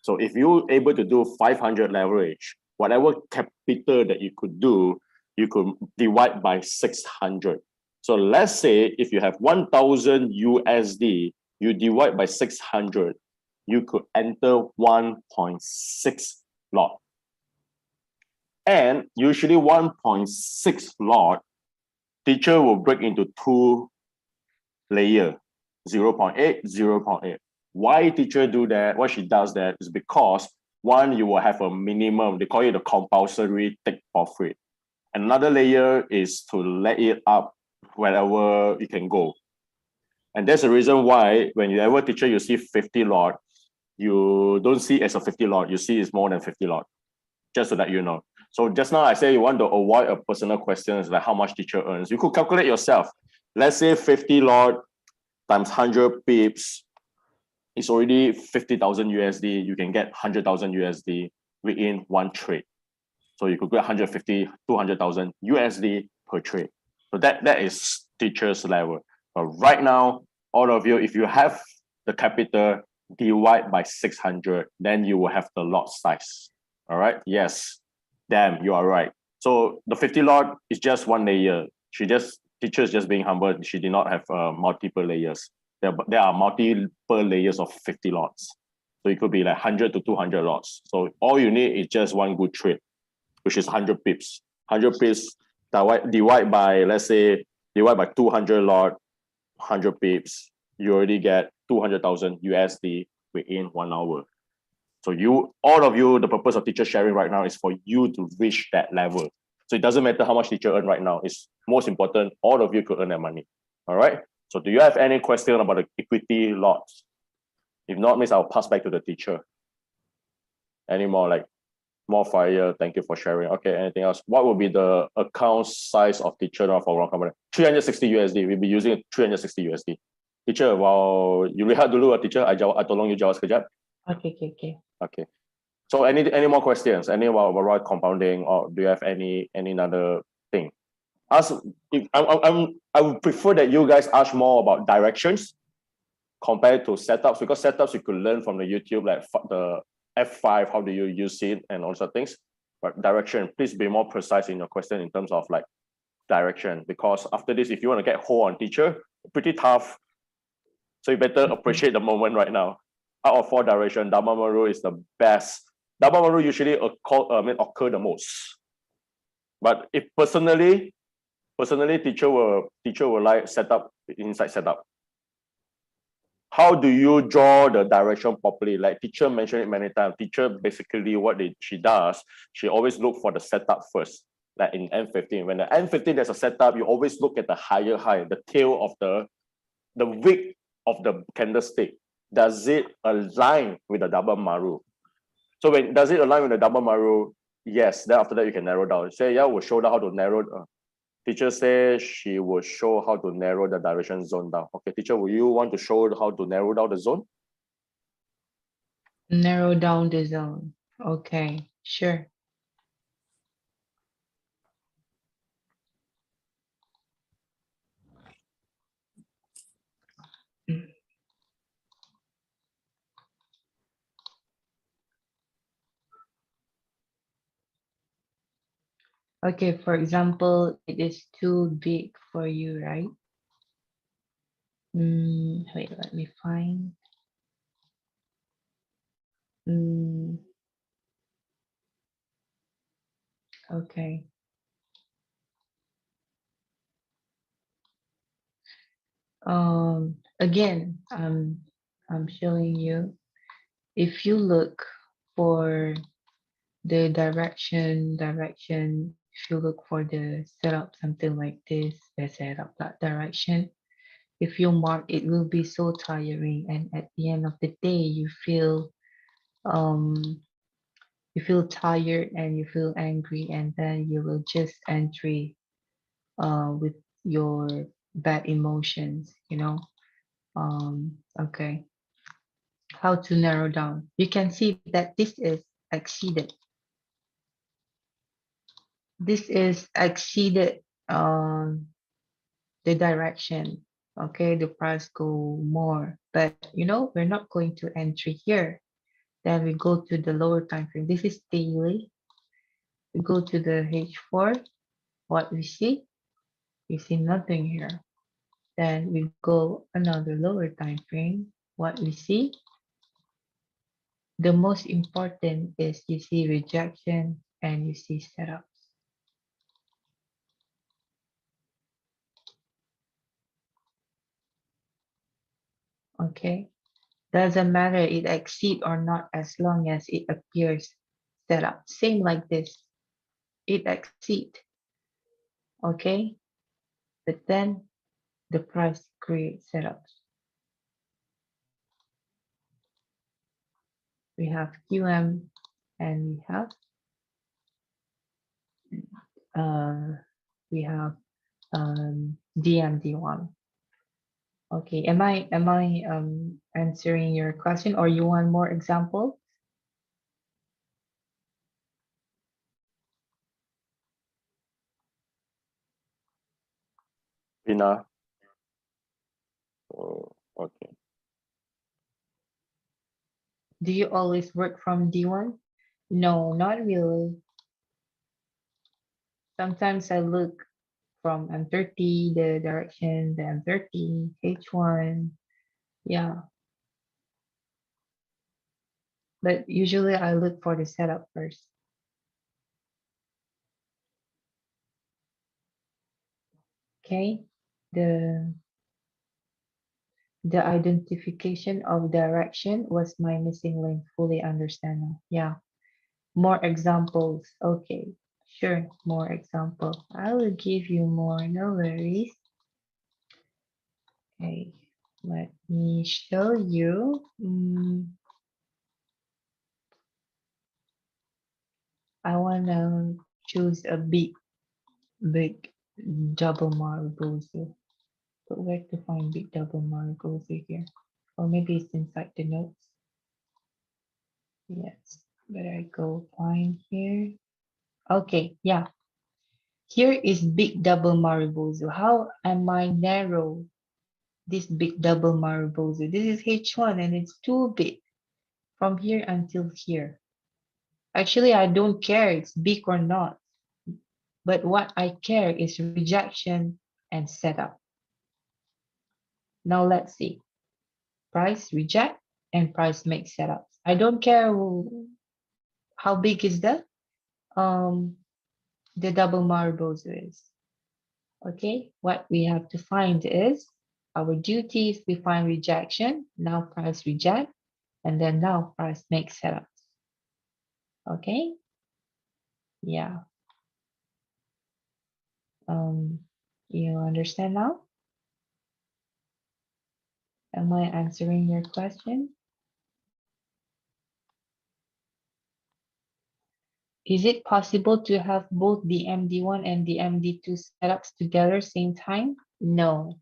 Speaker 3: So if you're able to do 500 leverage, whatever capital that you could do, you could divide by 600. So let's say if you have 1,000 USD, you divide by 600, you could enter 1.6 lot. And usually 1.6 lot, teacher will break into 2 layer, 0.8, 0.8. Why teacher do that? Why she does that is because one, you will have a minimum, they call it a compulsory take profit. Another layer is to let it up wherever you can go. And that's the reason why when you ever teacher, you see 50 lot, you don't see it as a 50 lot, you see it's more than 50 lot, just so that you know. So just now I say you want to avoid a personal questions like how much teacher earns. You could calculate yourself. Let's say 50 lot times 100 pips, it's already 50,000 USD. You can get 100,000 USD within one trade. So you could get 150, 200,000 USD per trade. So that is teacher's level. But right now, all of you, if you have the capital, divide by 600, then you will have the lot size. All right. Yes. Damn, you are right. So the 50 lot is just one layer. Teacher is just being humble. She did not have multiple layers. There are multiple layers of 50 lots. So it could be like 100 to 200 lots. So all you need is just one good trade, which is 100 pips. 100 pips divide by, let's say, divide by 200 lot, 100 pips. You already get 200,000 USD within 1 hour. So all of you, the purpose of teacher sharing right now is for you to reach that level. So it doesn't matter how much teacher earn right now. It's most important, all of you could earn that money. All right. So do you have any question about the equity lots? If not, means I'll pass back to the teacher. Any more more fire? Thank you for sharing. Okay, anything else? What will be the account size of teacher for one company? 360 USD. We'll be using 360 USD. Teacher, while you rehat dulu, teacher, I tolong you jawab sekejap. Okay. So any more questions? Any about compounding, or do you have any other thing? I would prefer that you guys ask more about directions compared to setups, because setups you could learn from the YouTube, like the F5, how do you use it and all sorts of things. But direction, please be more precise in your question in terms of direction, because after this, if you want to get hold on teacher, pretty tough. So you better appreciate the moment right now. Out of 4 direction, Dhamma is the best. Dhamma usually occur the most. But if personally, teacher will like setup inside setup. How do you draw the direction properly? Like teacher mentioned it many times. Teacher basically she does, she always look for the setup first. Like in N15, when the N15 there's a setup, you always look at the higher high, the tail of the wick of the candlestick. Does it align with the double maru? So does it align with the double maru? Yes. Then after that you can narrow down. Say yeah, we'll show down how to narrow. Teacher says she will show how to narrow the direction zone down. Okay, teacher, will you want to show how to narrow down the zone?
Speaker 1: Narrow down the zone. Okay, sure. Okay, for example, it is too big for you, right? Wait, let me find. Okay. Again, I'm showing you. If you look for the direction, if you look for the setup, something like this, the setup, that direction, if you mark, it will be so tiring. And at the end of the day, um, you feel tired and you feel angry, and then you will just entry with your bad emotions, okay. How to narrow down? You can see that this is exceeded. This is exceeded the direction. Okay, the price go more, but we're not going to entry here. Then we go to the lower time frame. This is daily. We go to the H4. What we see? We see nothing here. Then we go another lower time frame. What we see? The most important is you see rejection and you see setups. Okay, doesn't matter it exceed or not as long as it appears setup. Same like this, it exceed. Okay, but then the price creates setups. We have QM and uh, we have DMD1. Okay, am I answering your question, or you want more example?
Speaker 3: Pina. Oh, okay.
Speaker 1: Do you always work from D1? No, not really. Sometimes I look from M30, the direction, the M30, H1. Yeah, but usually I look for the setup first. Okay, the identification of direction was my missing link. Fully understand now. Yeah, more examples. Okay, sure, more example. I will give you more, no worries. Okay, let me show you. I wanna choose a big double marbles. But where to find big double marbles here? Or maybe it's inside the notes. Yes, but I go find here. Okay, yeah. Here is big double marbles. How am I narrow this big double marbles? This is H1 and it's too big from here until here. Actually, I don't care it's big or not. But what I care is rejection and setup. Now let's see. Price reject and price make setups. I don't care how big is the double marbles is. Okay, what we have to find is our duties. We find rejection. Now price reject, and then now price make setups. Okay, yeah. You understand now? Am I answering your question? Is it possible to have both the MD1 and the MD2 setups together same time? No,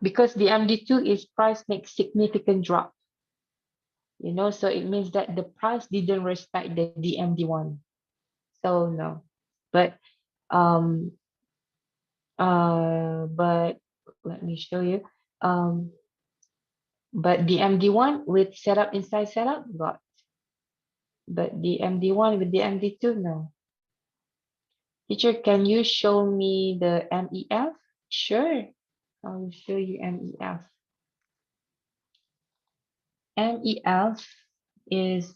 Speaker 1: because the MD2 is price makes significant drop. So it means that the price didn't respect the DMD1. So no, but um but let me show you. But the MD1 with setup inside setup got, but the MD1 with the MD2 no. Teacher, can you show me the MEF? Sure, I'll show you MEF. MEF is,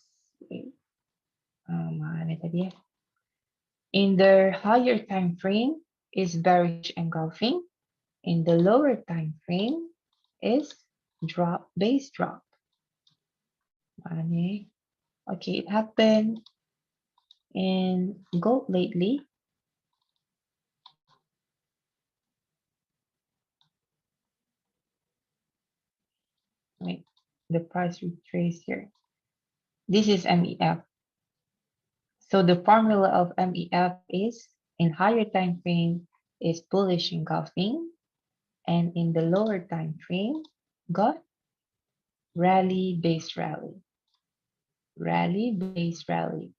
Speaker 1: mana tadi ya? In the higher time frame is bearish engulfing. In the lower time frame is drop, base drop. Mana? Okay, it happened in gold lately. Wait, the price retrace here. This is MEF. So the formula of MEF is in higher time frame is bullish engulfing, and in the lower time frame got rally base rally. Rally base rally.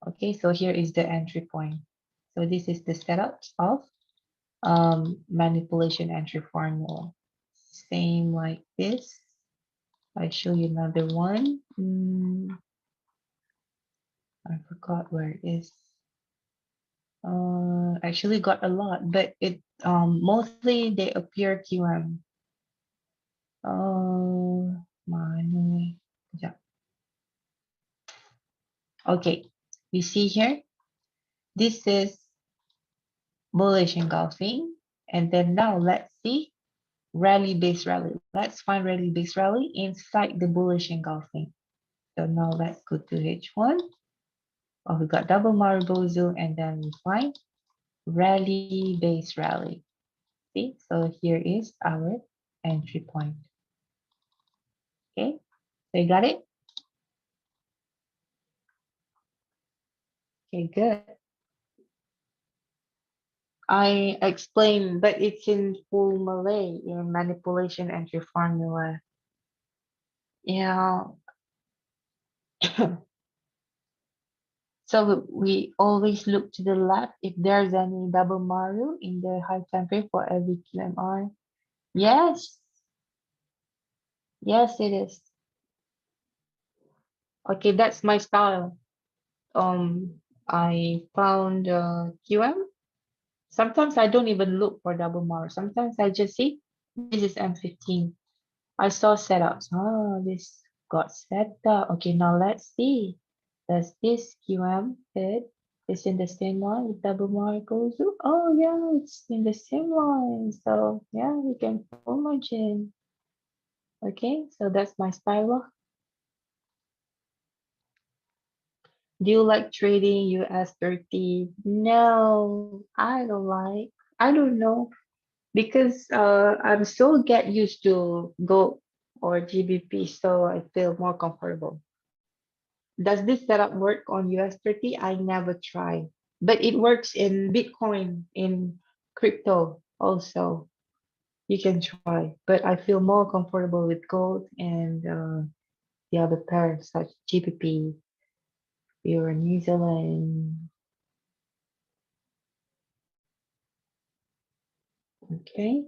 Speaker 1: Okay, so here is the entry point. So this is the setup of manipulation entry formula. Same like this. I show you another one. I forgot where it is. Actually got a lot, but it mostly they appear QM. Mana? Yeah. Okay, you see here. This is bullish engulfing, and then now let's see rally base rally. Let's find rally base rally inside the bullish engulfing. So now let's go to H1. Oh, we got double Marubozu, and then we find rally base rally. See, so here is our entry point. Okay, so you got it? Okay, good. I explained, but it's in full Malay in manipulation entry formula. Yeah. So we always look to the left if there's any double Maru in the high time frame for every QMR. Yes. Yes, it is. Okay, that's my style. I found QM. Sometimes I don't even look for double Maru. Sometimes I just see this is M15. I saw setups. Oh, this got set up. Okay, now let's see. Does this QM fit? It's in the same line with double Marcos. Oh yeah, it's in the same line. So yeah, we can full margin. Okay, so that's my spiral. Do you like trading US 30? No, I don't like. I don't know because I'm so get used to gold or GBP, so I feel more comfortable. Does this setup work on US 30? I never tried, but it works in Bitcoin, in crypto also. You can try, but I feel more comfortable with gold and the other pairs such GBP, Euro, New Zealand. Okay.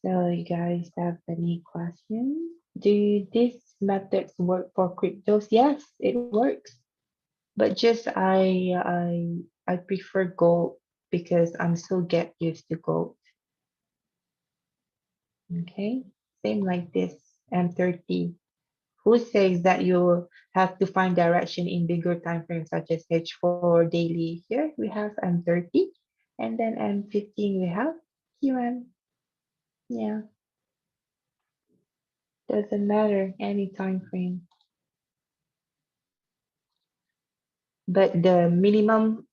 Speaker 1: So you guys have any questions? Do these methods work for cryptos? Yes, it works. But just I prefer gold because I'm so get used to gold. Okay, same like this M30. Who says that you have to find direction in bigger time frames such as H4 daily? Here we have M30, and then M15 we have QM. Yeah, doesn't matter any time frame. But the minimum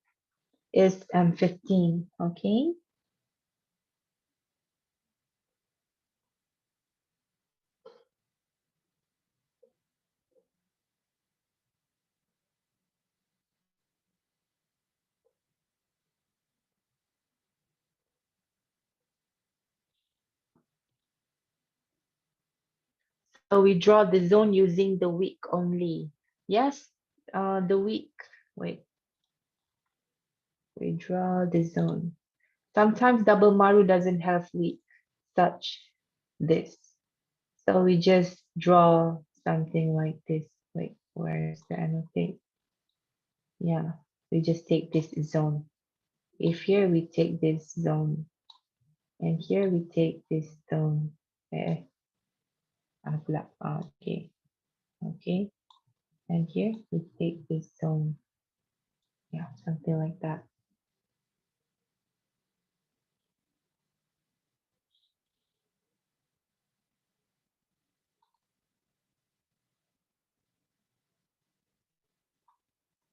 Speaker 1: is M15. Okay. So we draw the zone using the week only. Yes, the week. Wait, we draw the zone. Sometimes double Maru doesn't have week, such this. So we just draw something like this. Wait, where's the annotate? Yeah, we just take this zone. If here we take this zone, and here we take this zone. Okay, okay. And here we take this zone. Yeah, something like that.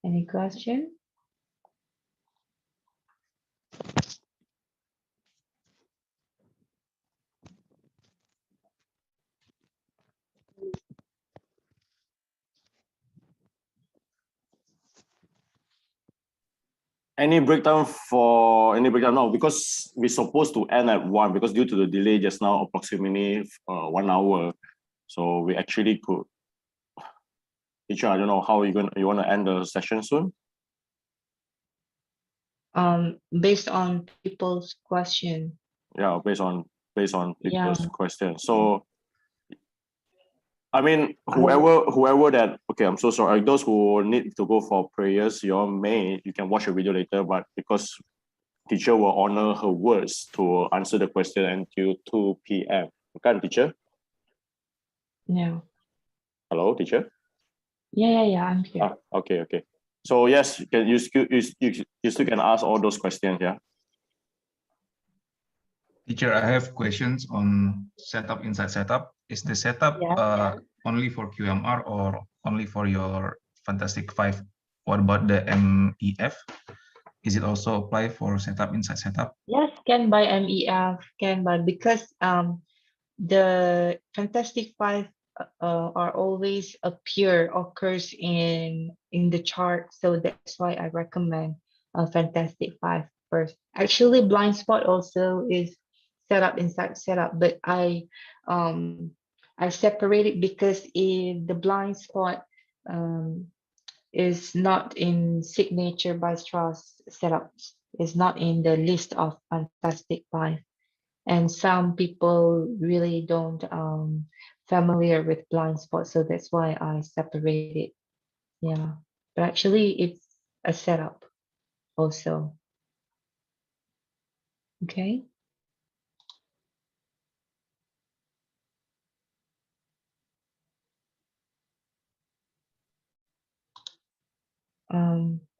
Speaker 1: Any question?
Speaker 3: Any breakdown for any breakdown? No, because we're supposed to end at 1 because due to the delay just now, approximately 1 hour. So we actually could. Teacher, I don't know how you want to end the session soon.
Speaker 1: Based on people's question.
Speaker 3: Yeah, based on
Speaker 1: Yeah.
Speaker 3: people's question. So I mean, whoever that, okay, I'm so sorry. Those who need to go for prayers, you can watch the video later, but because teacher will honor her words to answer the question until 2 p.m. Okay, teacher?
Speaker 1: Yeah.
Speaker 3: Hello, teacher?
Speaker 1: Yeah, I'm here.
Speaker 3: Okay. So yes, you still can ask all those questions, yeah?
Speaker 5: Teacher, I have questions on setup inside setup. Is the setup only for QMR or only for your Fantastic 5? What about the MEF? Is it also apply for setup inside setup?
Speaker 1: Yes, can buy MEF, can buy, because the Fantastic Five are always occurs in the chart, so that's why I recommend Fantastic Five first. Actually, blind spot also is set up inside setup, but I separate it because in the blind spot is not in signature by Strauss setups. Is not in the list of Fantastic Five, and some people really don't familiar with blind spot, so that's why I separate it. Yeah, but actually it's a setup also. Okay.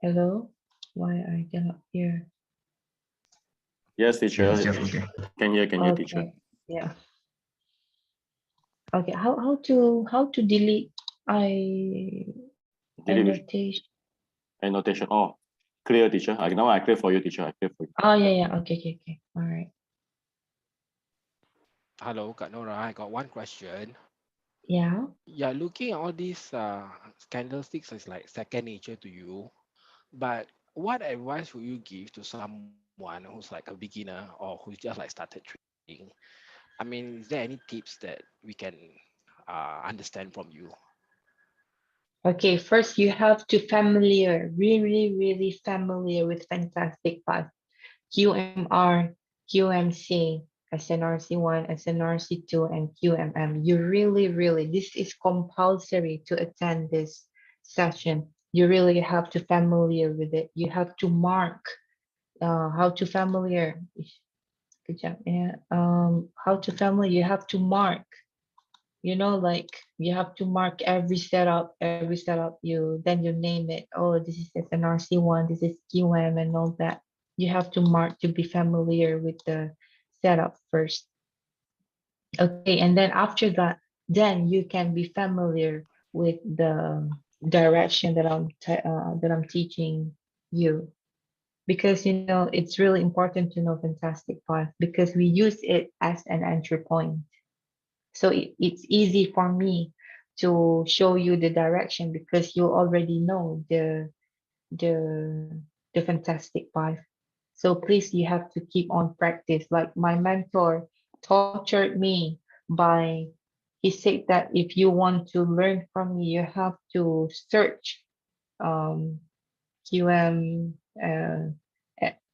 Speaker 1: Hello, why I cannot hear?
Speaker 3: Yes, teacher.
Speaker 5: Okay.
Speaker 3: Can hear, teacher.
Speaker 1: Okay. Yeah. Okay, how to delete annotation?
Speaker 3: Annotation. Oh, clear, teacher. Now I clear for you, teacher. I clear for you.
Speaker 1: Oh yeah. Okay. All right.
Speaker 16: Hello, Kak Nora. I got one question.
Speaker 1: Yeah.
Speaker 16: Yeah, looking at all these candlesticks is like second nature to you. But what advice would you give to someone who's like a beginner or who's just like started trading? I mean, is there any tips that we can understand from you?
Speaker 1: Okay, first you have to really familiar with Fantastic Five. QMR, QMC, SNRC1, SNRC2, and QMM. You really, this is compulsory to attend this session. You really have to familiar with it. You have to mark how to familiar. Good job. Yeah. How to familiar. You have to mark. Like you have to mark every setup then you name it. Oh, this is SNRC1, this is QM and all that. You have to mark to be familiar with the setup first. Okay, and then after that, then you can be familiar with the direction that I'm teaching you, because it's really important to know Fantastic Five because we use it as an entry point. So it's easy for me to show you the direction because you already know the Fantastic Five. So please, you have to keep on practice. Like my mentor tortured me by, he said that if you want to learn from me, you have to search QM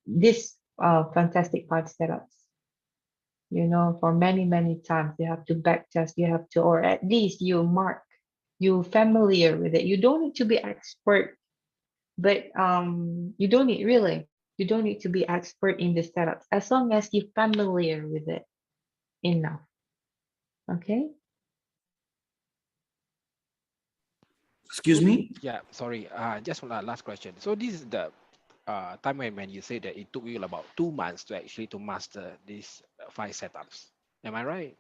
Speaker 1: this Fantastic Five setups. For many times you have to back test, you have to, or at least you mark, you familiar with it. You don't need to be expert But you don't need really. You don't need to be expert in the setups as long as you're familiar with it enough. Okay.
Speaker 18: Excuse me?
Speaker 16: Yeah, sorry. Just one last question. So this is the time when you say that it took you about 2 months to actually to master these 5 setups. Am I right?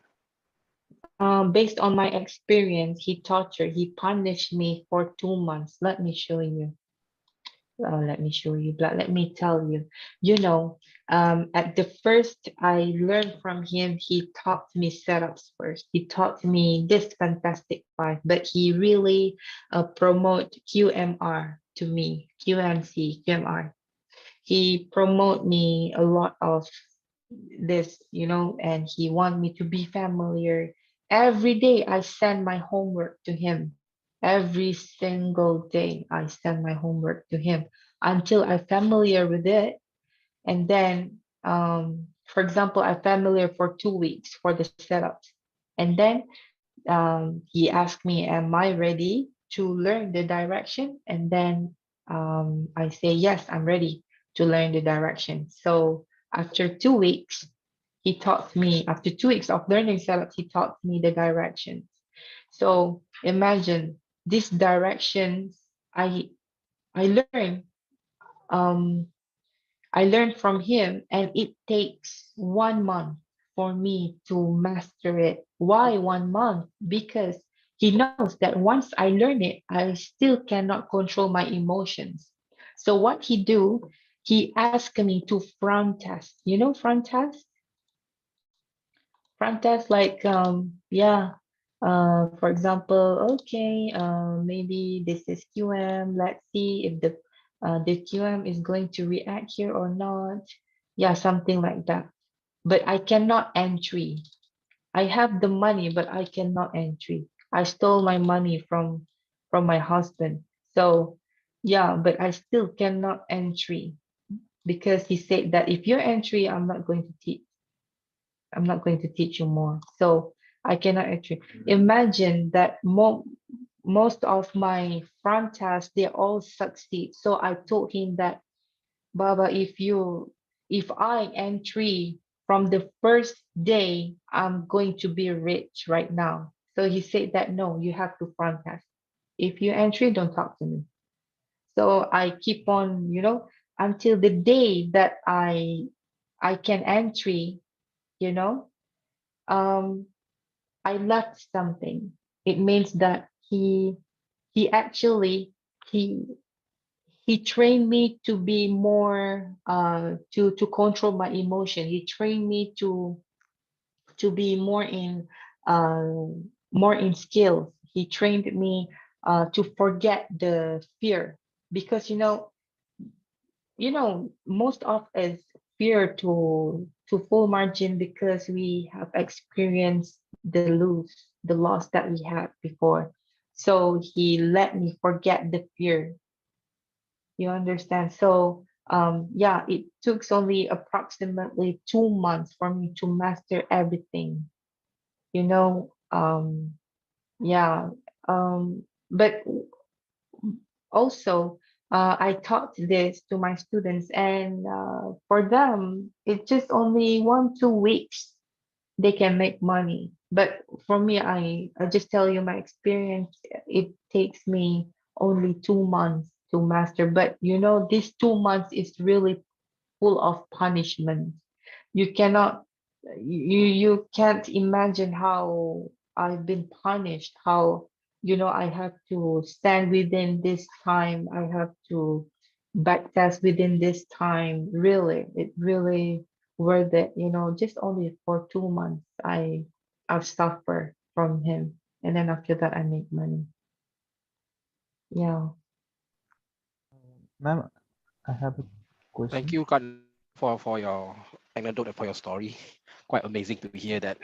Speaker 1: Based on my experience, he punished me for 2 months. Let me show you. Let me show you, but let me tell you, at the first I learned from him, he taught me setups first. He taught me this fantastic five, but he really promote QMR to me, QMC, QMR. He promote me a lot of this, and he want me to be familiar. Every day I send my homework to him. Every single day I send my homework to him until I'm familiar with it. And then, for example, I'm familiar for 2 weeks for the setups. And then he asked me, am I ready to learn the direction? And then I say, yes, I'm ready to learn the direction. So after 2 weeks, after 2 weeks of learning setups, he taught me the directions. So imagine these directions I learned. Um, I learned from him, and it takes 1 month for me to master it. Why 1 month? Because he knows that once I learn it, I still cannot control my emotions. So what he do, he asked me to front test. You know front test? Front test like for example, okay, maybe this is QM. Let's see if the QM is going to react here or not. Yeah, something like that. But I cannot entry. I have the money, but I cannot entry. I stole my money from my husband. So yeah, but I still cannot entry because he said that if you're entry, I'm not going to teach you more. So I cannot actually imagine that most of my front tasks, they all succeed. So I told him that, Baba, if I entry from the first day, I'm going to be rich right now. So he said that, no, you have to front task. If you entry, don't talk to me. So I keep on, until the day that I can entry, you know, um, I left something. It means that he actually he he trained me to be more to control my emotion. He trained me to be uh more in skills. He trained me to forget the fear because most of us fear to full margin because we have experienced the loss that we had before. So he let me forget the fear. You understand? So yeah, it took only approximately 2 months for me to master everything. You know, yeah. But also I taught this to my students, and for them it's just only 1 2 weeks they can make money. But for me, I just tell you my experience, it takes me only 2 months to master. But these 2 months is really full of punishment. You cannot you can't imagine how I've been punished, how I have to stand within this time, I have to backtest within this time. Really, it really worth it. Just only for 2 months I've suffered from him, and then after that I make money. Yeah.
Speaker 7: Ma'am, I have a
Speaker 16: Thank
Speaker 7: question.
Speaker 16: you, Kan, for your anecdote and for your story. Quite amazing to hear that.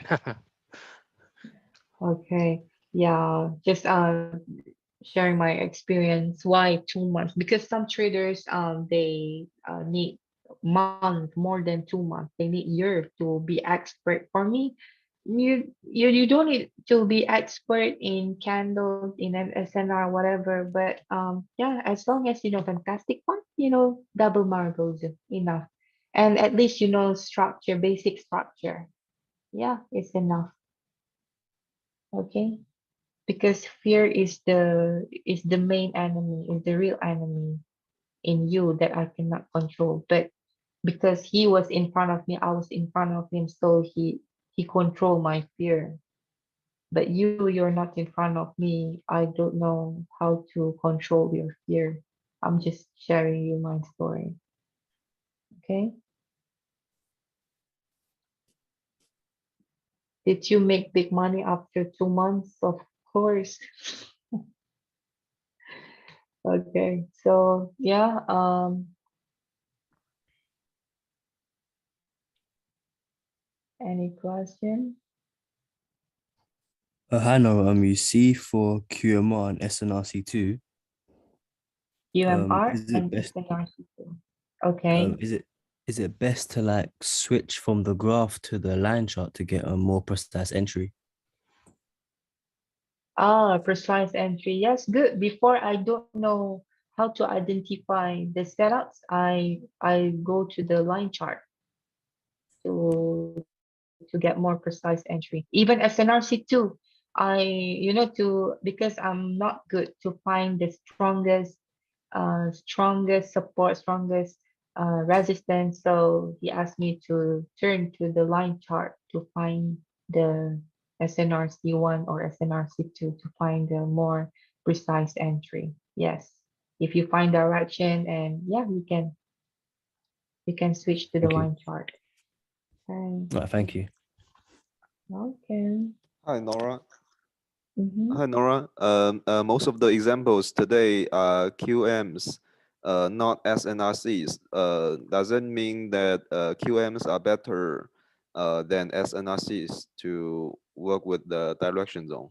Speaker 1: Okay. Yeah, just sharing my experience. Why 2 months? Because some traders they need month, more than 2 months. They need year to be expert. For me, you don't need to be expert in candles in an SNR whatever, but yeah, as long as you know fantastic font, you know double marbles enough, and at least you know structure, basic structure. Yeah, it's enough. Okay, because fear is the main enemy, is the real enemy in you that I cannot control. But because he was in front of me, I was in front of him, so he controlled my fear. But you're not in front of me. I don't know how to control your fear. I'm just sharing you my story. Okay. Did you make big money after 2 months? Of course. Okay. So yeah, any question?
Speaker 17: Hannah, you see for QMR and SNRC2,
Speaker 1: UMR
Speaker 17: is it
Speaker 1: and
Speaker 17: best
Speaker 1: SNRC2. Okay.
Speaker 17: is it best to like switch from the graph to the line chart to get a more precise entry?
Speaker 1: Ah, precise entry. Yes, good. Before I don't know how to identify the setups, I go to the line chart to get more precise entry. Even SNRC2, because I'm not good to find the strongest support, strongest resistance. So he asked me to turn to the line chart to find the SNRC1 or SNRC2 to find a more precise entry. Yes. If you find direction and yeah, you can switch to the
Speaker 17: Thank you.
Speaker 1: line chart. Okay.
Speaker 17: Right, thank you.
Speaker 1: Okay.
Speaker 6: Hi, Nora.
Speaker 1: Mm-hmm.
Speaker 6: Hi, Nora. Most of the examples today are QMs, not SNRCs. Doesn't mean that QMs are better than SNRCs to work with the direction zone.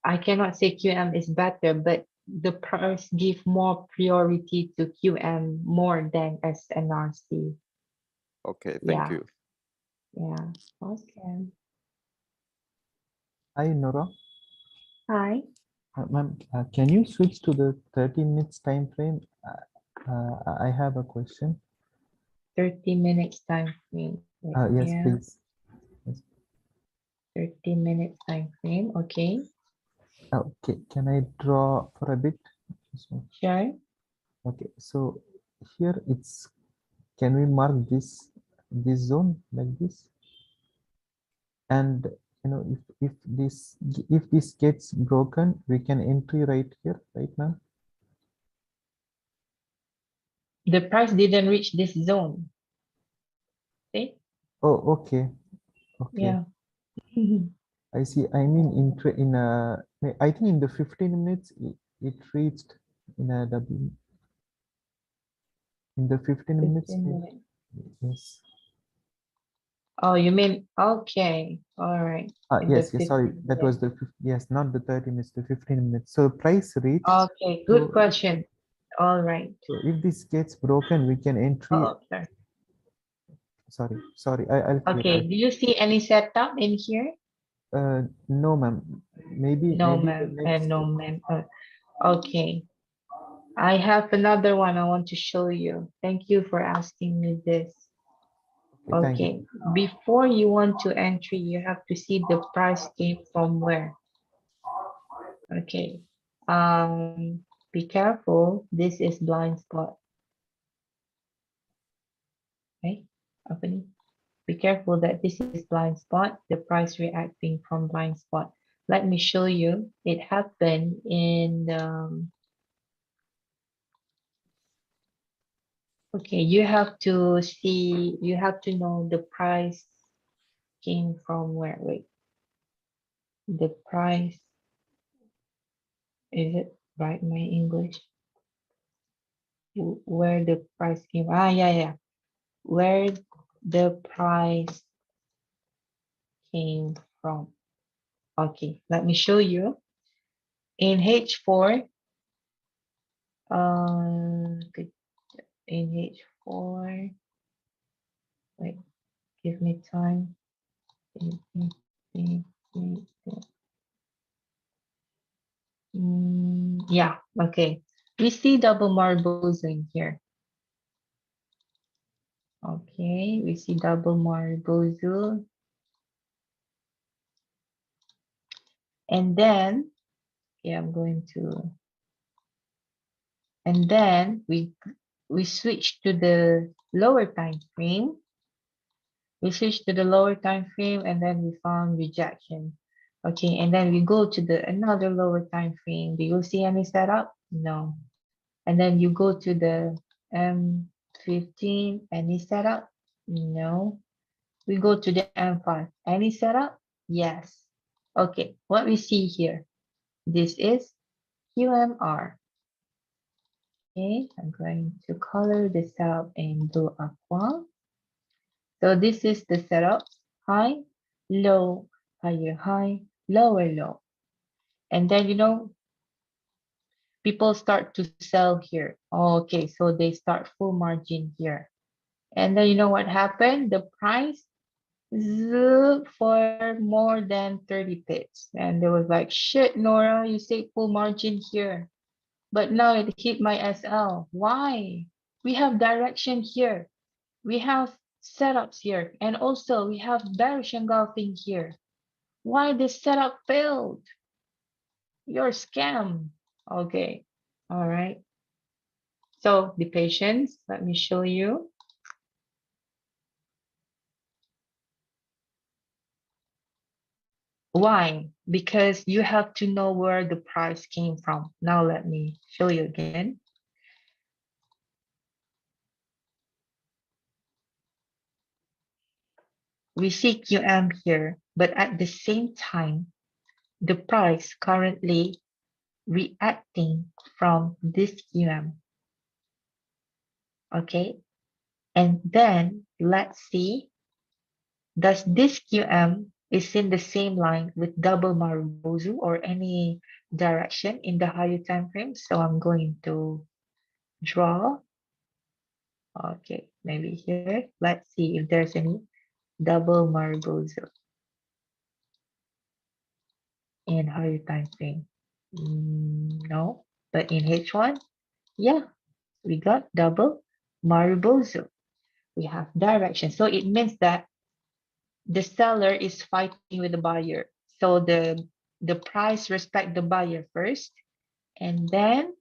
Speaker 1: I cannot say QM is better, but the pros give more priority to QM more than SNRC.
Speaker 6: Okay, thank
Speaker 1: Yeah.
Speaker 6: you.
Speaker 1: Yeah. Okay.
Speaker 7: Hi, Nora.
Speaker 1: Hi.
Speaker 7: Ma'am, can you switch to the 30 minutes time frame? I have a question.
Speaker 1: 30 minutes time frame.
Speaker 7: Yes,
Speaker 1: Yeah.
Speaker 7: please. Yes.
Speaker 1: 30 minutes time frame. Okay.
Speaker 7: Okay, can I draw for a bit?
Speaker 1: Sure.
Speaker 7: Okay, so here can we mark this zone like this? And if this gets broken, we can entry right here, right now.
Speaker 1: The price didn't reach this zone. See?
Speaker 7: Oh, okay. Okay.
Speaker 1: Yeah.
Speaker 7: I see. I mean, I think in the 15 minutes, it reached in a W. In the 15 minutes,
Speaker 1: 15 minutes.
Speaker 7: yes.
Speaker 1: Oh, you mean, okay. All right. In the
Speaker 7: Yes, sorry.
Speaker 1: 15
Speaker 7: That was
Speaker 1: minutes.
Speaker 7: yes, not the 30 minutes, the 15 minutes. So price reached.
Speaker 1: Okay, good question. All right.
Speaker 7: So if this gets broken, we can entry.
Speaker 1: Oh, okay.
Speaker 7: Sorry. I'll clear
Speaker 1: Okay.
Speaker 7: that.
Speaker 1: Do you see any setup in here?
Speaker 7: No, ma'am. Maybe
Speaker 1: No,
Speaker 7: the
Speaker 1: ma'am.
Speaker 7: next.
Speaker 1: No, ma'am. Okay. I have another one I want to show you. Thank you for asking me this.
Speaker 7: Okay, thank you.
Speaker 1: Okay. Before you want to entry, you have to see the price came from where. Okay. Be careful. This is blind spot. Okay. Opening. Be careful that this is blind spot, the price reacting from blind spot. Let me show you. It happened in okay, you have to see, you have to know the price came from where. Wait. The price, is it right, my English? Where the price came, yeah. Where the price came from. Okay, let me show you. In H4, in H4, wait, give me time. Yeah, okay. We see double marbles in here. Okay, we see double marbles. And then, okay, I'm going to, and then we switch to the lower time frame. We switch to the lower time frame and then we found rejection. Okay, and then we go to the another lower time frame. Do you see any setup? No. And then you go to the M15, any setup? No. We go to the M5, any setup? Yes. Okay, what we see here, this is QMR. Okay, I'm going to color this out in blue aqua. So this is the setup, high, low, higher high, lower low. And then, you know, people start to sell here. Oh, okay, so they start full margin here. And then you know what happened? The price zoom for more than 30 pips. And they was like, shit, Nora, you say full margin here. But now it hit my SL. Why? We have direction here. We have setups here. And also we have bearish engulfing here. Why this setup failed? You're scam. Okay. All right. So be patient. Let me show you. Why? Because you have to know where the price came from. Now let me show you again. We see QM here, but at the same time, the price currently reacting from this QM. Okay, and then let's see, does this QM is in the same line with double Marubozu or any direction in the higher time frame? So I'm going to draw. Okay, maybe here. Let's see if there's any double Marubozu in higher time frame. No, but in H1, yeah, we got double Marubozu. We have direction. So it means that the seller is fighting with the buyer. So the price respect the buyer first, and then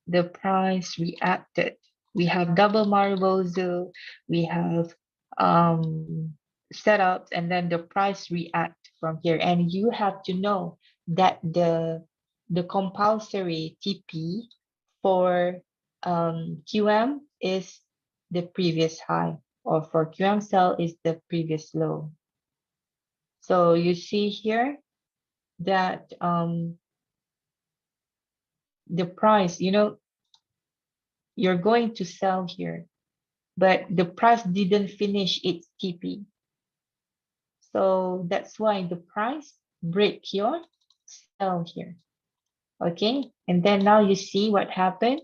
Speaker 1: the price reacted. We have double Marubozu, we have setups, and then the price react from here. And you have to know that the compulsory TP for QM is the previous high, or for QM cell is the previous low. So you see here that the price, you know, you're going to sell here, but the price didn't finish its TP. So that's why the price break your sell here. Okay, and then now you see what happened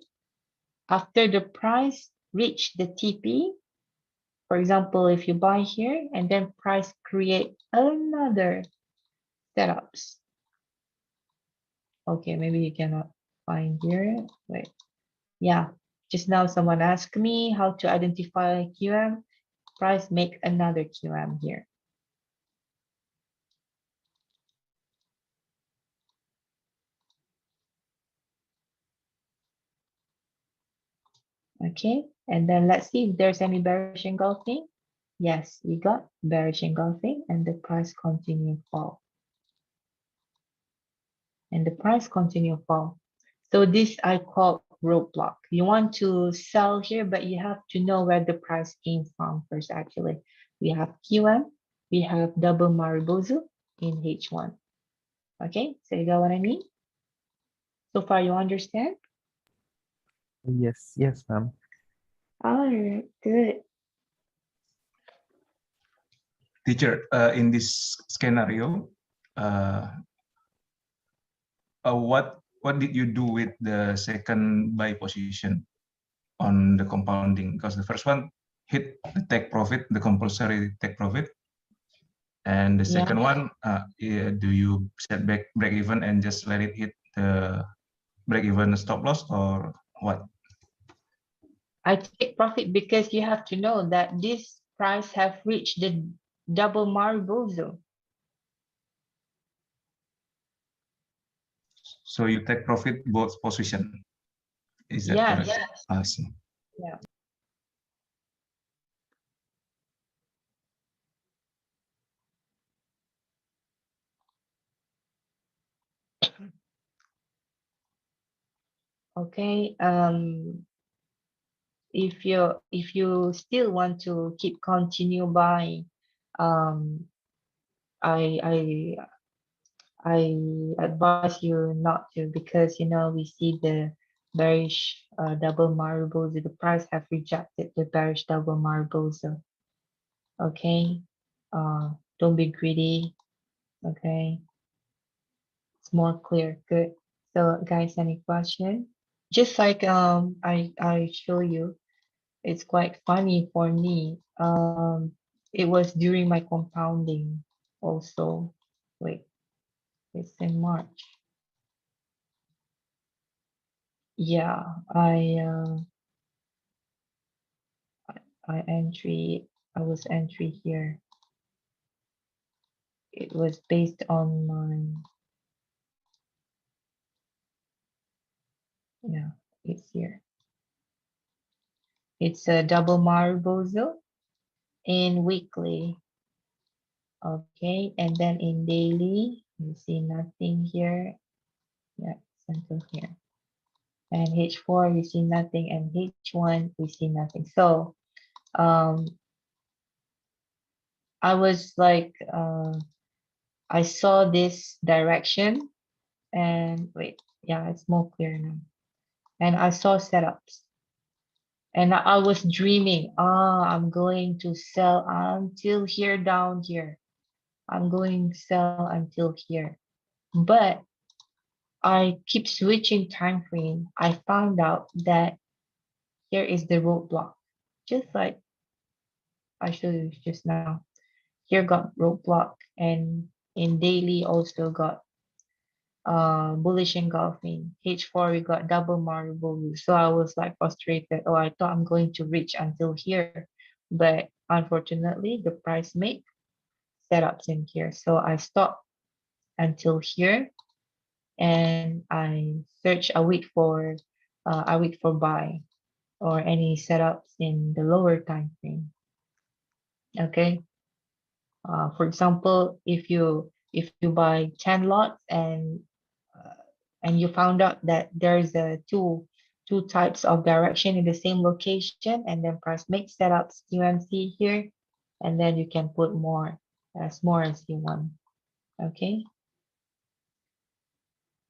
Speaker 1: after the price reached the TP. For example, if you buy here and then price create another setups. Okay, maybe you cannot find here. Wait, yeah, just now someone asked me how to identify QM. Price make another QM here. Okay, and then let's see if there's any bearish engulfing. Yes, we got bearish engulfing and the price continue fall. And the price continue fall. So this I call roadblock. You want to sell here, but you have to know where the price came from first actually. We have QM, we have double Marubozu in H1. Okay, so you got what I mean? So far you understand?
Speaker 7: Yes, yes, ma'am.
Speaker 1: All right, good.
Speaker 5: Teacher, in this scenario, what did you do with the second buy position on the compounding? Because the first one hit the take profit, the compulsory take profit, And the
Speaker 1: Yeah.
Speaker 5: second one, do you set break even and just let it hit the break even stop loss or what?
Speaker 1: I take profit because you have to know that this price have reached the double marble zone.
Speaker 5: So you take profit both position. Is that
Speaker 1: Yes.
Speaker 5: correct? I see.
Speaker 1: Yeah. Okay. If you still want to keep continue buying, I I I advise you not to, because we see the bearish double marbles. The price have rejected the bearish double marbles. So, okay, don't be greedy. Okay, it's more clear. Good. So, guys, any question? Just like I show you, it's quite funny for me. It was during my compounding also. Wait, it's in March. Yeah, I was entry here. It was based on my, yeah, it's here. It's a double Marubozo in weekly. Okay, and then in daily, you see nothing here. Yeah, it's until here. And H4, we see nothing, and H1, we see nothing. So I was like, I saw this direction, and wait, yeah, it's more clear now. And I saw setups, and I was dreaming, I'm going to sell until here, down here. I'm going to sell until here. But I keep switching time frame. I found out that here is the roadblock, just like I showed you just now. Here got roadblock, and in daily also got bullish engulfing. H4 we got double marble. So I was like frustrated. Oh, I thought I'm going to reach until here, but unfortunately the price make setups in here. So I stopped until here, and I wait for buy or any setups in the lower time frame. Okay. For example, if you buy 10 lots, and you found out that there's a two types of direction in the same location, and then price make setups QMC here, and then you can put more as you want. Okay.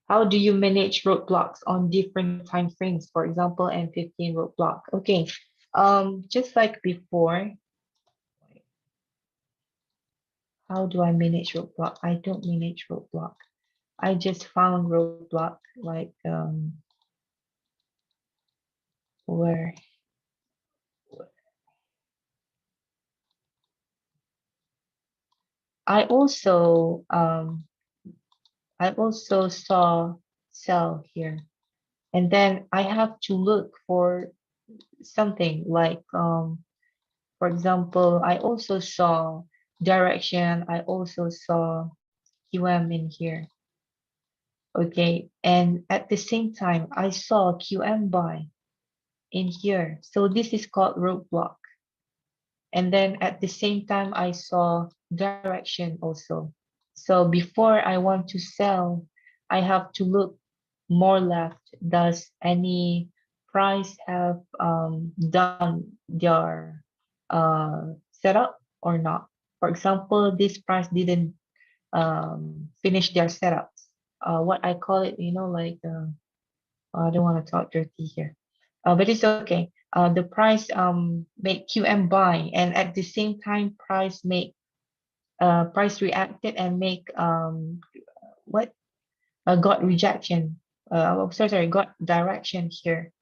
Speaker 1: How do you manage roadblocks on different time frames? For example, M15 roadblock. Okay. Just like before, how do I manage roadblock? I don't manage roadblock. I just found roadblock like where I also saw sell here, and then I have to look for something like for example, I also saw direction. I also saw QM in here. Okay, and at the same time, I saw QM buy in here. So this is called roadblock. And then at the same time, I saw direction also. So before I want to sell, I have to look more left. Does any price have done their setup or not? For example, this price didn't finish their setups. What I call it, like I don't want to talk dirty here, but it's okay. The price make QM buy, and at the same time, price reacted and make what got rejection. Sorry, got direction here.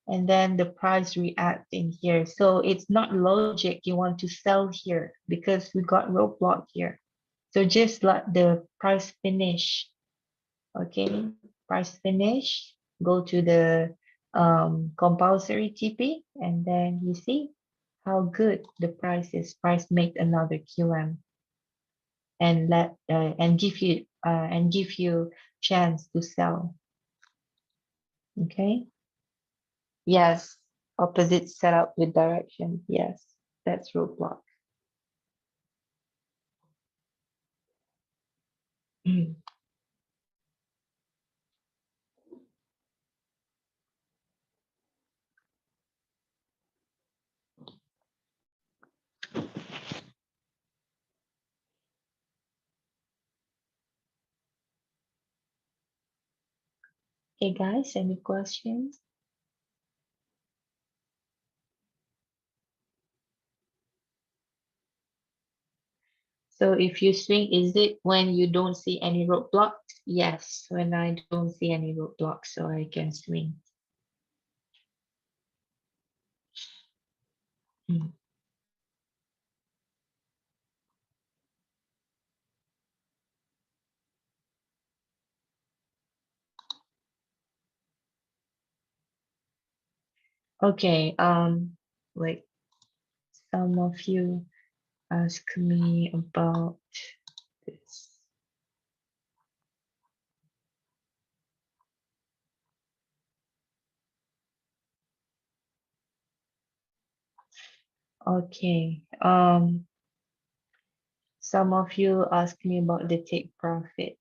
Speaker 1: and then the price react in here. So it's not logic you want to sell here because we got roadblock here. So just let the price finish. Okay, price finish, go to the compulsory TP, and then you see how good the price is. Price make another QM and give you chance to sell. Okay. Yes, opposite setup with direction. Yes, that's roadblock. Hey guys, any questions? So if you swing, is it when you don't see any roadblocks? Yes, when I don't see any roadblocks, so I can swing. Mm. Okay, like some of you ask me about this. Okay, some of you ask me about the take profit.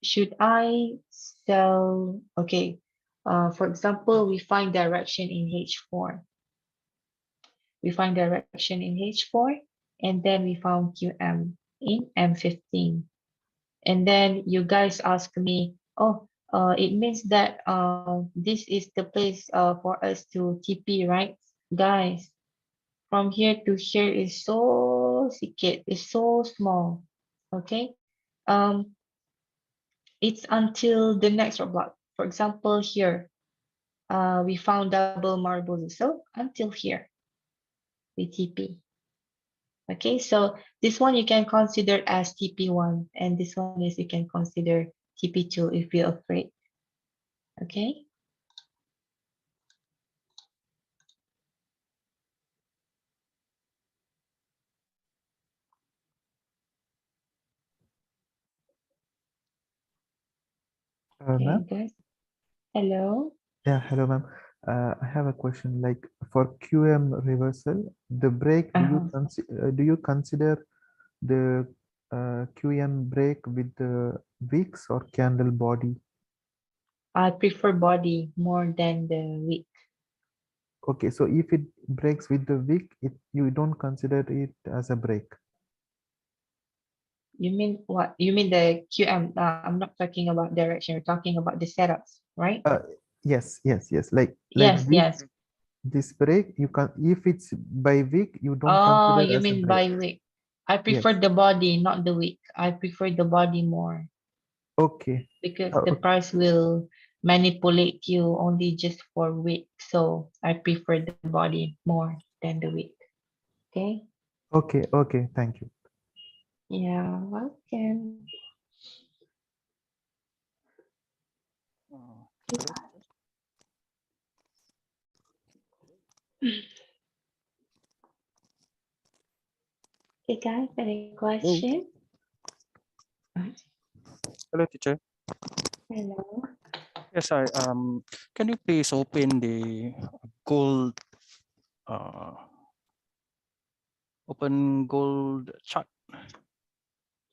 Speaker 1: Should I sell? Okay, for example, we find direction in H4. We find direction in H4, and then we found QM in M15. And then you guys ask me, oh, it means that this is the place for us to TP, right? Guys, from here to here is so sikit, it's so small, okay? It's until the next roadblock. For example, here, we found double marbles, so until here, we TP. Okay, so this one you can consider as TP1, and this one is you can consider TP2 if you're afraid. Okay. Okay,
Speaker 7: Ma'am?
Speaker 1: guys. Hello.
Speaker 7: Yeah, hello, ma'am. I have a question. Like for QM reversal, the break, do you consider the QM break with the wicks or candle body?
Speaker 1: I prefer body more than the wick.
Speaker 7: Okay, so if it breaks with the wick, you don't consider it as a break.
Speaker 1: You mean what? You mean the QM? I'm not talking about direction. We're talking about the setups, right?
Speaker 7: Yes. Like
Speaker 1: Yes, yes.
Speaker 7: this break, you can, if it's by wick, you don't
Speaker 1: Oh,
Speaker 7: consider
Speaker 1: you
Speaker 7: as a
Speaker 1: mean
Speaker 7: break.
Speaker 1: by wick. I
Speaker 7: Yes.
Speaker 1: prefer the body, not the wick. I prefer the body more
Speaker 7: Okay.
Speaker 1: because the price will manipulate you only just for wick. So I prefer the body more than the wick. Okay.
Speaker 7: Okay. Thank you.
Speaker 1: Yeah, welcome. Hey guys, any question?
Speaker 19: Hello, teacher.
Speaker 1: Hello.
Speaker 19: Yes, can you please open the gold, open gold chart?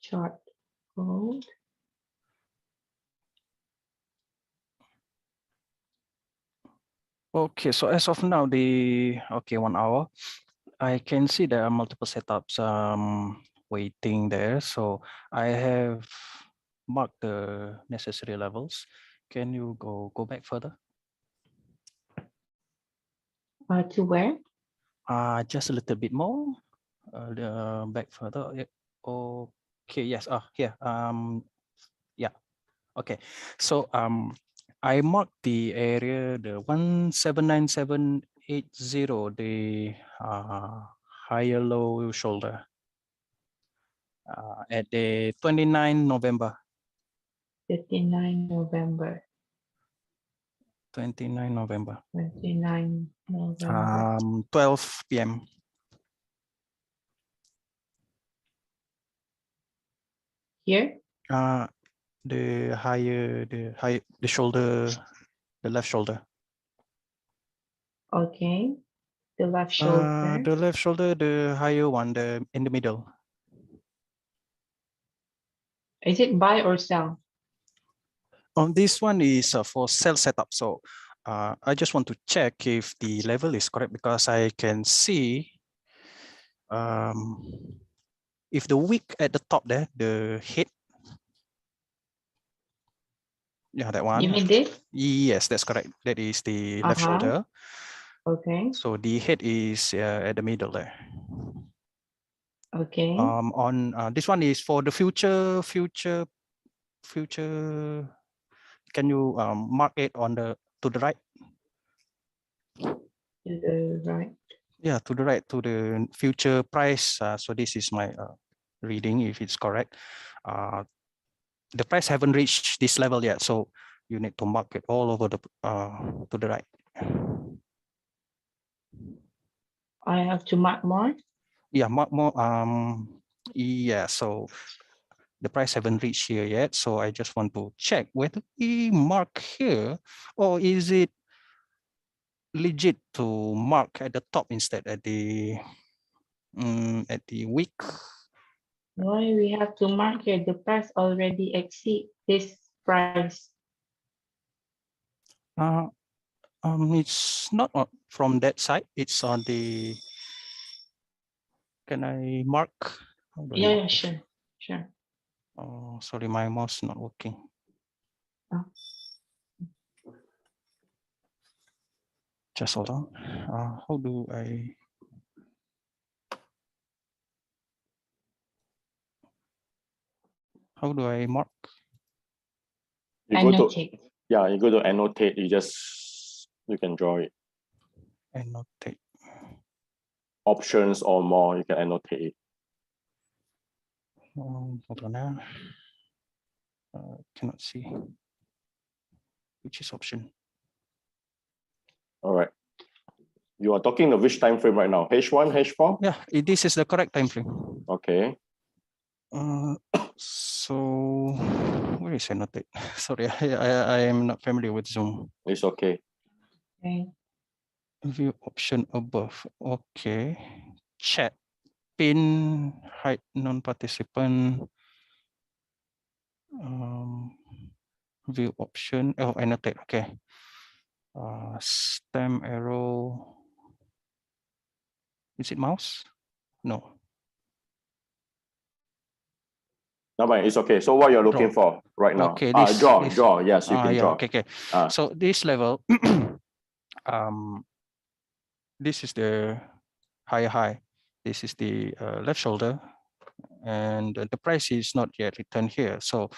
Speaker 1: Chart gold.
Speaker 19: Okay, so as of now, 1 hour, I can see there are multiple setups waiting there. So I have marked the necessary levels. Can you go back further?
Speaker 1: To where?
Speaker 19: Just a little bit more. Back further. Yeah. Okay. Yes. Here. Yeah. Okay. So I marked the area, the 179780, the higher low shoulder at the 29 November.
Speaker 1: 59 November.
Speaker 19: 29 November.
Speaker 1: 29 November.
Speaker 19: 12 p.m.
Speaker 1: Here?
Speaker 19: The shoulder, the left shoulder.
Speaker 1: Okay. The left shoulder.
Speaker 19: The left shoulder, the higher one, the in the middle.
Speaker 1: Is it buy or sell?
Speaker 19: This one is for sell setup. So I just want to check if the level is correct because I can see if the wick at the top there, the head. Yeah, that one.
Speaker 1: You mean this?
Speaker 19: Yes, that's correct. That is the left shoulder.
Speaker 1: Okay.
Speaker 19: So the head is at the middle there.
Speaker 1: Okay.
Speaker 19: On this one is for the future. Can you mark it on the to the right?
Speaker 1: To the right.
Speaker 19: Yeah, to the right, to the future price. So this is my reading, if it's correct. The price haven't reached this level yet, so you need to mark it all over the to the right.
Speaker 1: I have to mark more?
Speaker 19: Yeah, mark more. Yeah, so the price haven't reached here yet, so I just want to check whether we mark here or is it legit to mark at the top instead at the wick.
Speaker 1: Why we have to mark here? The price already exceed this price.
Speaker 19: It's not from that side. It's on the. Can I mark?
Speaker 1: Yeah, sure, sure.
Speaker 19: Oh, sorry, my mouse not working.
Speaker 1: Oh.
Speaker 19: Just hold on. How do I? How do I mark?
Speaker 3: You
Speaker 1: annotate.
Speaker 3: You go to annotate. You can draw it.
Speaker 19: Annotate.
Speaker 3: Options or more, you can annotate it.
Speaker 19: Hold on now. Cannot see. Which is option?
Speaker 3: All right. You are talking of which time frame right now? H1, H4?
Speaker 19: Yeah, this is the correct time frame.
Speaker 3: Okay.
Speaker 19: So where is annotate? Sorry, I am not familiar with Zoom.
Speaker 3: It's okay.
Speaker 1: Okay.
Speaker 19: View option above. Okay. Chat. Pin, hide non-participant. View option. Oh, annotate. Okay. Stem arrow. Is it mouse? No.
Speaker 3: No, but it's okay. So what you're looking for right now?
Speaker 19: Okay.
Speaker 3: Draw. Yes, you can draw.
Speaker 19: Okay. So this level, this is the high. This is the left shoulder, and the price is not yet returned here. So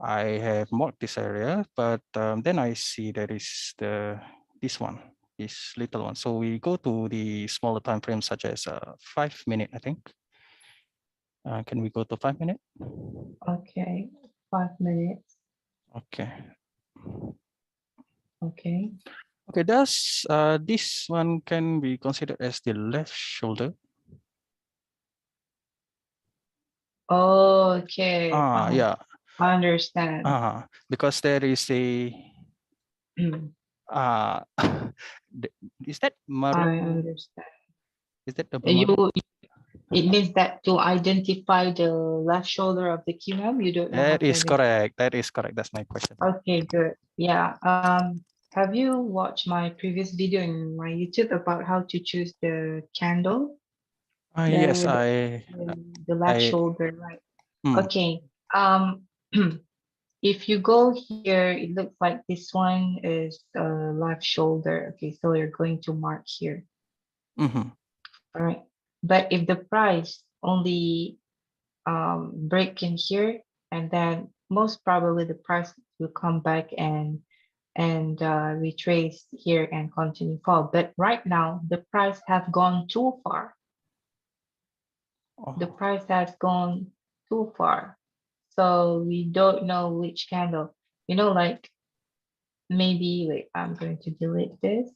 Speaker 19: I have marked this area, but then I see there is this little one. So we go to the smaller time frame, such as 5 minutes, I think. Can we go to 5 minutes?
Speaker 1: Okay, 5 minutes.
Speaker 19: Okay.
Speaker 1: Okay.
Speaker 19: Okay, does this one can be considered as the left shoulder?
Speaker 1: Okay.
Speaker 19: Yeah.
Speaker 1: I understand.
Speaker 19: Because there is a is that maru?
Speaker 1: I understand.
Speaker 19: Is that the maru?
Speaker 1: It means that to identify the left shoulder of the QM, you don't know how
Speaker 19: That
Speaker 1: to
Speaker 19: is
Speaker 1: identify.
Speaker 19: correct. That is correct. That's my question.
Speaker 1: Okay, good. Yeah. Have you watched my previous video in my YouTube about how to choose the candle?
Speaker 19: Yes,
Speaker 1: the left shoulder, right? Okay. If you go here, it looks like this one is left shoulder. Okay, so you're going to mark here. All right. But if the price only break in here, and then most probably the price will come back and and retrace here and continue fall. But right now, the price has gone too far. The price has gone too far. So we don't know which candle, like maybe, wait, I'm going to delete this.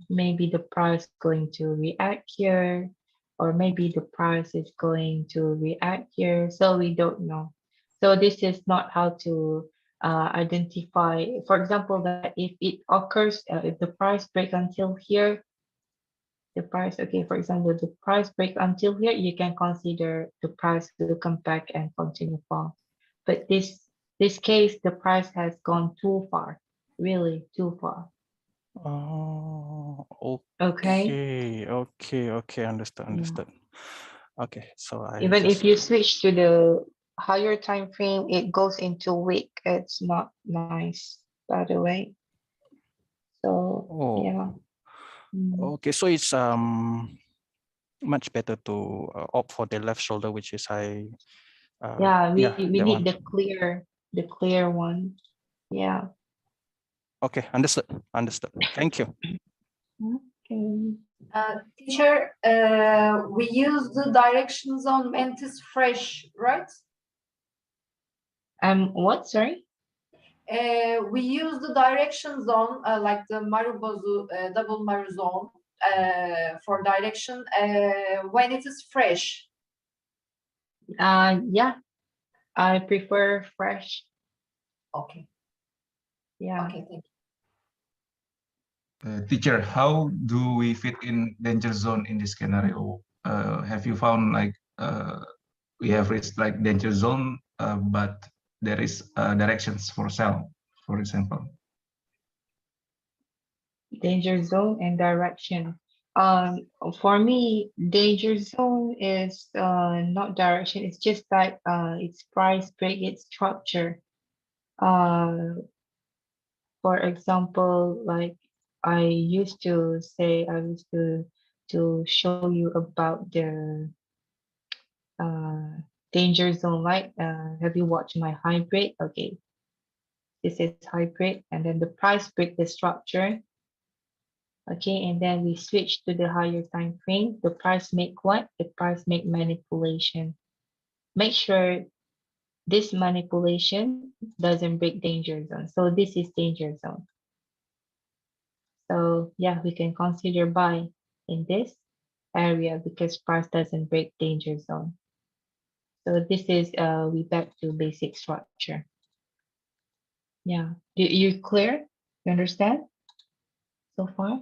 Speaker 1: Maybe the price going to react here, or maybe the price is going to react here. So we don't know. So this is not how to identify, for example, that if it occurs, if the price break until here, the price, okay, for example, the price break until here, you can consider the price will come back and continue fall. But this case, the price has gone too far, really too far.
Speaker 19: Oh,
Speaker 1: Okay.
Speaker 19: okay, understood,
Speaker 1: Yeah.
Speaker 19: understood. Okay, so I
Speaker 1: Even if
Speaker 19: just,
Speaker 1: you switch to the higher time frame, it goes into week. It's not nice, by the way. So yeah.
Speaker 19: okay, so it's much better to opt for the left shoulder, which is
Speaker 1: Yeah, we
Speaker 19: that
Speaker 1: need
Speaker 19: one.
Speaker 1: the clear one. Yeah.
Speaker 19: Okay, understood, understood. Thank you.
Speaker 1: Okay.
Speaker 20: Teacher, we use the direction zone when it is fresh, right?
Speaker 1: What? Sorry?
Speaker 20: We use the direction zone, like the Marubozu double Maru zone, for direction when it is fresh.
Speaker 1: Yeah, I prefer fresh.
Speaker 20: Okay.
Speaker 1: Yeah.
Speaker 20: Okay, thank you.
Speaker 5: Teacher, how do we fit in danger zone in this scenario? Have you found like we have reached like danger zone, but there is directions for sell, for example?
Speaker 1: Danger zone and direction. For me, danger zone is not direction. It's just like it's price break, its structure. For example, like I used to say, I used to show you about the danger zone, right? Have you watched my hybrid? Okay, this is hybrid, and then the price break the structure. Okay, and then we switch to the higher time frame. The price make what? The price make manipulation. Make sure this manipulation doesn't break danger zone. So this is danger zone. So yeah, we can consider buy in this area because price doesn't break danger zone. So this is we back to basic structure. Yeah, you clear? You understand so far?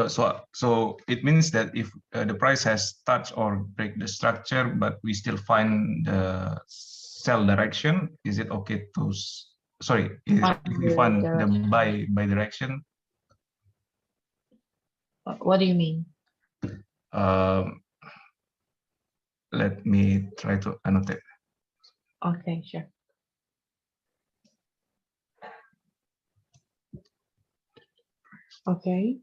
Speaker 5: So it means that if the price has touched or break the structure, but we still find the sell direction, is it okay to, sorry, if we find the buy direction?
Speaker 1: What do you mean?
Speaker 5: Let me try to annotate.
Speaker 1: Okay, sure. Okay.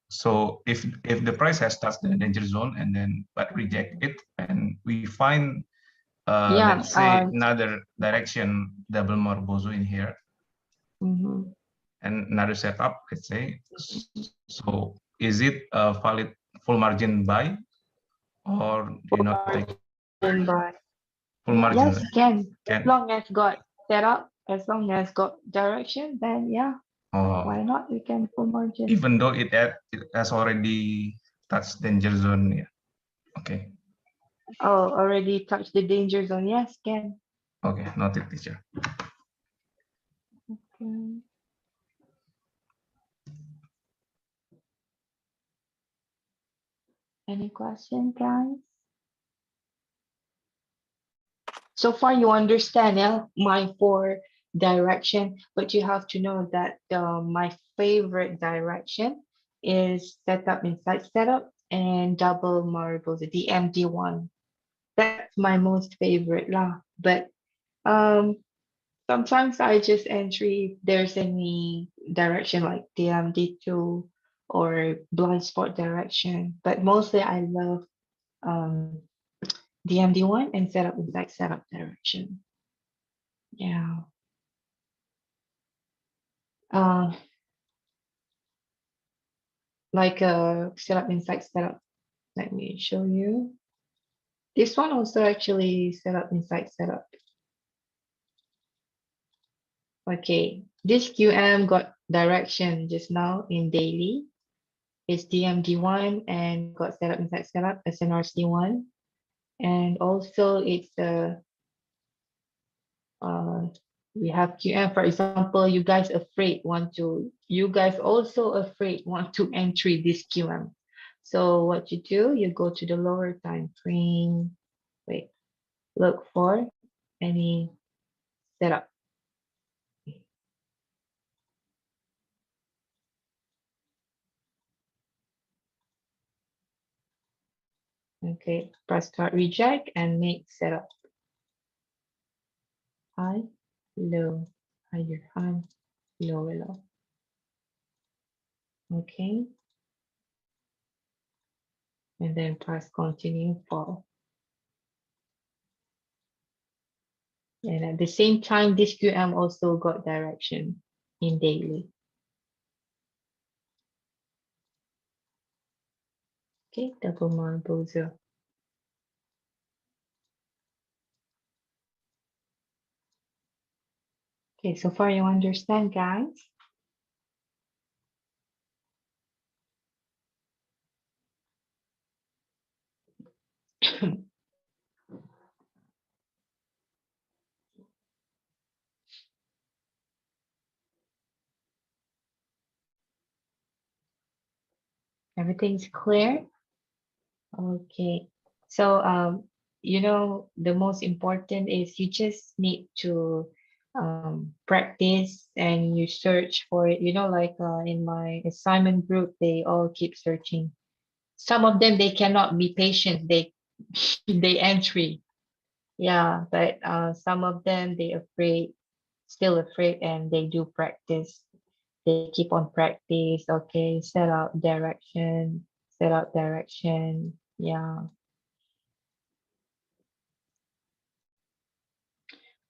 Speaker 5: So if the price has touched the danger zone and then but reject it, and we find let's say another direction double Morbozo in here, and another setup, let's say. So is it a valid full margin buy, or do you not take full margin?
Speaker 1: Yes, can. As long as got setup, as long as got direction, then yeah. Why not? We can full margin.
Speaker 5: Even though it has already touched danger zone, yeah. Okay.
Speaker 1: Oh, already touched the danger zone. Yes, can.
Speaker 5: Okay, noted, teacher.
Speaker 1: Okay. Any question, guys? So far, you understand, yeah, my 4 direction, but you have to know that my favorite direction is setup inside setup and double marbles, the DMD1. That's my most favorite lah. But sometimes I just entry if there's any direction like DMD2 or blind spot direction. But mostly I love DMD1 and setup inside setup direction. Yeah. Like a setup inside setup. Let me show you. This one also actually set up inside setup. Okay, this QM got direction just now in daily. It's DMD1 and got set up inside setup SNRC1. And also it's we have QM, for example, you guys also afraid want to entry this QM. So what you do, you go to the lower time frame, wait, look for any setup. Okay, press start reject and make setup. High, low, higher, high, lower, low. Okay. And then press continue fall. And at the same time, this QM also got direction in daily. Okay, double marble zero. Okay, so far you understand, guys? Everything's clear? Okay. So, you know, the most important is you just need to practice and you search for it. You know, like in my assignment group, they all keep searching. Some of them, they cannot be patient. They entry. Yeah, but some of them, they afraid, still afraid, and they do practice. They keep on practice. Okay, set out direction, set out direction. Yeah.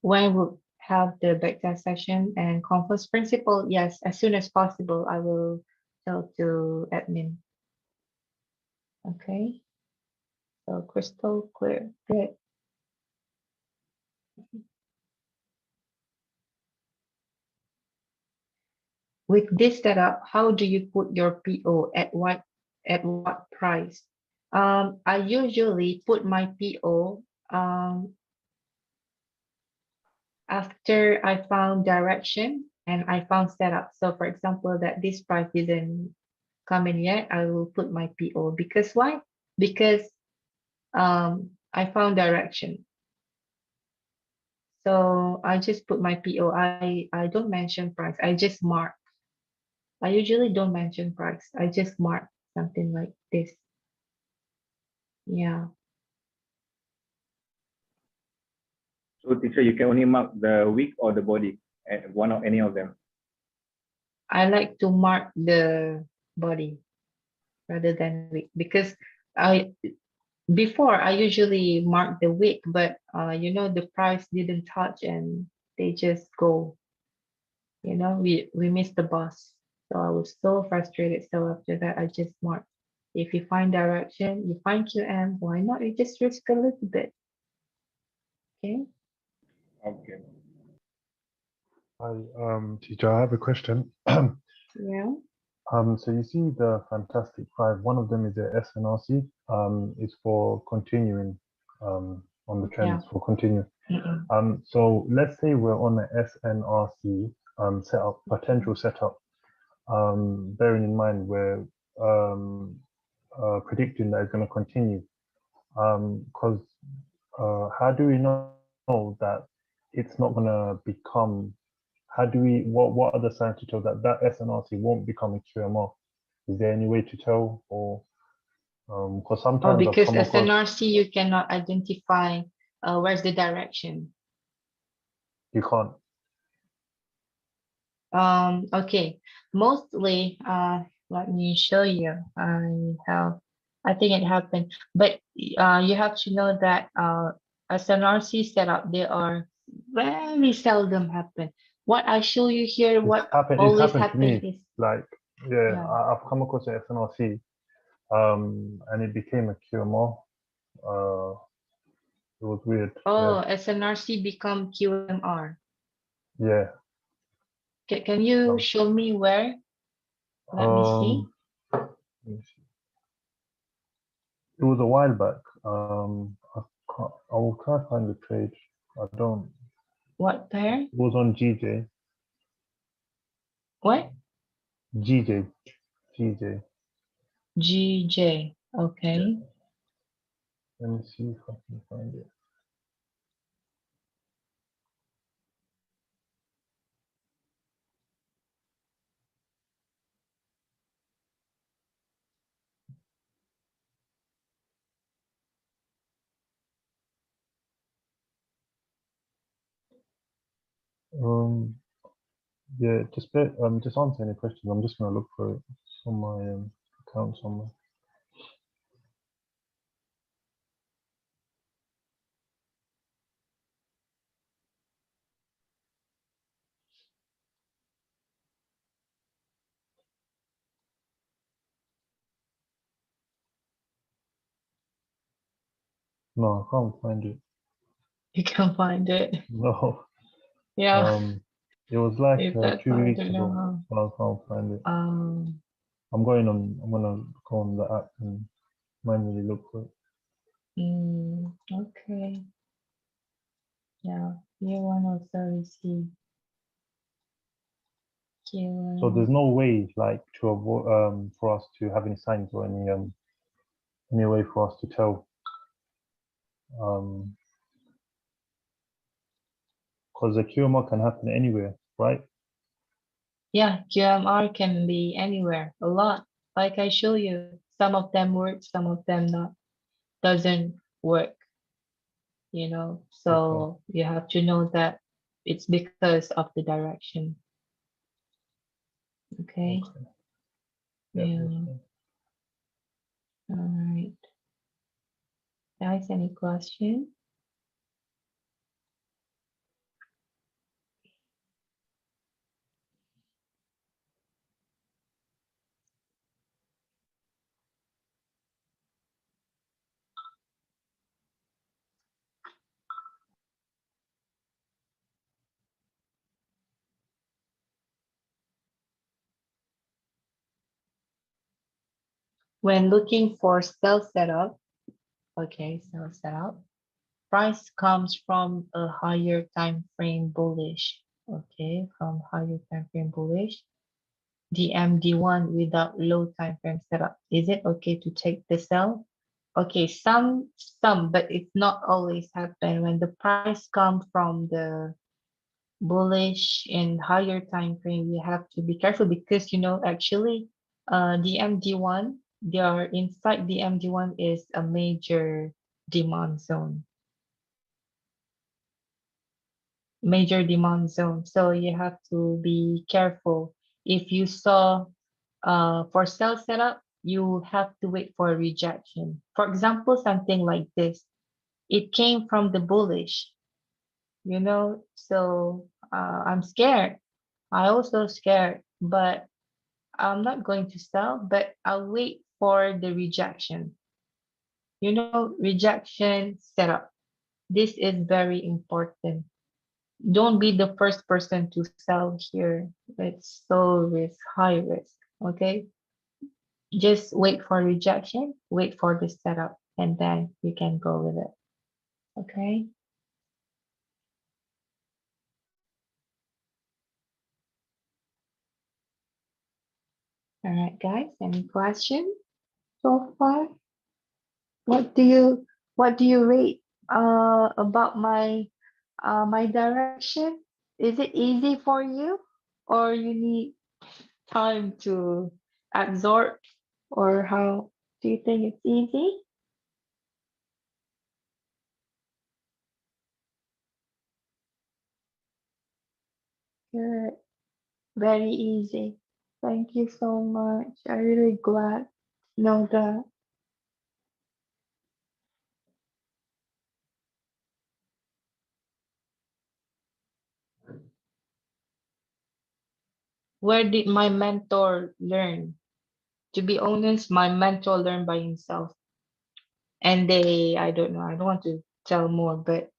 Speaker 1: When we'll have the backtest session and conference principal, yes, as soon as possible, I will tell to admin. Okay, so crystal clear, good. With this setup, how do you put your PO at what price? I usually put my PO after I found direction and I found setup. So for example, that this price didn't come in yet, I will put my PO because why? Because I found direction. So I just put my PO. I don't mention price. I just mark. I usually don't mention price. I just mark something like this. Yeah.
Speaker 15: So teacher, you can only mark the wick or the body, one of any of them.
Speaker 1: I like to mark the body rather than wick because before I usually mark the wick, but you know, the price didn't touch and they just go. You know, we missed the bus. So I was so frustrated. So after that, I just marked. If you find direction, you find QM, why not? You just risk a little bit. Okay.
Speaker 15: Okay.
Speaker 21: Hi, teacher, I have a question.
Speaker 1: Yeah.
Speaker 21: So you see the Fantastic Five, one of them is a SNRC, is for continuing on the trends for continue. So let's say we're on the SNRC setup, potential setup, bearing in mind we're predicting that it's going to continue. Because how do we know that it's not going to become, how do we, what are the signs to tell that that SNRC won't become a QMR? Is there any way to tell, or because sometimes
Speaker 1: because as an RC you cannot identify where's the direction.
Speaker 21: You can't.
Speaker 1: Okay, mostly let me show you. I think it happened, but you have to know that as an RC setup, there are very seldom happen. What I show you here, what
Speaker 21: It's
Speaker 1: always
Speaker 21: happened to
Speaker 1: happen
Speaker 21: me.
Speaker 1: is
Speaker 21: Like, yeah,
Speaker 1: yeah.
Speaker 21: I've come across an SNRC, and it became a QMR. It was weird.
Speaker 1: Oh, SNRC become QMR.
Speaker 21: Yeah.
Speaker 1: Can you show me where? Let me see.
Speaker 21: Let me see. It was a while back. I will try to find the page. I don't.
Speaker 1: What pair?
Speaker 21: It was on GJ.
Speaker 1: What?
Speaker 21: GJ. GJ.
Speaker 1: GJ. Okay.
Speaker 21: Let me see if I can find it. Yeah, just answer any questions. I'm just gonna look for it on my account somewhere. No, I can't find it.
Speaker 1: You can find it.
Speaker 21: No.
Speaker 1: Yeah.
Speaker 21: It was like
Speaker 1: If that's
Speaker 21: 2
Speaker 1: I
Speaker 21: weeks
Speaker 1: don't know
Speaker 21: ago, but I can't find it.
Speaker 1: how.
Speaker 21: I'm gonna go on the app and manually look for it.
Speaker 1: Okay. Yeah. Year one also receive.
Speaker 21: So there's no way like to avoid for us to have any signs or any way for us to tell because the QMR can happen anywhere, right?
Speaker 1: Yeah, QMR can be anywhere, a lot. Like I show you, some of them work, some of them not, doesn't work, you know. So you have to know that it's because of the direction. Okay. Yeah. All right. Guys, any question? When looking for cell setup, okay, cell setup, price comes from a higher time frame bullish. Okay, from higher time frame bullish. The MD1 without low time frame setup. Is it okay to take the sell? Okay, some, but it's not always happen when the price comes from the bullish and higher time frame. You have to be careful because you know actually, the MD1, they are inside the MD1 is a major demand zone. Major demand zone. So you have to be careful. If you saw for sell setup, you have to wait for a rejection. For example, something like this. It came from the bullish, you know, so I'm scared. I also scared, but I'm not going to sell, but I'll wait for the rejection. You know, rejection setup. This is very important. Don't be the first person to sell here. It's so high risk. Okay. Just wait for rejection, wait for the setup, and then you can go with it. Okay. All right, guys. Any questions so far? What do you rate about my direction? Is it easy for you, or you need time to absorb, or how do you think it's easy? Good. Very easy. Thank you so much. I'm really glad to know that. where did my mentor learn? To be honest, my mentor learned by himself. And I don't know, I don't want to tell more, but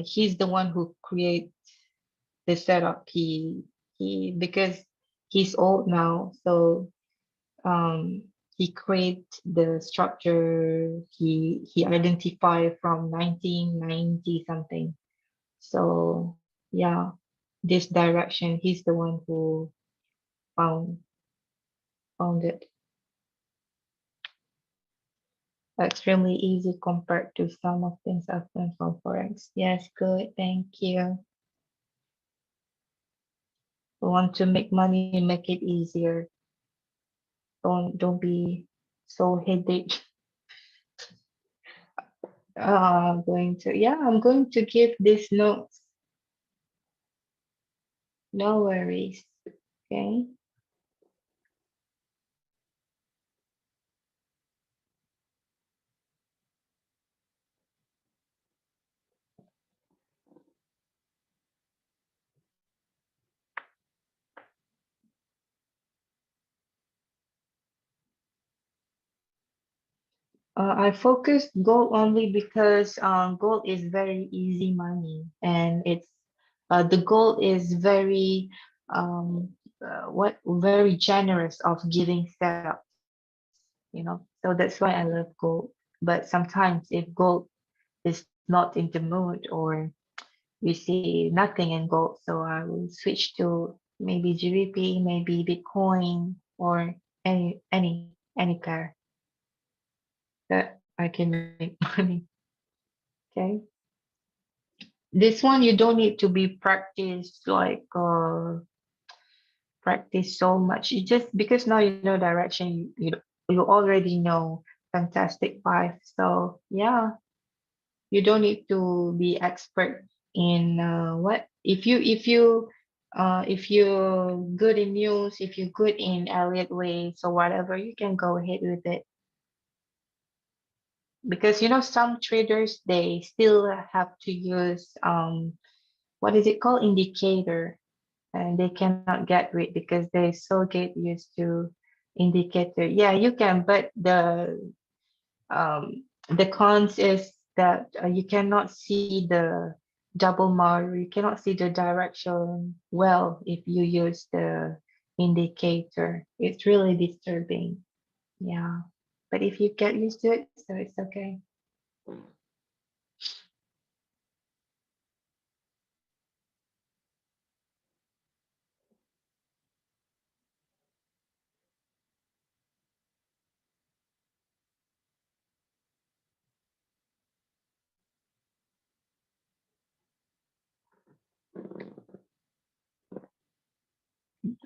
Speaker 1: he's the one who creates the setup. Because he's old now, so he create the structure. He identified from 1990 something. So yeah, this direction, he's the one who found found it. Extremely easy compared to some of things I've learned from Forex. Yes, good, thank you. We want to make money, make it easier. Don't be so headache. I'm going to give these notes. No worries. Okay. I focused gold only because gold is very easy money, and it's the gold is very what very generous of giving setups, so that's why I love gold. But sometimes if gold is not in the mood, or we see nothing in gold, so I will switch to maybe GBP, maybe Bitcoin, or any pair that I can make money. Okay. This one you don't need to be practiced like practice so much. You just because now you know direction, you already know fantastic five. So yeah, you don't need to be expert in what if you're good in news, if you're good in Elliott waves or whatever, you can go ahead with it. Because some traders, they still have to use what is it called, indicator, and they cannot get rid because they so get used to indicator. Yeah, you can, but the cons is that you cannot see the double mar, you cannot see the direction well if you use the indicator. It's really disturbing. Yeah, but if you get used to it, so it's okay.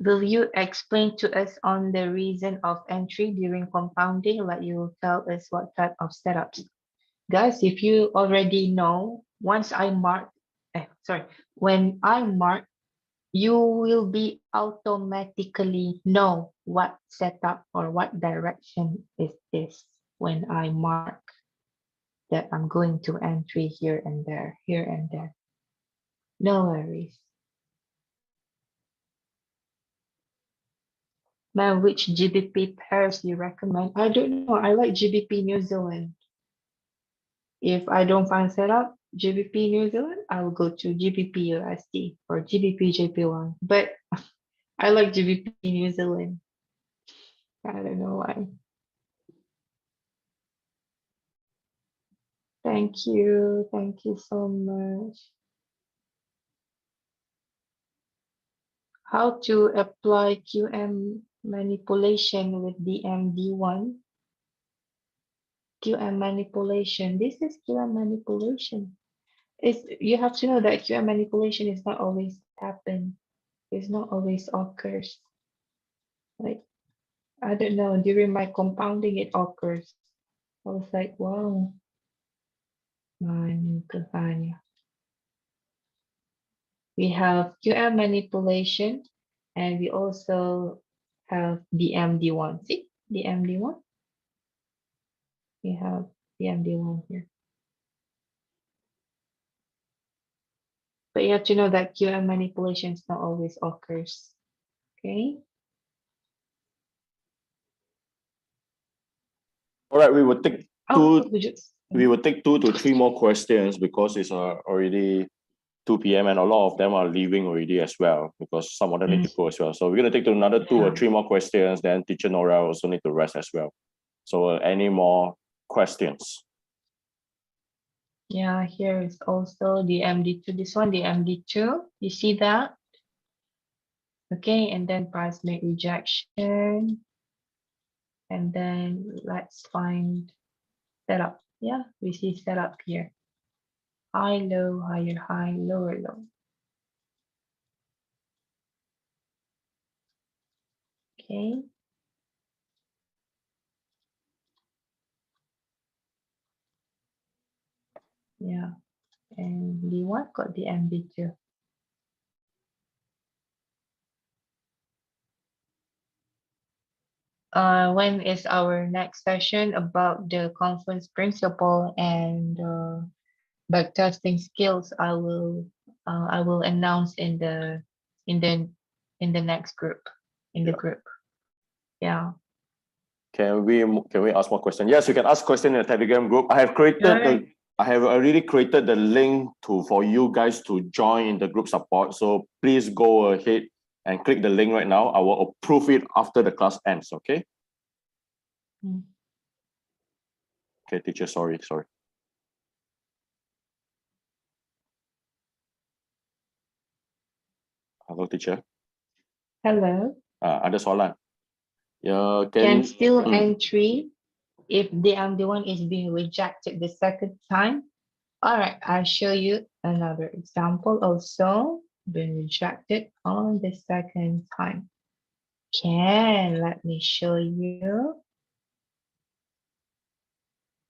Speaker 1: Will you explain to us on the reason of entry during compounding? Like, you will tell us what type of setups. Guys, if you already know, when I mark, you will be automatically know what setup or what direction is this when I mark that I'm going to entry here and there, here and there. No worries. Man, which GBP pairs you recommend? I don't know. I like GBP New Zealand. If I don't find setup GBP New Zealand, I will go to GBP USD or GBP JPY. But I like GBP New Zealand. I don't know why. Thank you. Thank you so much. How to apply QM manipulation with DMD1? QM manipulation. This is QM manipulation. You have to know that QM manipulation is not always happen. It's not always occurs. Like, I don't know, during my compounding it occurs. I was like, wow. We have QM manipulation, and we also have DMD1. See, DMD1? We have DMD1 here. But you have to know that QM manipulation is not always occurs. Okay.
Speaker 3: All right, we will take
Speaker 1: Oh,
Speaker 3: we will take 2 to 3 more questions because it's already 2 p.m. and a lot of them are leaving already as well because some of them need to go as well. So we're going to take another 2 or 3 more questions. Then teacher Nora also need to rest as well. So any more questions?
Speaker 1: Yeah, here is also the MD2. This one, the MD2. You see that? Okay, and then price make rejection. And then let's find setup. Yeah, we see setup here. High, low, higher, high, lower, low. Okay. Yeah, and B1 got the MB2. When is our next session about the conference principle and backtesting skills? I will announce in the next group group. Yeah.
Speaker 3: Can we ask more questions? Yes, you can ask questions in the Telegram group. I have already created the link for you guys to join in the group support. So please go ahead and click the link right now. I will approve it after the class ends. Okay. Okay, teacher. Sorry. Hello, teacher.
Speaker 1: Hello.
Speaker 3: Ada soalan. Yeah,
Speaker 1: Can still entry if the one is being rejected the second time. All right, I'll show you another example also been rejected on the second time. Let me show you.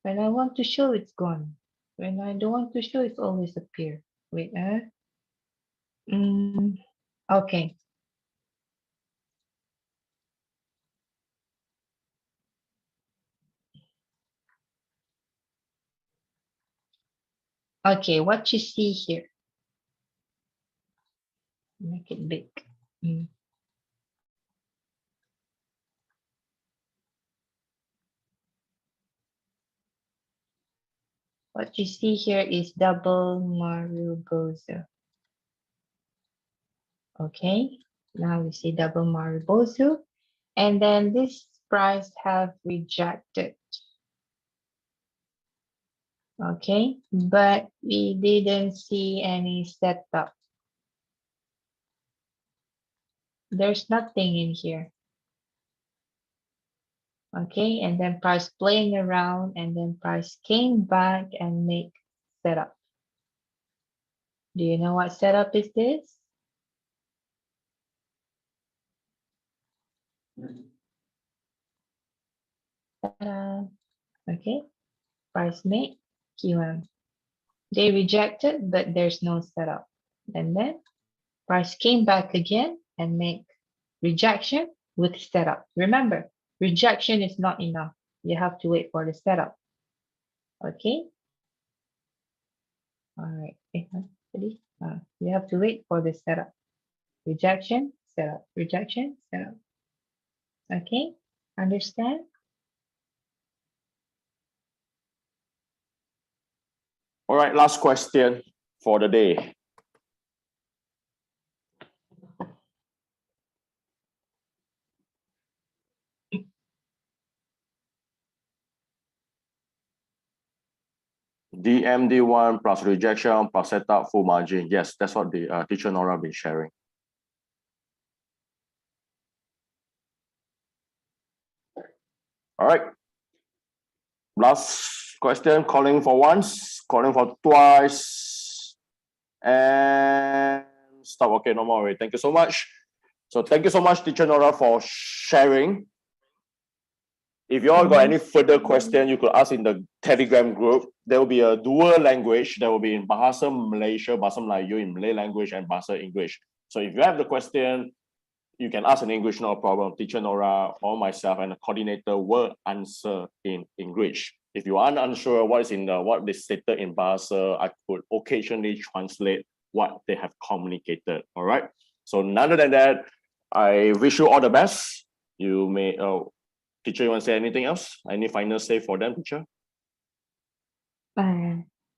Speaker 1: When I want to show, it's gone. When I don't want to show, it's always appear. Wait, okay. Okay, what you see here. Make it big. What you see here is double Marubozu. Okay, now we see double Marubozu. And then this price have rejected. Okay, but we didn't see any setup. There's nothing in here. Okay, and then price playing around and then price came back and make setup. Do you know what setup is this? Okay, price make QM. They rejected, but there's no setup. And then price came back again and make rejection with setup. Remember, rejection is not enough. You have to wait for the setup. Okay. All right. You have to wait for the setup. Rejection, setup, rejection, setup. Okay. Understand?
Speaker 3: All right, last question for the day. DMD1 plus rejection plus setup full margin. Yes, that's what the teacher Nora been sharing. All right. Last question, calling for once, calling for twice, and stop. Okay, no more. Thank you so much. So thank you so much, teacher Nora, for sharing. If you all got any further question, you could ask in the Telegram group. There will be a dual language. There will be in Bahasa Malaysia, Bahasa Melayu in Malay language, and Bahasa English. So if you have the question, you can ask in English, no problem. Teacher Nora or myself and the coordinator will answer in English. If you are unsure what is stated in Bahasa, I could occasionally translate what they have communicated. All right. So other than that, I wish you all the best. You may, teacher, you want to say anything else? Any final say for them, teacher?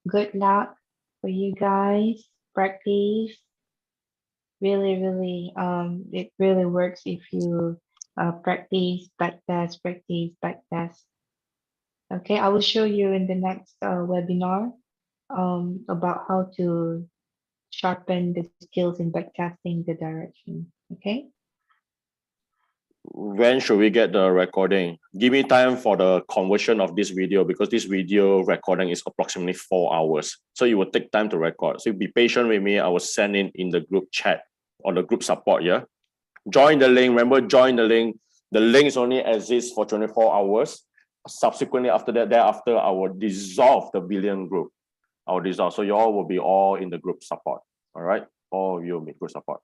Speaker 1: Good luck for you guys. Practice. Really, it really works if you practice, backtest, practice, backtest. Okay, I will show you in the next webinar about how to sharpen the skills in backtesting the direction. Okay.
Speaker 3: When should we get the recording? Give me time for the conversion of this video, because this video recording is approximately 4 hours. So it will take time to record. So be patient with me. I will send in the group chat or the group support. Yeah. Join the link. Remember, join the link. The links only exists for 24 hours. Subsequently, after that, thereafter, I will dissolve the billion group. I will dissolve. So you all will be all in the group support. All right. All of you will be group support.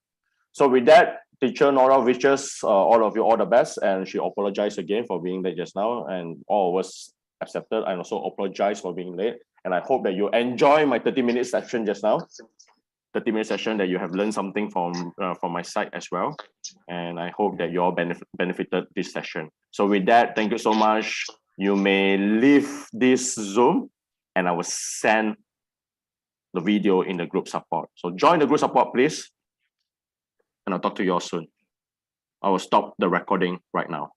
Speaker 3: So with that, teacher Nora wishes all of you all the best, and she apologized again for being late just now, and all of us accepted and also apologize for being late. And I hope that you enjoy my 30-minute session just now. 30-minute session that you have learned something from my side as well. And I hope that you all benefited this session. So with that, thank you so much. You may leave this Zoom and I will send the video in the group support. So join the group support, please. And I'll talk to you all soon. I will stop the recording right now.